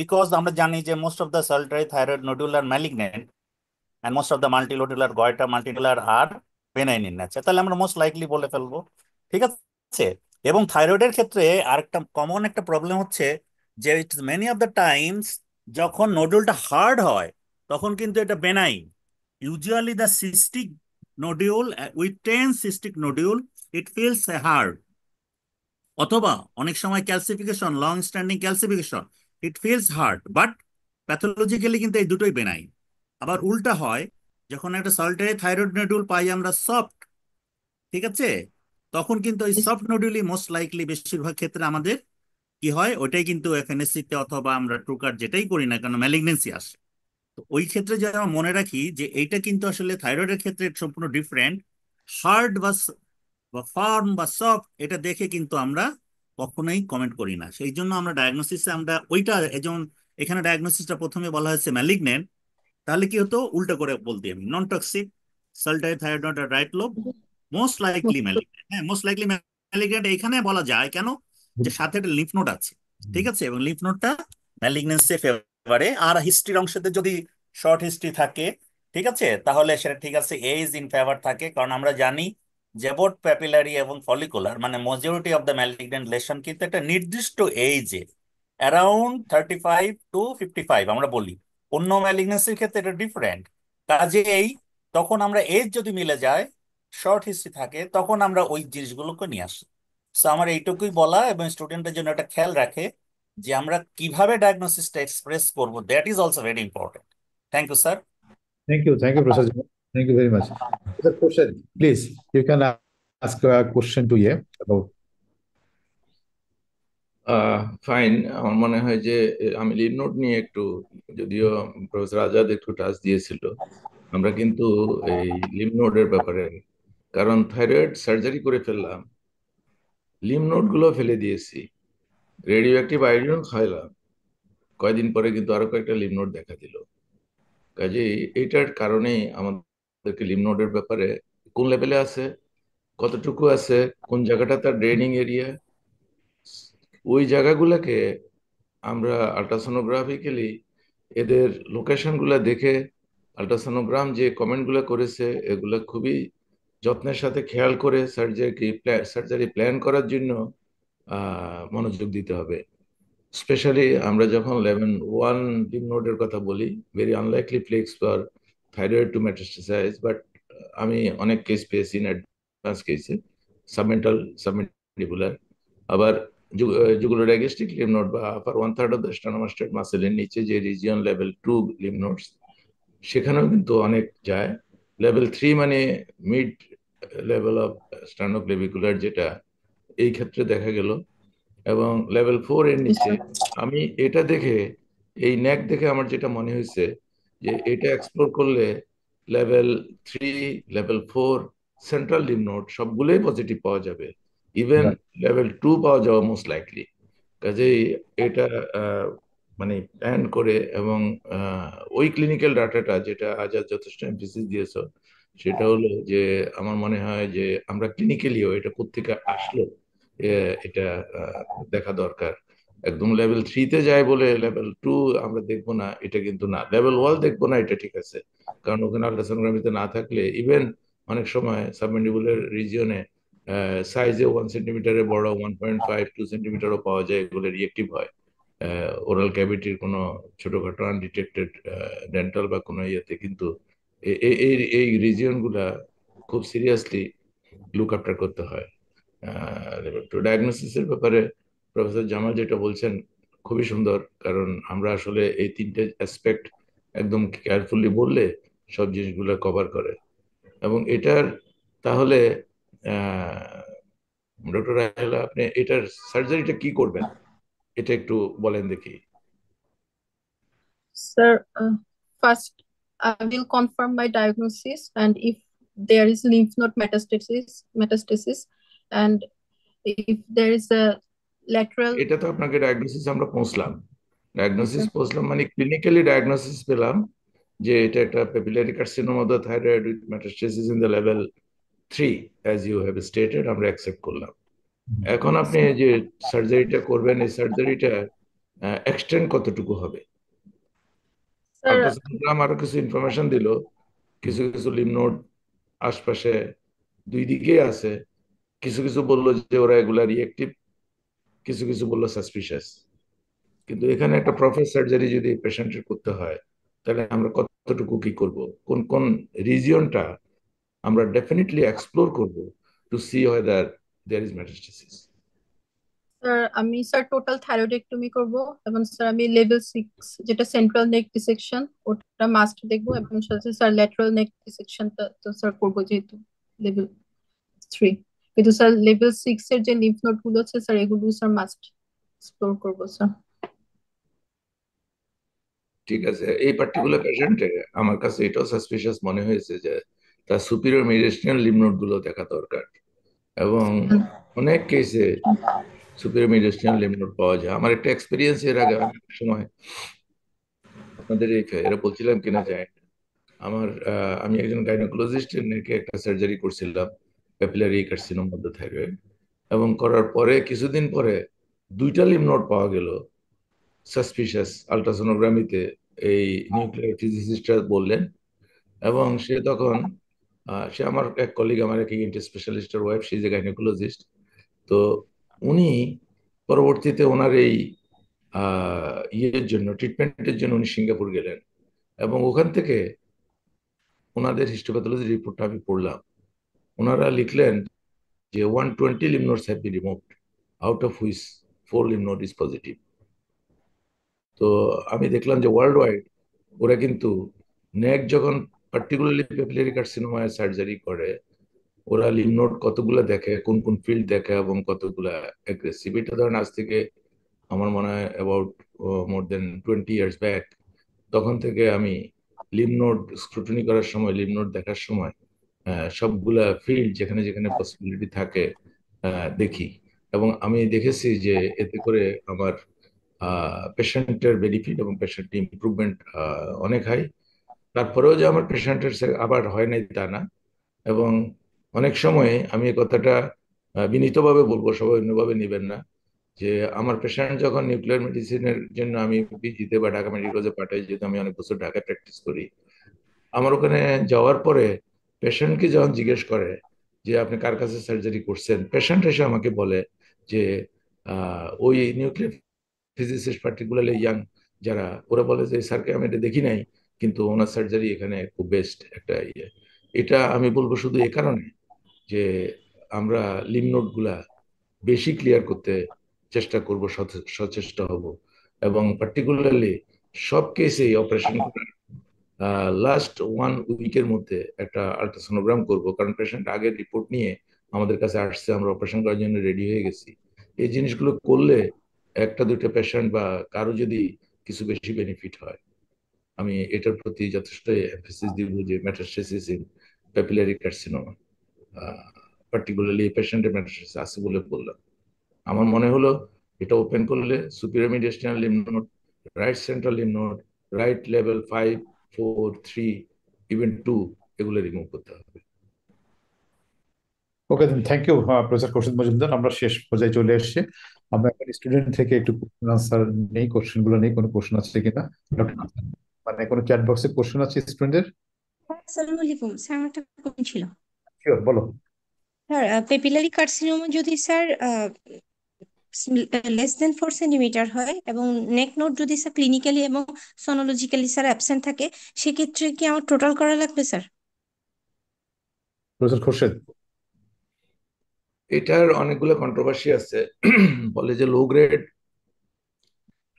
বিকজ আমরা জানি যে most of the solitary thyroid nodule are malignant, and most of the multilocular goiter multilocular are benign in nature, তাহলে আমরা মোস্ট লাইকলি বলে ফেলবো। ঠিক আছে। এবং থাইরয়েডের ক্ষেত্রে আরেকটা কমন একটা প্রবলেম হচ্ছে যে it many of the times যখন নোডুলটা হার্ড হয়, তখন কিন্তু এটা benign. Usually the cystic nodule with 10 cystic nodule, it feels hard. অথবা অনেক সময় calcification, long standing calcification, it feels hard, but pathologically কিন্তু এই দুটোই বেনাইন। আবার উল্টা হয়, যখন একটা সলিটারি থাইরয়েড নোডুল পাই আমরা সফট, ঠিক আছে, তখন কিন্তু এই সফট নোডুলই মোস্ট লাইকলি বেশিরভাগ ক্ষেত্রে আমাদের কি হয়, ওইটাই কিন্তু এফএনএসসি তে অথবা আমরা ট্রুকার যেটাই করি না কেন ম্যালিগনেন্সি আসে। তো ওই ক্ষেত্রে যেন মনে রাখি যে এইটা কিন্তু আসলে থাইরয়েডের ক্ষেত্রে সম্পূর্ণ ডিফারেন্ট। হার্ড বা ফার্ম বা সফট এটা দেখে কিন্তু আমরা কখনোই কমেন্ট করি না। সেই জন্য আমরা ডায়াগনোসিসে আমরা ওইটা, যেমন এখানে ডায়াগনোসিসটা প্রথমে বলা হয়েছে ম্যালিগন্যান্ট, তাহলে কি হতো, উল্টো করে বলতে আমি non toxic solitary thyroid not right lobe, most likely malignant. হ্যাঁ, মোস্ট লাইকলি ম্যালিগন্যান্ট এখানে বলা যায় কেন, যে সাথে একটা লিম্ফ নোড আছে। ঠিক আছে, এবং লিম্ফ নোডটা ম্যালিগন্যান্সি ফেভারে। আর হিস্ট্রির অংশতে যদি শর্ট হিস্ট্রি থাকে, ঠিক আছে, তাহলে সেটা ঠিক আছে, এজ ইন ফেভার থাকে। কারণ আমরা জানি যে বোথ প্যাপিলারি এবং ফলিকুলার মানে majority of the malignant lesion কিন্তু একটা নির্দিষ্ট এইজে, অ্যারাউন্ড 35 to 55 আমরা বলি। অন্য ম্যালিগনেন্সির ক্ষেত্রে এটা ডিফারেন্ট। কাজেই তখন আমরা এজ যদি মিলে যায়, শর্ট হিস্ট্রি থাকে, তখন আমরা ওই জিনিসগুলোকে নিয়ে আসি। তো আমার এইটুকুই বলা, এবং স্টুডেন্টের জন্য একটা খেয়াল রাখে যে আমরা কিভাবে ডায়াগনোসিসটা এক্সপ্রেস করব, that is also very important. Thank you sir. Thank you, Prasad. Thank you very much. The question, please, you can ask a question to you about. Fine. আমার মনে হয় যে আমি লিড নোট নিয়ে একটু, যদিও প্রফেসর আজাদ একটু টাচ দিয়েছিল, আমরা কিন্তু এই লিম্ফ নোডের ব্যাপারে, কারণ থাইরয়েড সার্জারি করে ফেললাম, লিম্ফ নোড গুলো ফেলে দিয়েছি, রেডিও অ্যাক্টিভ আয়োডিন খাইলাম, কয়দিন পরে কিন্তু আরো কয়েকটা লিম্ফ নোড দেখা দিল। কাজেই এইটার কারণেই আমাদেরকে লিম্ফ নোডের ব্যাপারে কোন লেভেলে আছে, কতটুকু আছে, কোন জায়গাটা তার ড্রেনিং এরিয়া, ওই জায়গাগুলোকে আমরা আল্ট্রাসোনোগ্রাফিক্যালি এদের লোকেশনগুলো দেখে, আল্ট্রাসোনোগ্রাম যে কমেন্টগুলো করেছে এগুলো খুবই যত্নের সাথে খেয়াল করে সার্জারি প্ল্যান করার জন্য মনোযোগ দিতে হবে। স্পেশালি আমরা যখন 11-1 লিম্ফ নোডের কথা বলি, very unlikely place for thyroid to metastasise, but আমি অনেক কেস পেয়েছি অ্যাডভান্স কেসে, সাবমেন্টাল, সাবমেন্ডিবুলার, আবার জুগুলোডাইগেস্টিক লিম্ফ নোড বা আপার 1/3 অফ দ্য স্টার্নোমাস্টাইড মাসেলের নিচে যে রিজিয়ন লেভেল 2 লিম্ফ নোডস, সেখানেও কিন্তু অনেক যায়। লেভেল 3 মানে মিড লেভেল অফ স্টার্নোক্লেভিকুলার, যেটা এই ক্ষেত্রে দেখা গেল। এবং লেভেল 4 এর নিচে আমি এটা দেখে, এই নেক দেখে আমার যেটা মনে হয়েছে যে এটা এক্সপ্লোর করলে level 3, level 4, central lymph node সবগুলোই পজিটিভ পাওয়া যাবে, ইভেন লেভেল 2 পাওয়া যাওয়া মোস্ট লাইকলি। কাজেই এটা মানে প্ল্যান করে এবং ওই ক্লিনিক্যাল ডাটাটা যেটা আজ যথেষ্ট এমফেসিস দিয়েছো, সেটা হলো যে আমার মনে হয় যে আমরা ক্লিনিক্যালিও এটা কোত্থেকে আসলো এটা দেখা দরকার। একদম লেভেল 3-তে যায় বলে লেভেল 2 আমরা দেখবো না, এটা কিন্তু না। লেভেল 1 দেখবো না, এটা ঠিক আছে, কারণ ওখানে আল্ট্রাসোনোগ্রাফিতে না থাকলে ইভেন অনেক সময় সাবমেন্ডিবুলার রিজিয়নে সাইজে 1 সেন্টিমিটারের বড়, 1.5-2 সেন্টিমিটারও পাওয়া যায়, এগুলো রিয়েক্টিভ হয় ওরাল ক্যাভিটির কোনো ছোটখাটো আনডিটেক্টেড ডেন্টাল বা কোনো ইয়েতে। কিন্তু এই রিজিয়ন গুলা খুব সিরিয়াসলি লুক আফটার করতে হয়। তো ডায়াগনোসিসের ব্যাপারে প্রফেসর জামাল যেটা বলছেন খুবই সুন্দর, কারণ আমরা আসলে এই 3টে অ্যাসপেক্ট একদম কেয়ারফুলি বললে সব জিনিসগুলো কভার করে। এবং এটার তাহলে ডক্টর রাহেলা, আপনি এটার সার্জারিটা কি করবেন এটা একটু বলেন দেখি। Sir, first I will confirm my diagnosis, and if there is lymph node metastasis, and if there is a lateral. এটা তো আপনাকে ডায়াগনোসিস আমরা পৌঁছলাম, ডায়াগনোসিস Yes, sir. পৌঁছলাম মানে ক্লিনিক্যালি ডায়াগনোসিস পেলাম যে এটা একটা papillary carcinoma of the thyroid with metastasis in the level 3 as you have stated, আমরা অ্যাকসেপ্ট করলাম। এখন আপনি যে সার্জারিটা করবেন, এই সার্জারিটা এক্সটেন্ড কতটুকু হবে? Sir, আল্ট্রাসাউন্ডগ্রাম আরো কিছু ইনফরমেশন দিল, কিছু কিছু লিম্ফ নোড আশপাশে দুই দিকেই আছে, কিছু কিছু বললো যে ওরা এগুলা রিয়েক্টিভ, কিছু কিছু বললো সাসপিশিয়াস। কিন্তু এখানে একটা প্রপার সার্জারি যদি পেশেন্টের করতে হয়, তাহলে আমরা কতটুকু কি করব, কোন কোন রিজিয়নটা আমরা ডেফিনেটলি এক্সপ্লোর করব to see whether there is metastasis. Sir আমি টোটাল থাইরয়েডেক্টমি করব, এবং স্যার আমি লেভেল 6 যেটা সেন্ট্রাল নেক ডিসেকশন ওটা মাস্ট দেখবো, এবং সাথে স্যার ল্যাটারাল নেক ডিসেকশনটা তো স্যার করবো যেহেতু লেভেল 3। কিন্তু স্যার লেভেল 6 এর যে লিম্ফ নোড গুলো আছে স্যার এগুলো স্যার মাস্ট এক্সপ্লোর করবো স্যার। ঠিক আছে, এই পার্টিকুলার পেশেন্টে আমার কাছে এটাও সাসপিশিয়াস মনে হয়েছে যে তার সুপিরিয়র মেডিস্টাইনাল লিম্ফ নোড গুলো দেখা দরকার, এবং অনেক কেসে সুপিরিয়র মেডিস্টাইনাল লিম্ফ নোড পাওয়া যায়। আমার একটা এক্সপিরিয়েন্স এর আগে আমি এক সময় আপনাদের এরা বলছিলাম কিনা যায়, আমি একজন গাইনোকোলজিস্টের নেকে একটা সার্জারি করছিলাম, papillary carcinoma of the thyroid, এবং করার পরে কিছুদিন পরে 2টা লিম্ফ নোড পাওয়া গেল সাসপিশিয়াস আলট্রাসোনোগ্রামিতে, এই নিউক্লিয়ার ফিজিসিস্টরা বললেন। এবং সে তখন সে আমার এক কলিগ, আমার এক ইএনটি স্পেশালিস্টের ওয়াইফ, সে যে গাইনোকোলজিস্ট। তো উনি পরবর্তীতে ওনার এই ইয়ের জন্য, ট্রিটমেন্টের জন্য উনি সিঙ্গাপুর গেলেন, এবং ওখান থেকে ওনাদের হিস্টোপ্যাথোলজি রিপোর্টটা আমি পড়লাম। ওনারা লিখলেন যে 120 lymph nodes have been removed, out of which 4 lymph node is positive. তো আমি দেখলাম যে ওয়ার্ল্ড ওয়াইড ওরা কিন্তু নেক যখন পার্টিকুলারলি পেপিলারি কার্সিনোমায় সার্জারি করে, ওরা লিম্ফ নোড কতগুলা দেখে, কোন কোন ফিল্ড দেখে এবং কতগুলা অ্যাগ্রেসিভ। এটা ধরেন আজ থেকে আমার মনে হয় অ্যাবাউট মোর দেন 20 years ব্যাক, তখন থেকে আমি লিম্ফ নোড স্ক্রুটিনি করার সময়, লিম্ফ নোড দেখার সময় সবগুলা ফিল্ড যেখানে যেখানে পসিবিলিটি থাকে দেখি। এবং আমি দেখেছি যে এতে করে আমার পেশেন্টের বেনিফিট এবং পেশেন্ট ইমপ্রুভমেন্ট অনেক হাই। তারপরেও যে আমার পেশেন্টের আবার হয় নাই তা না। এবং অনেক সময় আমি এই কথাটা বিনীতভাবে বলবো, সবাই অন্যভাবে নেবেন না, যে আমার পেশেন্ট যখন নিউক্লিয়ার মেডিসিনের জন্য আমি পিজিতে বা ঢাকা মেডিকেল কলেজে পাঠাই, যেহেতু আমি অনেক বছর ঢাকায় প্র্যাকটিস করি, আমার ওখানে যাওয়ার পরে পেশেন্টকে যখন জিজ্ঞেস করে যে আপনি কার কাছে সার্জারি করছেন, পেশেন্ট এসে আমাকে বলে যে ওই নিউক্লিয়ার ফিজিসিস্ট পার্টিকুলারলি ইয়াং যারা, ওরা বলে যে স্যারকে আমি এটা দেখি নাই, কিন্তু ওনার সার্জারি এখানে খুব বেস্ট একটা ইয়ে। এটা আমি বলবো শুধু এই কারণে যে আমরা লিম্ফ নোড গুলা বেশি ক্লিয়ার করতে চেষ্টা করব, সচেষ্ট হব, এবং পার্টিকুলারলি সব কেসেই অপারেশন করার লাস্ট 1 উইকের মধ্যে একটা আলট্রাসোনোগ্রাম করব, কারণ পেশেন্ট আগের রিপোর্ট নিয়ে আমাদের কাছে আসছে, আমরা অপারেশন করার জন্য রেডি হয়ে গেছি। এই জিনিসগুলো করলে একটা দুইটা পেশেন্ট বা কারো যদি কিছু বেশি বেনিফিট হয়, আমি এটার প্রতি যথেষ্ট এমফেসিস দিব যে metastasis in papillary carcinoma, particularly এই পেশেন্টের মেটাস্টেসিস আছে বলে বললাম। আমার মনে হলো এটা ওপেন করলে superior mediastinal lymph node, right central lymph node, right level 5, 4, 3, even 2 এগুলো রিমুভ করতে হবে। Okay, thank you professor Khorshed Majumdar. আমরা শেষ পর্যায়ে চলে এসেছি। আমরা এখন স্টুডেন্ট থেকে একটু কোশ্চেন আনসার নেই, কোশ্চেন গুলো নেই, কোনো কোশ্চেন আছে কিনা ডক্টর, মানে কোনো চ্যাট বক্সে কোশ্চেন আছে স্টুডেন্টদের? আসসালামু আলাইকুম স্যার, আমার একটা কোশ্চেন ছিল। শিওর, বলো। স্যার পেপিলারি কার্সিনোমা যদি স্যার less than 4 সেন্টিমিটার হয় এবং নেক নোড যদি স্যার ক্লিনিক্যালি এবং সোনোলজিক্যালি স্যার অ্যাবসেন্ট থাকে, সেক্ষেত্রে কি আমার টোটাল করা লাগবে স্যার? প্রফেসর খোরশেদ। এটার অনেকগুলো কন্ট্রোভার্সি আছে। বলে যে লো গ্রেড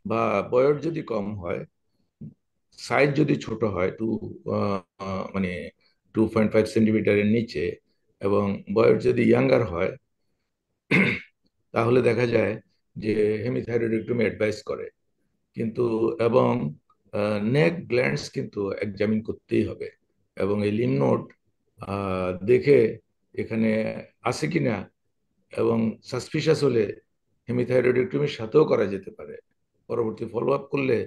বা বয়স যদি কম হয়, সাইজ যদি ছোট হয়, মানে 2.5 সেন্টিমিটারের নিচে, এবং বয়স যদি ইয়াঙ্গার হয়, তাহলে দেখা যায় যে হেমিথাইরয়েডেক্টমি অ্যাডভাইস করে। কিন্তু এবং নেক গ্ল্যান্ডস কিন্তু এক্সামিন করতেই হবে, এবং এই লিম্ফ নোড দেখে এখানে আছে কিনা, এবং সাসপিশাস হলে হেমিথাইরয়েডেক্টমির সাথেও করা যেতে পারে। পরবর্তী ফলো আপ করলে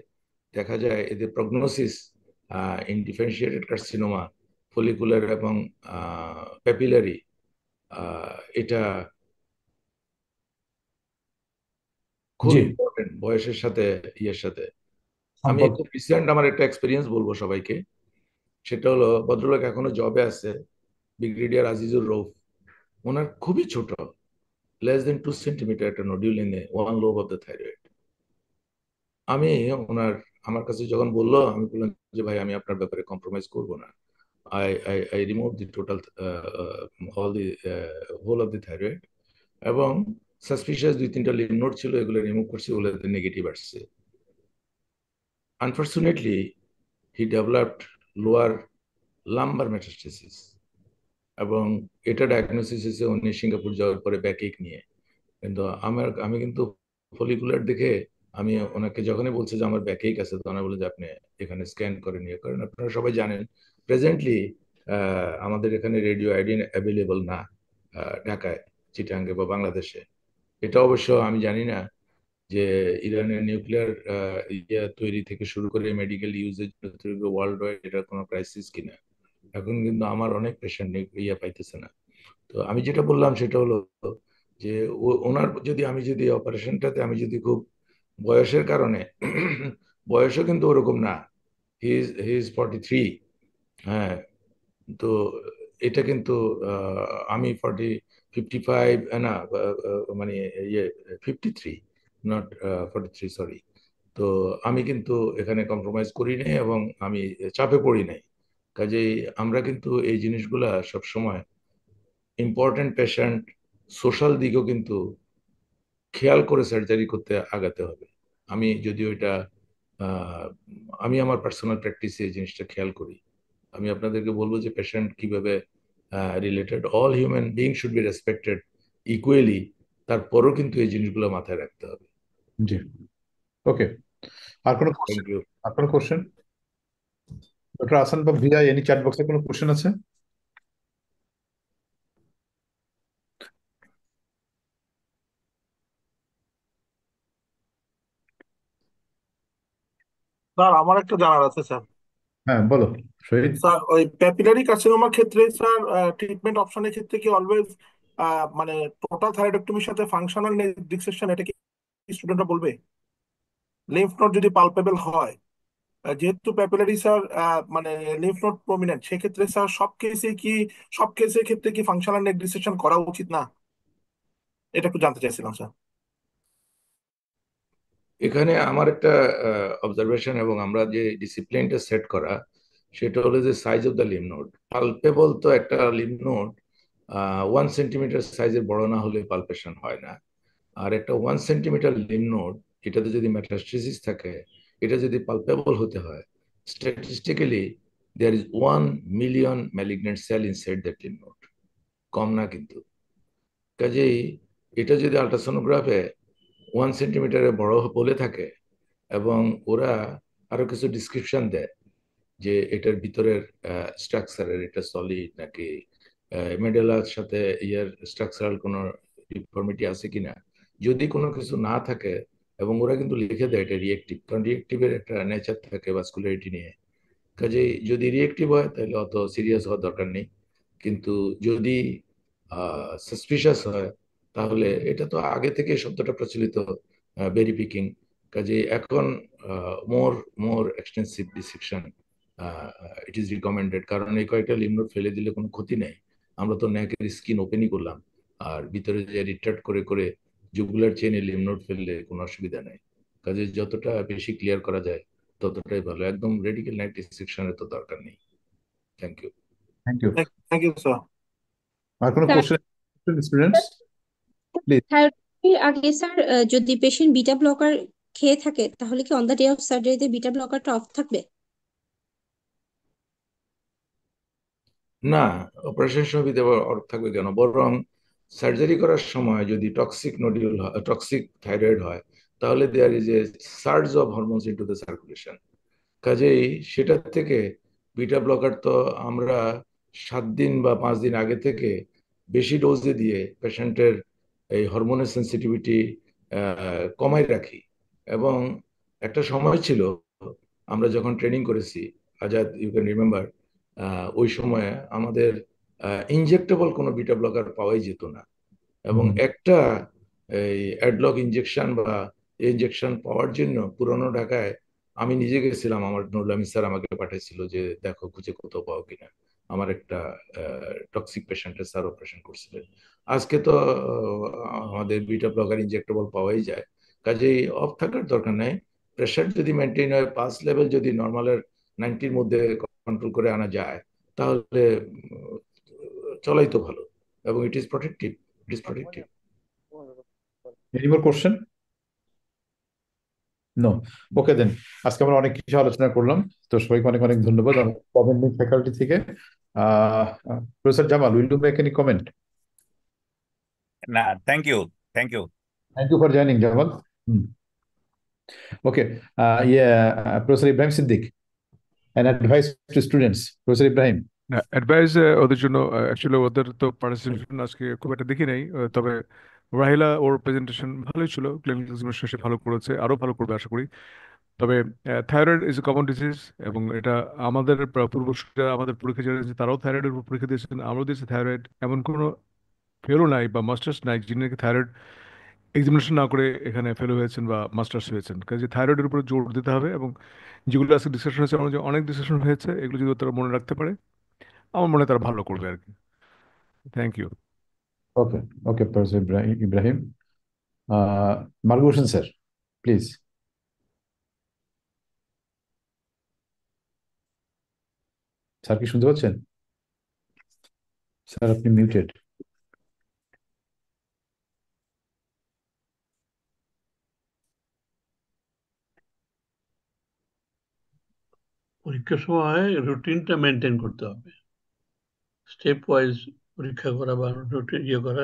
দেখা যায় এদের prognosis in differentiated carcinoma, follicular এবং প্যাপিলারি, এটা খুব জি, ইম্পর্টেন্ট বয়সের সাথে ইয়ের সাথে। আমি সম্পর্ক। খুব রিসেন্ট আমার একটা এক্সপিরিয়েন্স বলবো সবাইকে। সেটা হলো, ভদ্রলোক এখনো জবে আছে, ব্রিগেডিয়ার আজিজুর রৌফ। ওনার খুবই ছোট, less than 2 সেন্টিমিটার একটা nodule in one lobe of the thyroid. আমি ওনার আমার কাছে যখন বললো, আমি বললাম যে ভাই, আমি আপনার ব্যাপারে কম্প্রোমাইজ করবো না। I removed the total all the whole of the thyroid, এবং সাসপিশিয়াস 2-3টা লিম্ফ নোড ছিল, এগুলো রিমুভ করছি, ওগুলোতে নেগেটিভ আসছে। আনফর্চুনেটলি হি ডেভেলপড লোয়ার লাম্বার মেটাস্টেসিস, এবং এটা ডায়াগনোসিস হয়েছে উনি সিঙ্গাপুর যাওয়ার পরে ব্যাকএক নিয়ে। কিন্তু আমি কিন্তু ফলিকুলার দেখে আমি ওনাকে যখনই বলছি যে আমার ব্যাকএক আছে, তখন বলে যে আপনি এখানে স্ক্যান করে নিয়ে করেন। আপনারা সবাই জানেন প্রেজেন্টলি আমাদের এখানে রেডিও আয়োডিন অ্যাভেলেবল না ঢাকায়, চিটাগাঙ্গে বা বাংলাদেশে। এটা অবশ্য আমি জানি না যে ইরানের নিউক্লিয়ার ইয়ে তৈরি থেকে শুরু করে মেডিকেল ইউজেজ ওয়ার্ল্ড ওয়াইড এটার কোনো ক্রাইসিস কিনা। এখন কিন্তু আমার অনেক পেশেন্ট ইয়ে পাইতেছে না। তো আমি যেটা বললাম সেটা হলো যে ওনার যদি অপারেশনটাতে আমি যদি খুব বয়সের কারণে, বয়সও কিন্তু ওরকম না, হি ইজ 43। হ্যাঁ, তো এটা কিন্তু আমি 55 না, মানে ইয়ে 53, নট 43, সরি। তো আমি কিন্তু এখানে কম্প্রোমাইজ করি নাই, এবং আমি চাপে পড়ি নাই। কাজেই আমরা কিন্তু এই জিনিসগুলা সবসময় ইম্পর্টেন্ট পেশেন্ট, সোশ্যাল দিকও কিন্তু খেয়াল করে সার্জারি করতে আগাতে হবে। আমি যদিও এটা আমি আমার পার্সোনাল প্র্যাকটিসে এই জিনিসটা খেয়াল করি। আমি আপনাদেরকে বলবো যে পেশেন্ট কিভাবে related, all human being should be respected equally, তারপরও কিন্তু এই জিনিসগুলো মাথায় রাখতে হবে। জি, ওকে। আর কোনো কোশ্চেন? Thank you. আর কোনো কোশ্চেন? ডক্টর আসান বা ভিয়া, এনি চ্যাট বক্সে কোনো কোশ্চেন আছে? স্যার আমার একটা জানার আছে স্যার। হ্যাঁ, বলো শহীদ। স্যার ওই প্যাপিলারি কার্সিনোমার ক্ষেত্রে স্যার ট্রিটমেন্ট অপশনের ক্ষেত্রে কি অলওয়েজ মানে টোটাল থাইরয়েডেক্টমির সাথে ফাংশনাল ডিক্সেশন, এটা কি স্টুডেন্টরা বলবে? লিম্ফ নোড যদি পালপেবল হয়, যেহেতু প্যাপিলারি স্যার মানে লিম্ফ নোড প্রমিনেন্ট, সেক্ষেত্রে স্যার সব কেসের ক্ষেত্রে কি ফাংশনাল ডিক্সেশন করা উচিত না? এটা একটু জানতে চাইছিলাম স্যার। এখানে আমার একটা অবজারভেশন, এবং আমরা যে ডিসিপ্লিনটা সেট করা, সেটা হলো যে size of the lymph node. Palpable তো একটা লিম্ফ নোড 1 সেন্টিমিটার সাইজের বড় না হলে পালপেশন হয় না। আর একটা 1 সেন্টিমিটার লিম্ফ নোড, এটাতে যদি মেটাস্টেসিস থাকে, এটা যদি পালপেবল হতে হয়, statistically there is 1 million malignant cell inside that lymph node, কম না কিন্তু। কাজেই এটা যদি আল্ট্রাসোনোগ্রাফে 1 সেন্টিমিটারে বড় বলে থাকে এবং ওরা আরো কিছু ডিসক্রিপশন দেয় যে এটার ভিতরের স্ট্রাকচারের, এটা সলিড নাকি মেডেলার সাথে ইয়ার স্ট্রাকচারাল কোনো ডিফর্মিটি আছে কিনা, যদি কোনো কিছু না থাকে, এবং ওরা কিন্তু লিখে দেয় এটা রিয়েক্টিভ, কারণ রিয়েক্টিভের একটা নেচার থাকে ভাস্কুলারিটি নিয়ে। কাজেই যদি রিয়েক্টিভ হয় তাহলে অত সিরিয়াস হওয়ার দরকার নেই, কিন্তু যদি সাসপিশাস হয় তাহলে, এটা তো আগে থেকে শব্দটা প্রচলিত বেরি পিকিং, কাজেই এখন more more extensive dissection it is recommended, কারণ এই কয়েকটা লিম্ফ নোড ফেলে দিলে কোনো ক্ষতি নেই। আমরা তো নেকের স্কিন ওপেনই করলাম, আর ভিতরে যে রিট্রাক্ট করে করে জুগুলার চেইনে লিম্ফ নোড ফেললে কোনো অসুবিধা নেই। কাজে যতটা বেশি ক্লিয়ার করা যায় ততটাই ভালো, একদম রেডিক্যাল নাইট ডিসেকশনের তো দরকার নেই। Thank you. Thank you. Thank you sir. আর কোনো কোশ্চেন স্টুডেন্টস প্লিজ? থাইরয়েডের আগে স্যার যদি পেশেন্ট বিটা ব্লকার খেয়ে থাকে তাহলে কি অন দ্য ডে অফ সার্জারিতে বিটা ব্লকারটা অফ থাকবে? না, অপারেশন সময় অর্থ থাকবে কেন, বরং সার্জারি করার সময় যদি টক্সিক নোডিউল টক্সিক থাইরয়েড হয় তাহলে there is a surge of hormones into the circulation. কাজেই সেটার থেকে বিটা ব্লকার তো আমরা 7 দিন বা 5 দিন আগে থেকে বেশি ডোজে দিয়ে পেশেন্টের এই হরমোনের সেন্সিটিভিটি কমাই রাখি। এবং একটা সময় ছিল আমরা যখন ট্রেনিং করেছি, আজাদ ইউ ক্যান রিমেম্বার, ওই সময়ে আমাদের ইনজেক্টেবল কোনো বিটা ব্লকার পাওয়াই যেত না, এবং একটা এই অ্যাডলক ইনজেকশন বা ইনজেকশন পাওয়ার জন্য পুরনো ঢাকায় আমি নিজে গেছিলাম, আমার নুরুল আমিন স্যার আমাকে পাঠাইছিল যে দেখো খুঁজে কোথাও পাও কিনা, আমার একটা টক্সিক পেশেন্টের স্যার অপারেশন করছিলেন। আজকে তো আমাদের বিটা ব্লকার ইনজেক্টেবল পাওয়াই যায়, কাজেই অফ থাকার দরকার নেই। প্রেশার যদি মেনটেন হয়, পাস লেভেল যদি নর্মালের 90-র মধ্যে কন্ট্রোল করে আনা যায় তাহলে চলাই তো ভালো, এবং it is protective, it is protective. Any more question? No, okay then. আজকে আমরা অনেক কিছু আলোচনা করলাম, তো সবাইকে অনেক অনেক ধন্যবাদ আমার কমেন্টিং ফ্যাকাল্টি থেকে। Professor Jamal, will you make any comment? না, thank you, thank you. Thank you for joining Jamal. Okay, professor Ibrahim Siddique, an advice to students. Professor Ibrahim. Advice ওদের জন্য, অ্যাকচুয়ালি ওদের তো পার্টিসিপেশন আজকে খুব একটা দেখি নাই, তবে রাহিলা ওর প্রেজেন্টেশন ভালোই ছিল, ক্লিনিক্যাল এক্সামিনেশন সে ভালো করেছে, আরো ভালো করবে আশা করি। তবে thyroid is a common disease, এবং এটা আমাদের পূর্বসূরীরা, আমাদের পরীক্ষা যারা দিয়েছে তারাও থাইরয়েডের উপর পরীক্ষা দিয়েছেন, আমরাও দিয়েছি থাইরয়েড। এমন কোনো ফেলো নাই বা মাস্টার্স নাই যিনি নাকি থাইরয়েড এক্সামিনেশন না করে এখানে ফেলো হয়েছেন বা মাস্টার্স হয়েছেন। কাজে থাইরয়েডের উপরে জোর দিতে হবে, এবং যেগুলো আজকে ডিসকাশন হয়েছে, আমার যে অনেক ডিসকাশন হয়েছে, এগুলো যদি তারা মনে রাখতে পারে আমার মনে হয় তারা ভালো করবে আর কি। Thank you. Okay, okay professor Ibrahim. Maruf Hossain sir, please. Sir কি শুনতে পাচ্ছেন? স্যার আপনি মিউটেড। পরীক্ষার সময় রুটিনটা মেনটেন করতে হবে, স্টেপ ওয়াইজ পরীক্ষা করা বা রুটিন করা,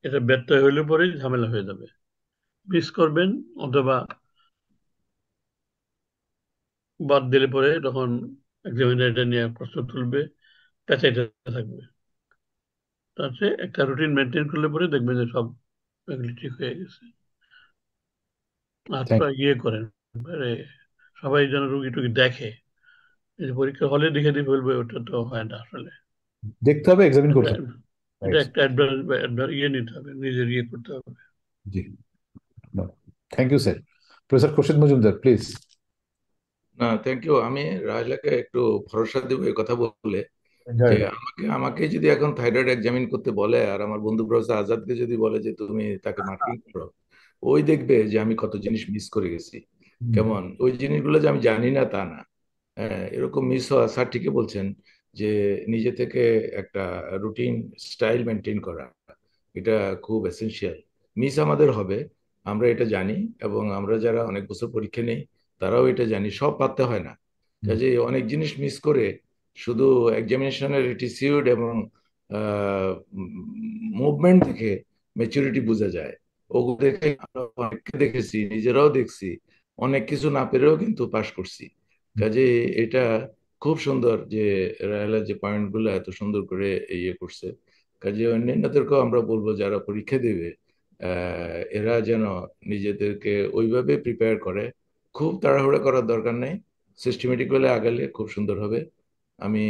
এটা ব্যর্থ হলে পরে ঝামেলা হয়ে যাবে। মিস করবেন অথবা বাদ দিলে পরে তখন এক্সামিনার এটা নিয়ে প্রশ্ন তুলবে, পেঁচাইতে থাকবে। তাতে একটা রুটিন মেনটেন করলে পরে দেখবেন যে সব এগুলি ঠিক হয়ে গেছে। আর তোরা করেন, সবাই যেন রুগী টুগী দেখে, পরীক্ষা হলে দেখে দিয়ে ফেলবে, ওটা তো হয় না আসলে। দেখতে হবে, এক্সামিন করতে হবে। এটা একটা নিতে হবে, নিজের করতে হবে। জি, thank you sir. Professor Khorshed Majumdar, please. না, থ্যাংক ইউ। আমি রাজলাকে একটু ভরসা দেবো এই কথা বলে যে আমাকে যদি এখন থাইরয়েড এক্সামিন করতে বলে, আর আমার বন্ধু প্রফেসর আজাদকে যদি বলে যে তুমি তাকে মার্কিং করো, ওই দেখবে যে আমি কত জিনিস মিস করে গেছি। কেমন ওই জিনিসগুলো যে আমি জানি না তা না, হ্যাঁ, এরকম মিস হওয়া, স্যার ঠিকই বলছেন যে নিজে থেকে একটা রুটিন স্টাইল মেনটেন করা, এটা খুব এসেনশিয়াল। মিস আমাদের হবে, আমরা এটা জানি, এবং আমরা যারা অনেক বছর পরীক্ষা নেই তারাও এটা জানি, সব পারতে হয় না। কাজে অনেক জিনিস মিস করে শুধু এক্সামিনেশনের অ্যাটিটিউড এবং মুভমেন্ট দেখে ম্যাচুরিটি বোঝা যায়। ওগুলো দেখে আমরা অনেককে দেখেছি, নিজেরাও দেখছি, অনেক কিছু না পেরেও কিন্তু পাশ করছি। কাজে এটা খুব সুন্দর যে রাহেলা যে পয়েন্টগুলো এত সুন্দর করে ইয়ে করছে। কাজে অন্যান্যদেরকেও আমরা বলবো যারা পরীক্ষা দেবে এরা যেন নিজেদেরকে ওইভাবে প্রিপেয়ার করে, খুব তাড়াহুড়া করার দরকার নেই, সিস্টেমেটিক্যালি আগালে খুব সুন্দর হবে। আমি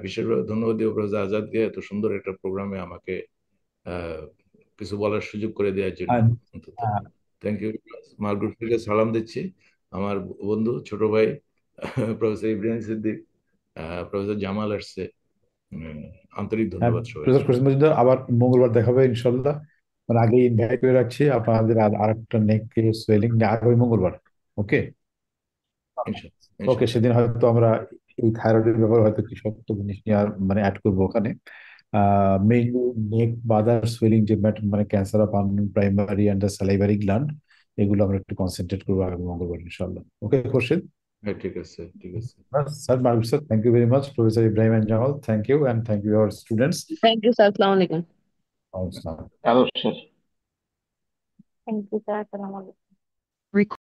বিশেষভাবে ধন্যবাদ দিব প্রফেসর আজাদকে এত সুন্দর একটা প্রোগ্রামে আমাকে আহ, কিছু বলার সুযোগ করে দেওয়ার জন্য। আর অন্তত থ্যাংক ইউ। মার্গুর থেকে সালাম দিচ্ছি, আমার বন্ধু ছোট ভাই প্রফেসর ইব্রাহিম সিদ্দিক, প্রফেসর জামাল আসছে, আন্তরিক ধন্যবাদ সবাইকে। প্রফেসর খোরশেদ মজুমদার, আবার মঙ্গলবার দেখা হবে ইনশাল্লাহ। মানে আগে ইনভাইট করে রাখছি আপনাদের আর একটা নেক সোয়েলিং আগামী মঙ্গলবার। ওকে ইনশাআল্লাহ ওকে, সেদিন হয়তো আমরা এই থাইরয়েডের ব্যাপারে হয়তো কিছু একটা জিনিস নিয়ে মানে অ্যাড করবো ওখানে। মেইনলি নেক বা আদার সোয়েলিং যে মানে cancer of primary and the salivary gland, এগুলো আমরা একটু কনসেন্ট্রেট করবো আগামী মঙ্গলবার ইনশাল্লাহ। ওকে খোরশেদ হ্যাঁ, ঠিক আছে, ঠিক আছে। Sir, Mahbub sir, thank you very much. Professor Ibrahim and Jamal, thank you, and thank you our students. Thank you, sir. Assalamu alaikum. Awesome. Hello sir. Thank you sir, আসসালামু আলাইকুম।